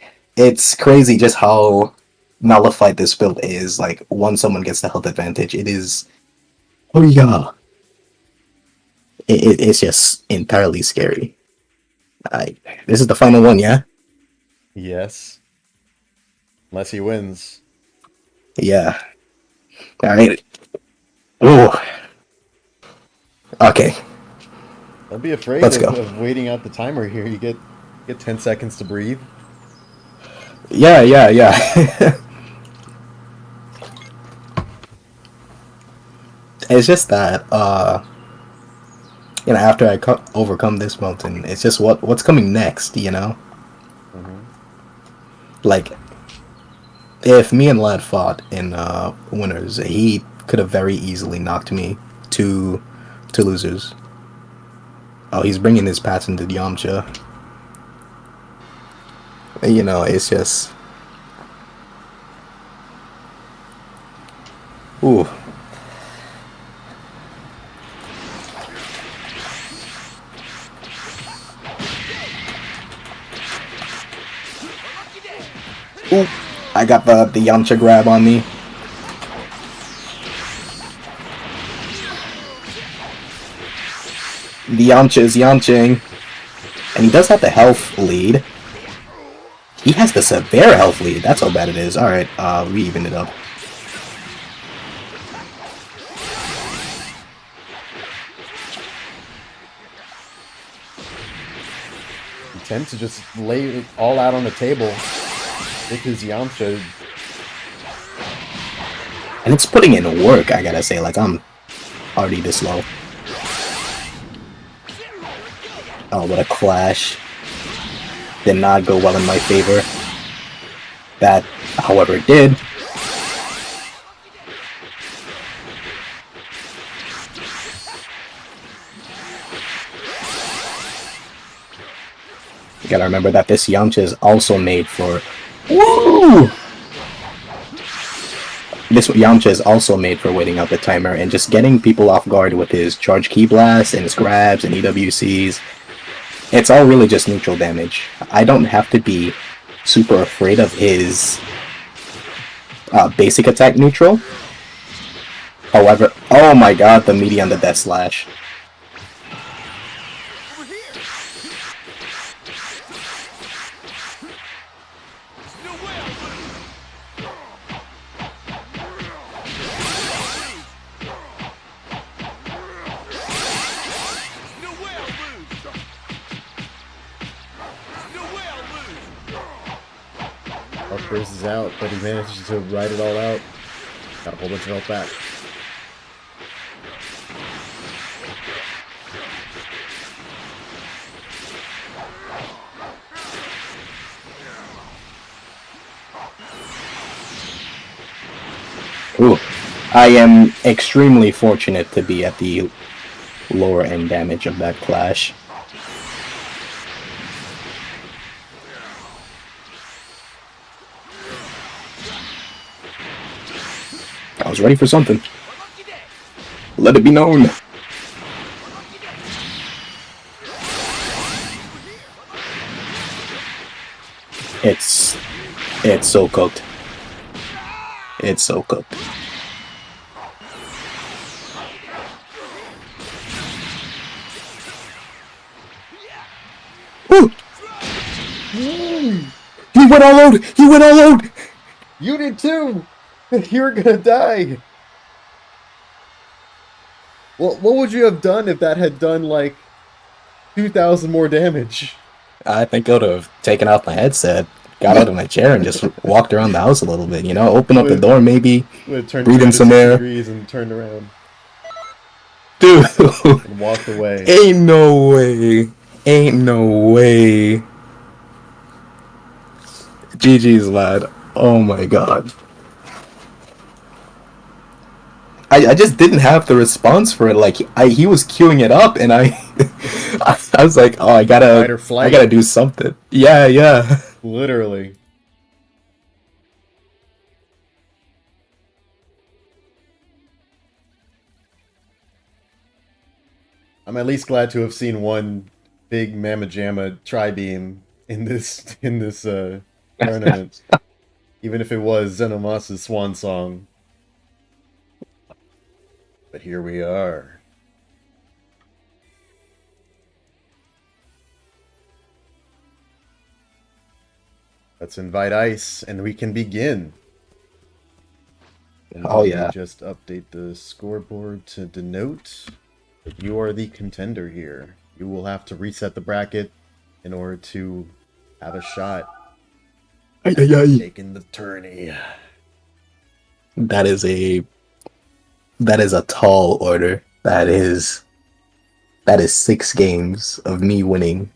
crazy just how nullified this build is. Like, once someone gets the health advantage, it is... Oh yeah. It's just entirely scary. This is the final one, yeah? Yes. Unless he wins. Yeah. Alright. Ooh. Okay. Don't be afraid Let's go. of waiting out the timer here. You get 10 seconds to breathe. Yeah. It's just that, after I overcome this mountain, it's just what's coming next, you know? Mm-hmm. Like, if me and Lad fought in winners, he could have very easily knocked me to losers. Oh, he's bringing his patented Yamcha. You know, it's just... Ooh. I got the Yamcha grab on me. The Yamcha is Yamching. And he does have the health lead. He has the severe health lead. That's how bad it is. Alright, we evened it up. He tends to just lay it all out on the table with his Yamcha. And it's putting in work, I gotta say. Like, I'm already this low. Oh, what a clash. Did not go well in my favor. That, however, it did. You gotta remember that this Yamcha is also made for... Woo! This Yamcha is also made for waiting out the timer and just getting people off guard with his charge ki blasts and his grabs and EWCs. It's all really just neutral damage. I don't have to be super afraid of his basic attack neutral. However, oh my god, the meaty on the death slash. Bursts out, but he manages to ride it all out. Got a whole bunch of health back. Ooh, I am extremely fortunate to be at the lower end damage of that clash. I was ready for something. Let it be known. It's so cooked. It's so cooked. Woo! He went all out! He went all out! You did too! You're gonna die! Well, what would you have done if that had done, like, 2,000 more damage? I think I would have taken off my headset, got out of my chair, and just walked around the house a little bit, you know? Open up the door, maybe, breathe in some air. And turned around. Dude! And walked away. Ain't no way. Ain't no way. GG's, lad. Oh my god. I just didn't have the response for it. Like, he was queuing it up, and I was like, oh, I gotta do something. Yeah, yeah. Literally. I'm at least glad to have seen one big Mamma Jamma tri-beam in this tournament. Even if it was ZenoMasa's swan song. But here we are. Let's invite Ice, and we can begin. And oh yeah. Just update the scoreboard to denote that you are the contender here. You will have to reset the bracket in order to have a shot taking the tourney. That is a tall order. That is 6 games of me winning.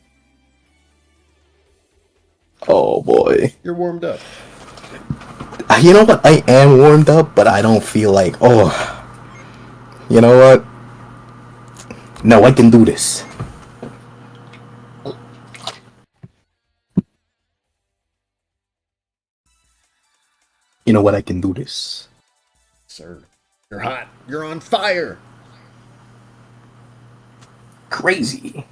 Oh boy. You're warmed up. You know what? I am warmed up, but I don't feel like, oh, you know what? No, I can do this. You know what? I can do this. Sir, you're hot. You're on fire. Crazy.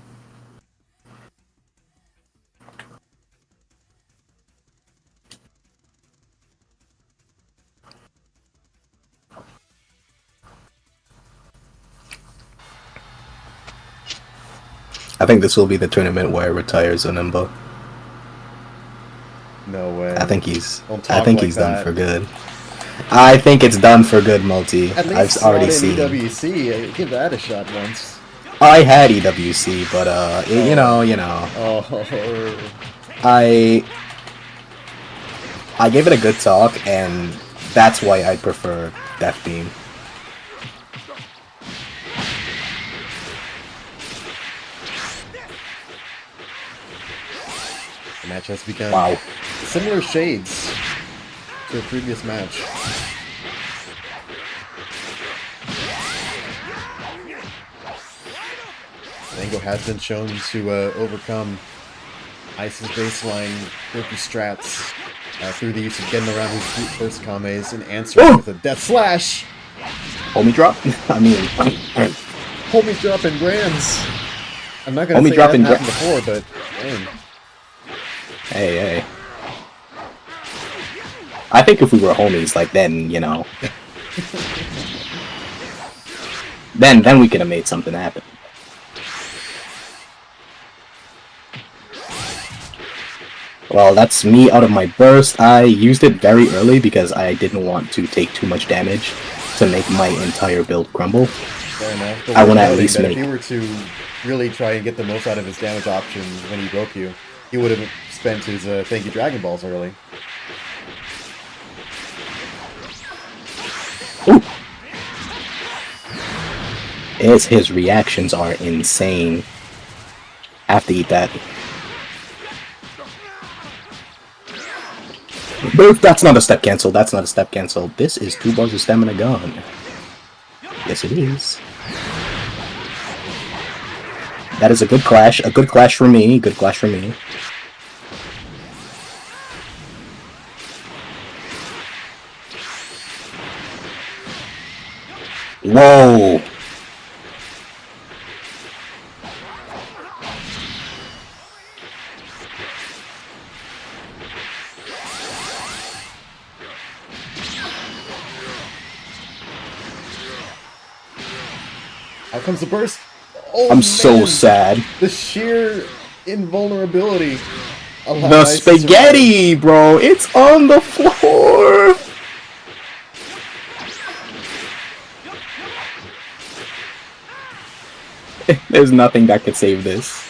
I think this will be the tournament where I retire Janemba. No way. I think he's Don't talk like done that. for good. I think it's done for good, Multi. At I've least already slot in seen. EWC. Give that a shot once. I had EWC, but you know, Oh. I gave it a good talk, and that's why I prefer Death Beam. The match has begun. Wow. Similar shades to a previous match. Dango has been shown to overcome Ice's baseline Goku strats through the use of getting around his burst kames and answering with a death slash. Homie drop? I mean, Homie dropping grands. I'm not gonna Homie say dropping that happened before, but dang. hey. I think if we were homies, like, then, you know. then we could have made something happen. Well, that's me out of my burst. I used it very early because I didn't want to take too much damage to make my entire build crumble. Fair enough. I want to at least make... If he were to really try and get the most out of his damage options when he broke you, he would have spent his thank you Dragon Balls early. Ooh. His reactions are insane. I have to eat that. That's not a step cancel. That's not a step cancel. This is 2 bars of stamina gone. Yes, it is. That is a good clash. A good clash for me. Good clash for me. Whoa! Out comes the burst. Oh, I'm so sad. The sheer invulnerability. The spaghetti, bro! It's on the floor! There's nothing that could save this.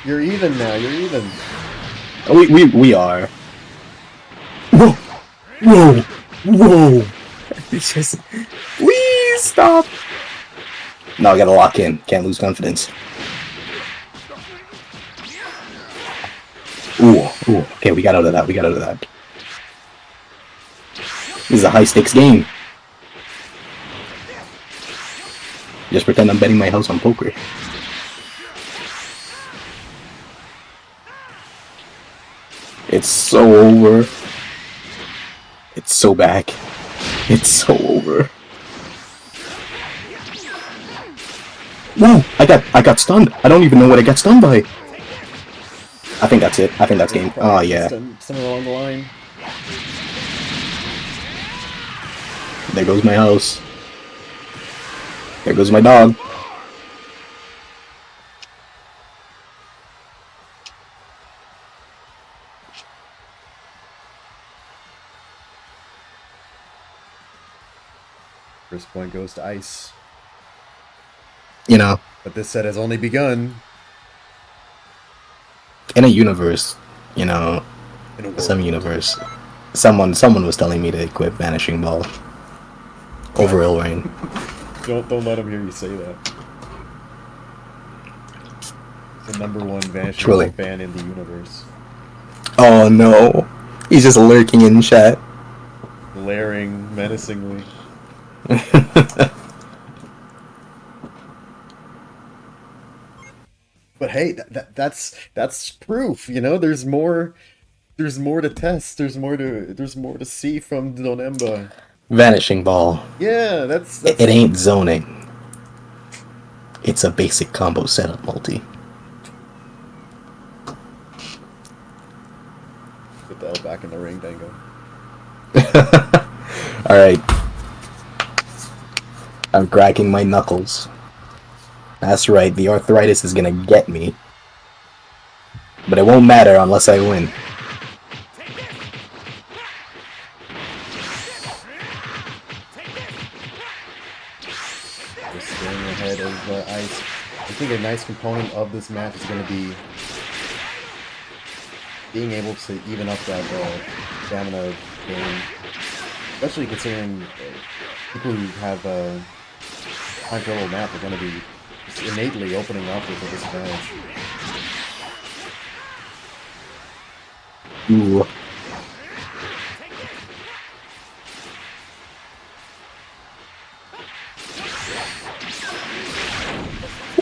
You're even now, you're even. We are. Whoa! Whoa! Whoa! It's just... Please stop! No, I gotta lock in. Can't lose confidence. Ooh, ooh. Okay, we got out of that. We got out of that. This is a high-stakes game. Just pretend I'm betting my house on poker. It's so over. It's so back. It's so over. Whoa! I got stunned. I don't even know what I got stunned by. I think that's it. I think that's game. Oh yeah. Somewhere along the line. There goes my house. There goes my dog. First point goes to Ice. You know, But this set has only begun. in a universe, you know, In a world. some universe, someone was telling me to equip Vanishing Ball over Ilrain. Don't let him hear you say that. The #1 Vanishing Truly. Ball fan in the universe. Oh no, he's just lurking in chat. Glaring menacingly. But hey, that's proof, you know. There's more to test. There's more to see from ZenoMasa. Vanishing Ball. Yeah, that's It ain't zoning. It's a basic combo setup multi. Put the L back in the ring, Dango. Alright. I'm cracking my knuckles. That's right, the arthritis is gonna get me. But it won't matter unless I win. Just staying ahead of Ice. I think a nice component of this match is going to be being able to even up that stamina game. Especially considering people who have time travel map are going to be just innately opening up with a disadvantage. Ooh.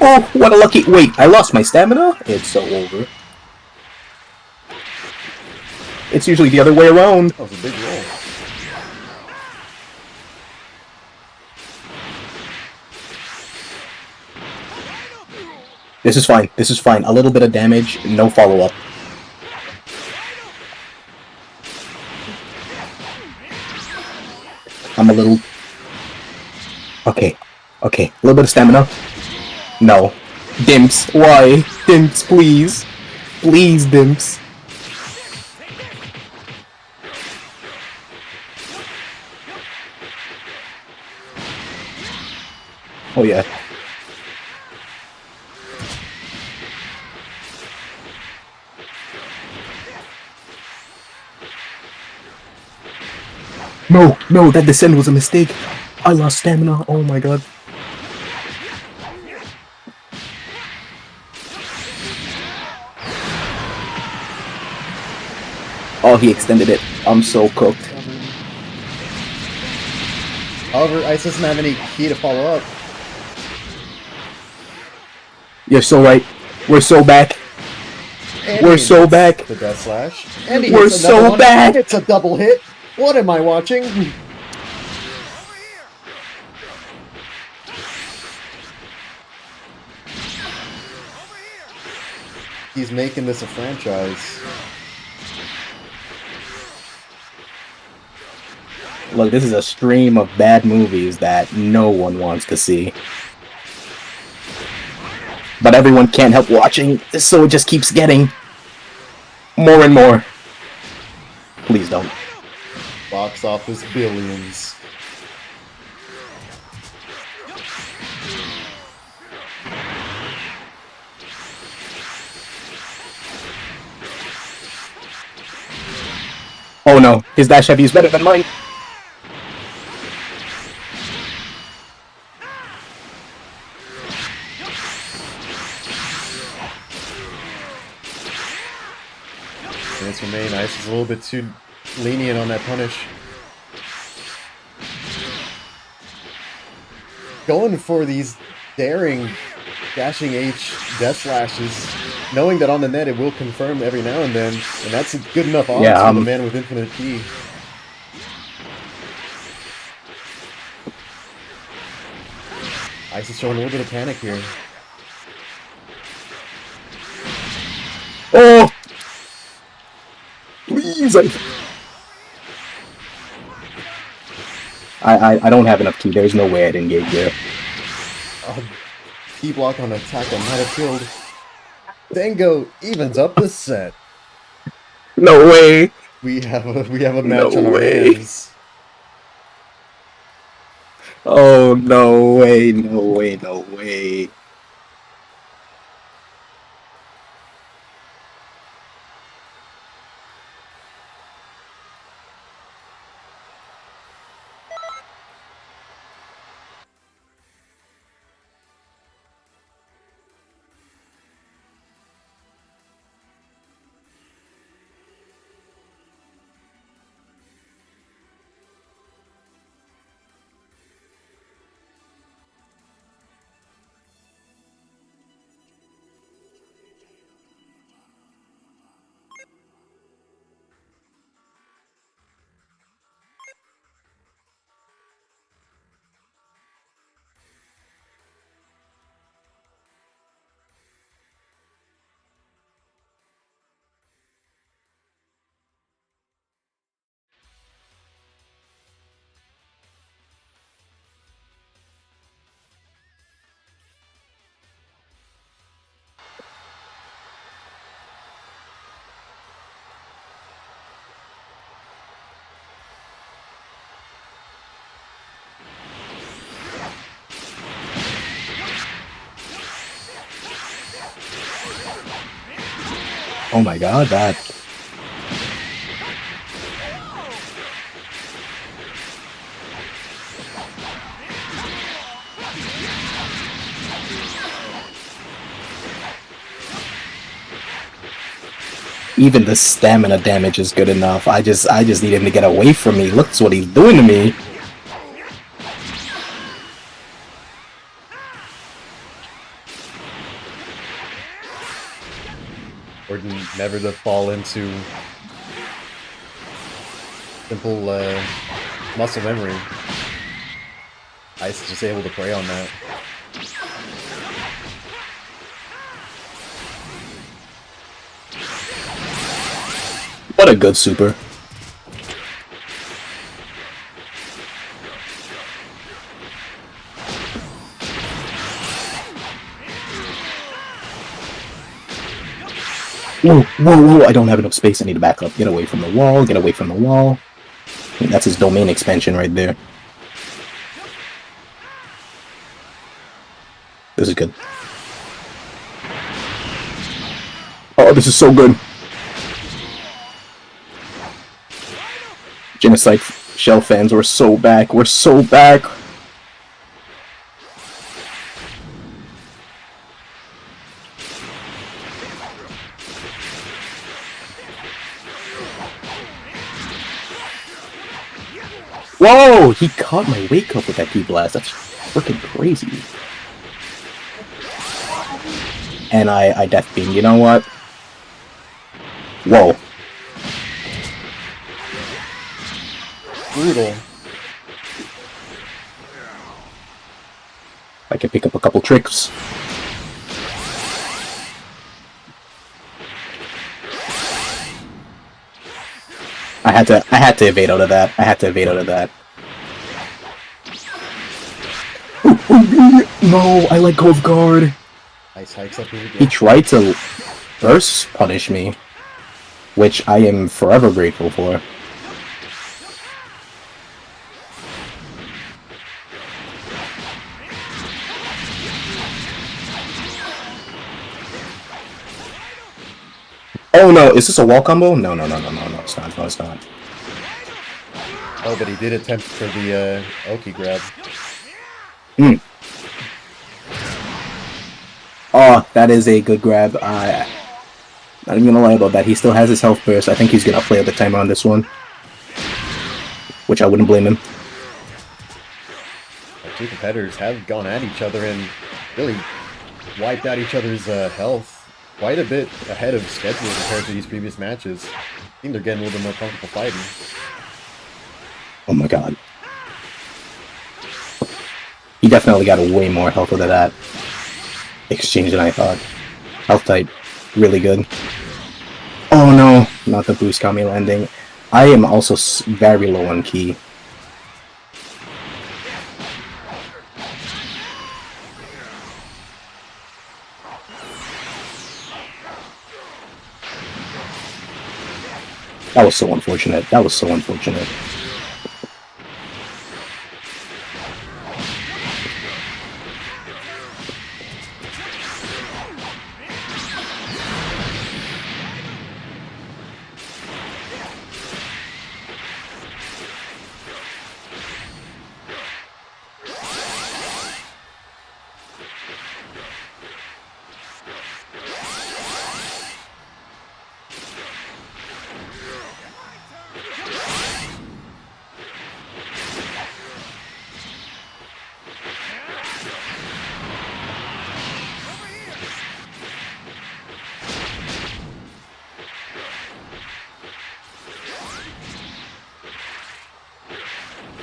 Oh, what a lucky... Wait, I lost my stamina? It's so over. It's usually the other way around. That was a big roll. This is fine. This is fine. A little bit of damage, no follow-up. I'm a little... Okay. Okay. A little bit of stamina. No. Dimps. Why? Dimps, please. Please, Dimps. Oh, yeah. No, no, that descent was a mistake. I lost stamina. Oh my god. Oh, he extended it. I'm so cooked. However, Ice doesn't have any key to follow up. You're so right. We're so back. And We're he so hits back. The Death Slash. And he We're hits another so one. back. It's a double hit. What am I watching? He's making this a franchise. Look, this is a stream of bad movies that no one wants to see. But everyone can't help watching, so it just keeps getting more and more. Please don't. Box office billions. Oh no, his dash heavy is better than mine. Minutes remain. Ice is a little bit too lenient on that punish. Going for these daring dashing H death slashes, knowing that on the net it will confirm every now and then, and that's a good enough odds Yeah, for the man with infinite ki. Ice is showing a little bit of panic here. Oh! Please! I don't have enough ki. There's no way I'd engage there. Ki block on attack that might have killed. Dango evens up the set. No way! We have a No match on our way. hands. Oh, no way, no way, no way. Oh my god, that... Even the stamina damage is good enough. I just need him to get away from me. Look what he's doing to me. Gordon never to fall into simple muscle memory. Ice is just able to prey on that. What a good super. Whoa, whoa, whoa, I don't have enough space. I need to back up. Get away from the wall, get away from the wall. That's his domain expansion right there. This is good. Oh, this is so good. Genocide Shell fans, we're so back. We're so back. Whoa! He caught my wake up with that key blast. That's freaking crazy. And I death beam. You know what? Whoa. Brutal. I can pick up a couple tricks. I had to evade out of that. I had to evade out of that. No, I let go of guard. Ice hikes up here again. He tried to burst punish me, which I am forever grateful for. Oh no, is this a wall combo? No, it's not, no, it's not. Oh, but he did attempt for the Oki grab. Hmm. Oh, that is a good grab. Not even gonna lie about that. He still has his health burst. I think he's gonna play out the timer on this one. Which I wouldn't blame him. The two competitors have gone at each other and really wiped out each other's health quite a bit ahead of schedule compared to these previous matches. I think they're getting a little bit more comfortable fighting. Oh my god. He definitely got way more health out of that exchange than I thought. Health type, really good. Oh no, not the boost Kami landing. I am also very low on ki. That was so unfortunate. That was so unfortunate.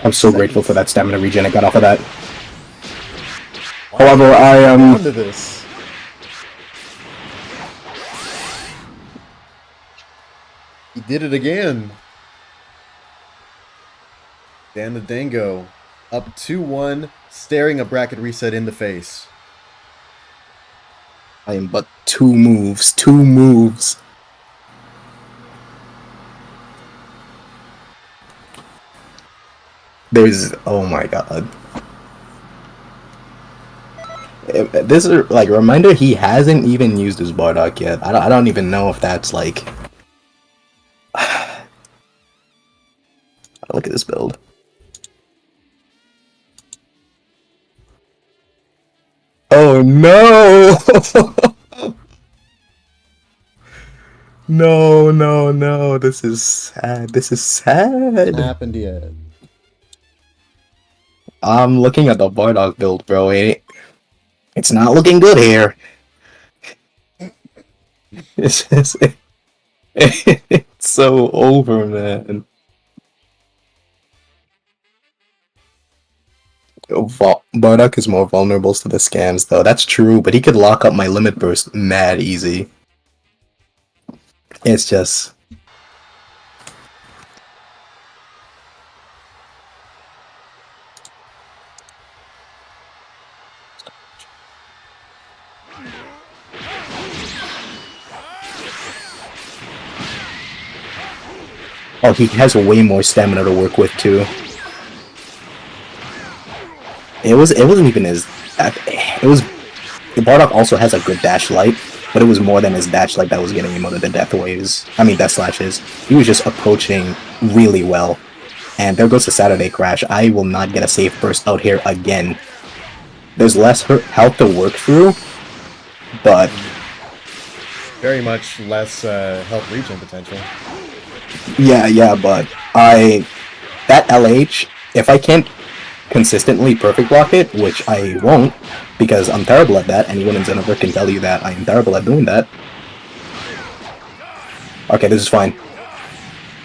I'm so grateful for that stamina regen I got off of that. However, I am... Onto this. He did it again. DanTheDango up 2-1, staring a bracket reset in the face. I am but two moves. There's... oh my god. this is like a reminder. He hasn't even used his Bardock yet. I don't even know if that's like. Look at this build. Oh no! No! This is sad. This is sad. Happened yet? I'm looking at the Bardock build, bro. It's not looking good here. It's just, it's so over, man. Bardock is more vulnerable to the scams, though. That's true, but he could lock up my limit burst mad easy. It's just... Oh, he has way more stamina to work with, too. It wasn't even his... It was... Bardock also has a good dash light, but it was more than his dash light that was getting him out of the death waves. I mean, death slashes. He was just approaching really well. And there goes the Saturday Crash. I will not get a safe burst out here again. There's less health to work through, but... Very much less health regen potential. Yeah, but that LH, if I can't consistently perfect block it, which I won't, because I'm terrible at that, anyone in Xenoverse can tell you that I am terrible at doing that. Okay, this is fine.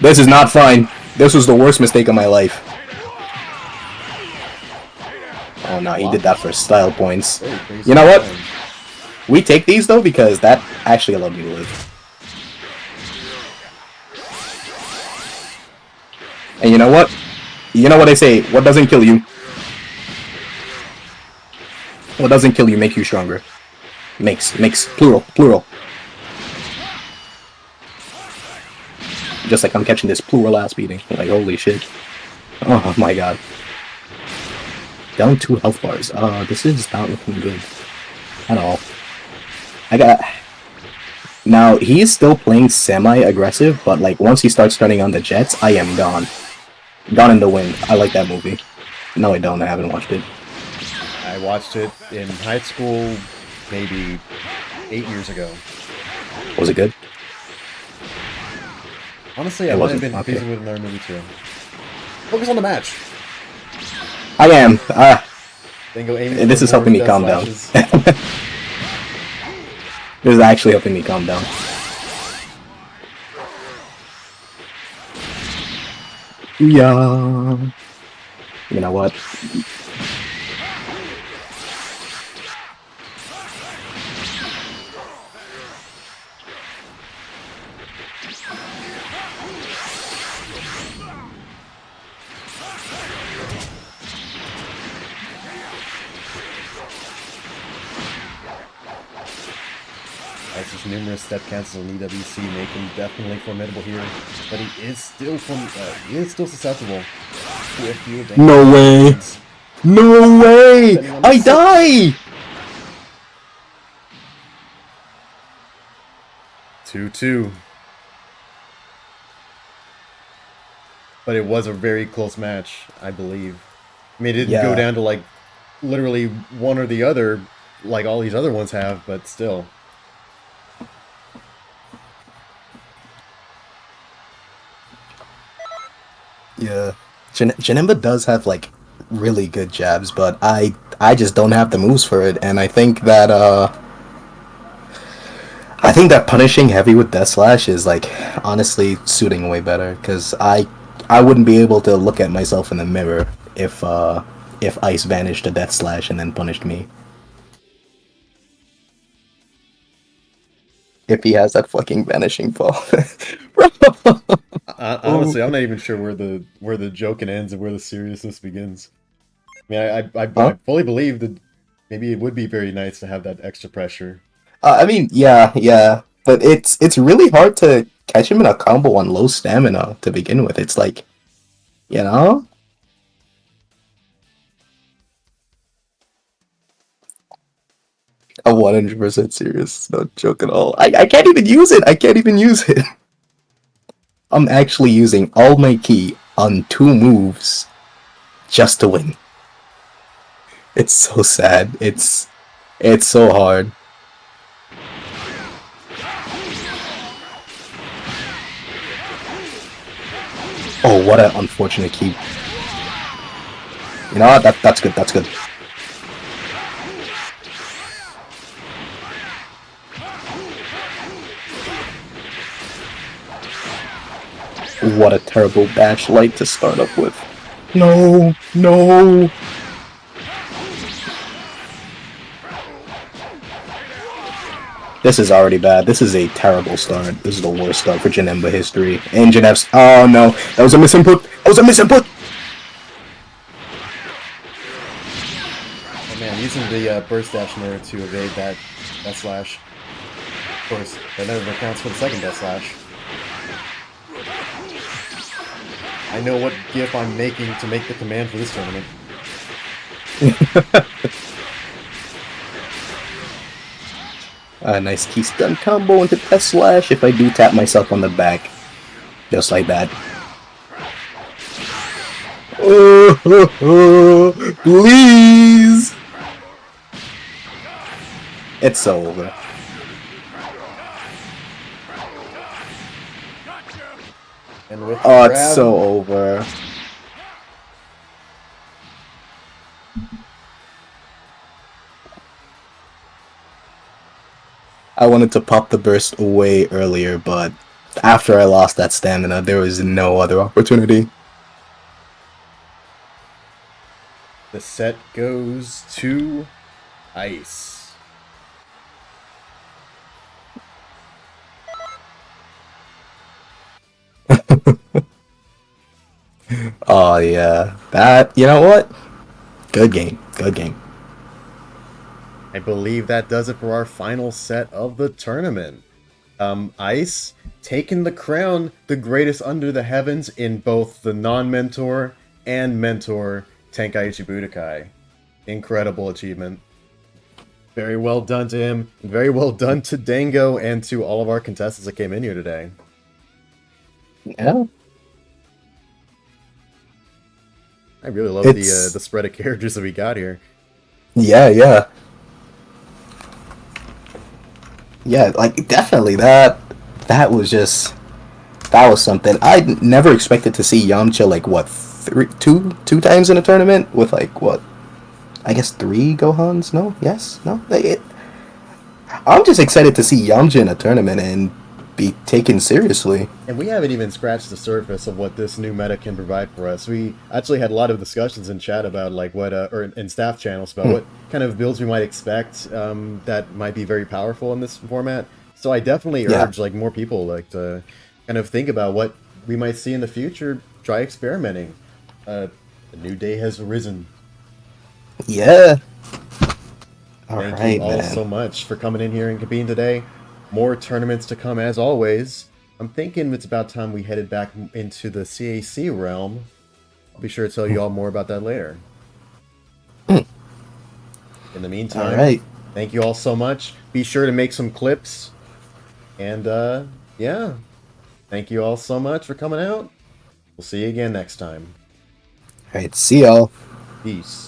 This is not fine. This was the worst mistake of my life. Oh no, he did that for style points. You know what? We take these though, because that actually allowed me to live. And you know what? You know what they say, what doesn't kill you? What doesn't kill you makes you stronger. Makes, plural. Just like I'm catching this plural ass beating. Like, holy shit. Oh my god. Down 2 health bars. This is not looking good. At all. Now, he's still playing semi-aggressive, but like, once he starts turning on the jets, I am gone. Gone in the Wind. I like that movie. No, I don't. I haven't watched it. I watched it in high school, maybe 8 years ago. Was it good? Honestly, I might have been confusing with another movie too. Focus on the match. I am. This is for helping me death calm down. slashes. This is actually helping me calm down. Yeah. You know what? Ice's numerous step cancels on EWC make him definitely formidable here, but he is still susceptible to a few of No way! actions. No way! I die! 2-2. But it was a very close match, I believe. I mean, it didn't go down to like literally one or the other like all these other ones have, but still. Yeah. Janemba does have like really good jabs, but I just don't have the moves for it, and I think that punishing heavy with Death Slash is like honestly suiting way better, because I wouldn't be able to look at myself in the mirror if Ice vanished to Death Slash and then punished me. If he has that fucking vanishing fall. Bro. Honestly, I'm not even sure where the joking ends and where the seriousness begins. I mean, I fully believe that maybe it would be very nice to have that extra pressure. I mean, yeah, but it's really hard to catch him in a combo on low stamina to begin with. It's like, you know? I'm 100% serious. No joke at all. I can't even use it. I can't even use it. I'm actually using all my ki on 2 moves just to win. It's so sad. It's so hard. Oh, what an unfortunate ki. You know what? That's good. That's good. What a terrible bash light to start up with. No, no. This is already bad. This is a terrible start. This is the worst start for Janemba history. And Janev's. Oh no, that was a misinput. That was a misinput. Oh man, using the burst dash in order to evade that slash. Of course, that never accounts for the second death slash. I know what gif I'm making to make the command for this tournament. A nice key stun combo into death slash if I do tap myself on the back. Just like that. Please! It's so over. And with Oh, grab, it's so over. I wanted to pop the burst way earlier, but after I lost that stamina, there was no other opportunity. the set goes to Ice. Oh yeah, that, you know what? Good game, good game. I believe that does it for our final set of the tournament. Ice taking the crown, the greatest under the heavens in both the non-mentor and mentor Tenkaichi Budokai. Incredible achievement. Very well done to him. Very well done to Dango and to all of our contestants that came in here today. Yeah. I really love the spread of characters that we got here. Yeah, yeah. Yeah, like, definitely, that was just, that was something. I never expected to see Yamcha, like, what, two times in a tournament? With, like, what, I guess 3 Gohans? No? Yes? No? I'm just excited to see Yamcha in a tournament and be taken seriously. And we haven't even scratched the surface of what this new meta can provide for us. We actually had a lot of discussions in chat about like what, or in staff channels about what kind of builds we might expect that might be very powerful in this format. So I definitely urge like more people like to kind of think about what we might see in the future. Try experimenting. A new day has arisen. Yeah. Thank Alright, you all man. so much for coming in here and competing today. More tournaments to come as always. I'm thinking it's about time we headed back into the CAC realm. I'll be sure to tell you all more about that later. In the meantime, thank you all so much. Be sure to make some clips. And yeah, thank you all so much for coming out. We'll see you again next time. Alright, see y'all. Peace.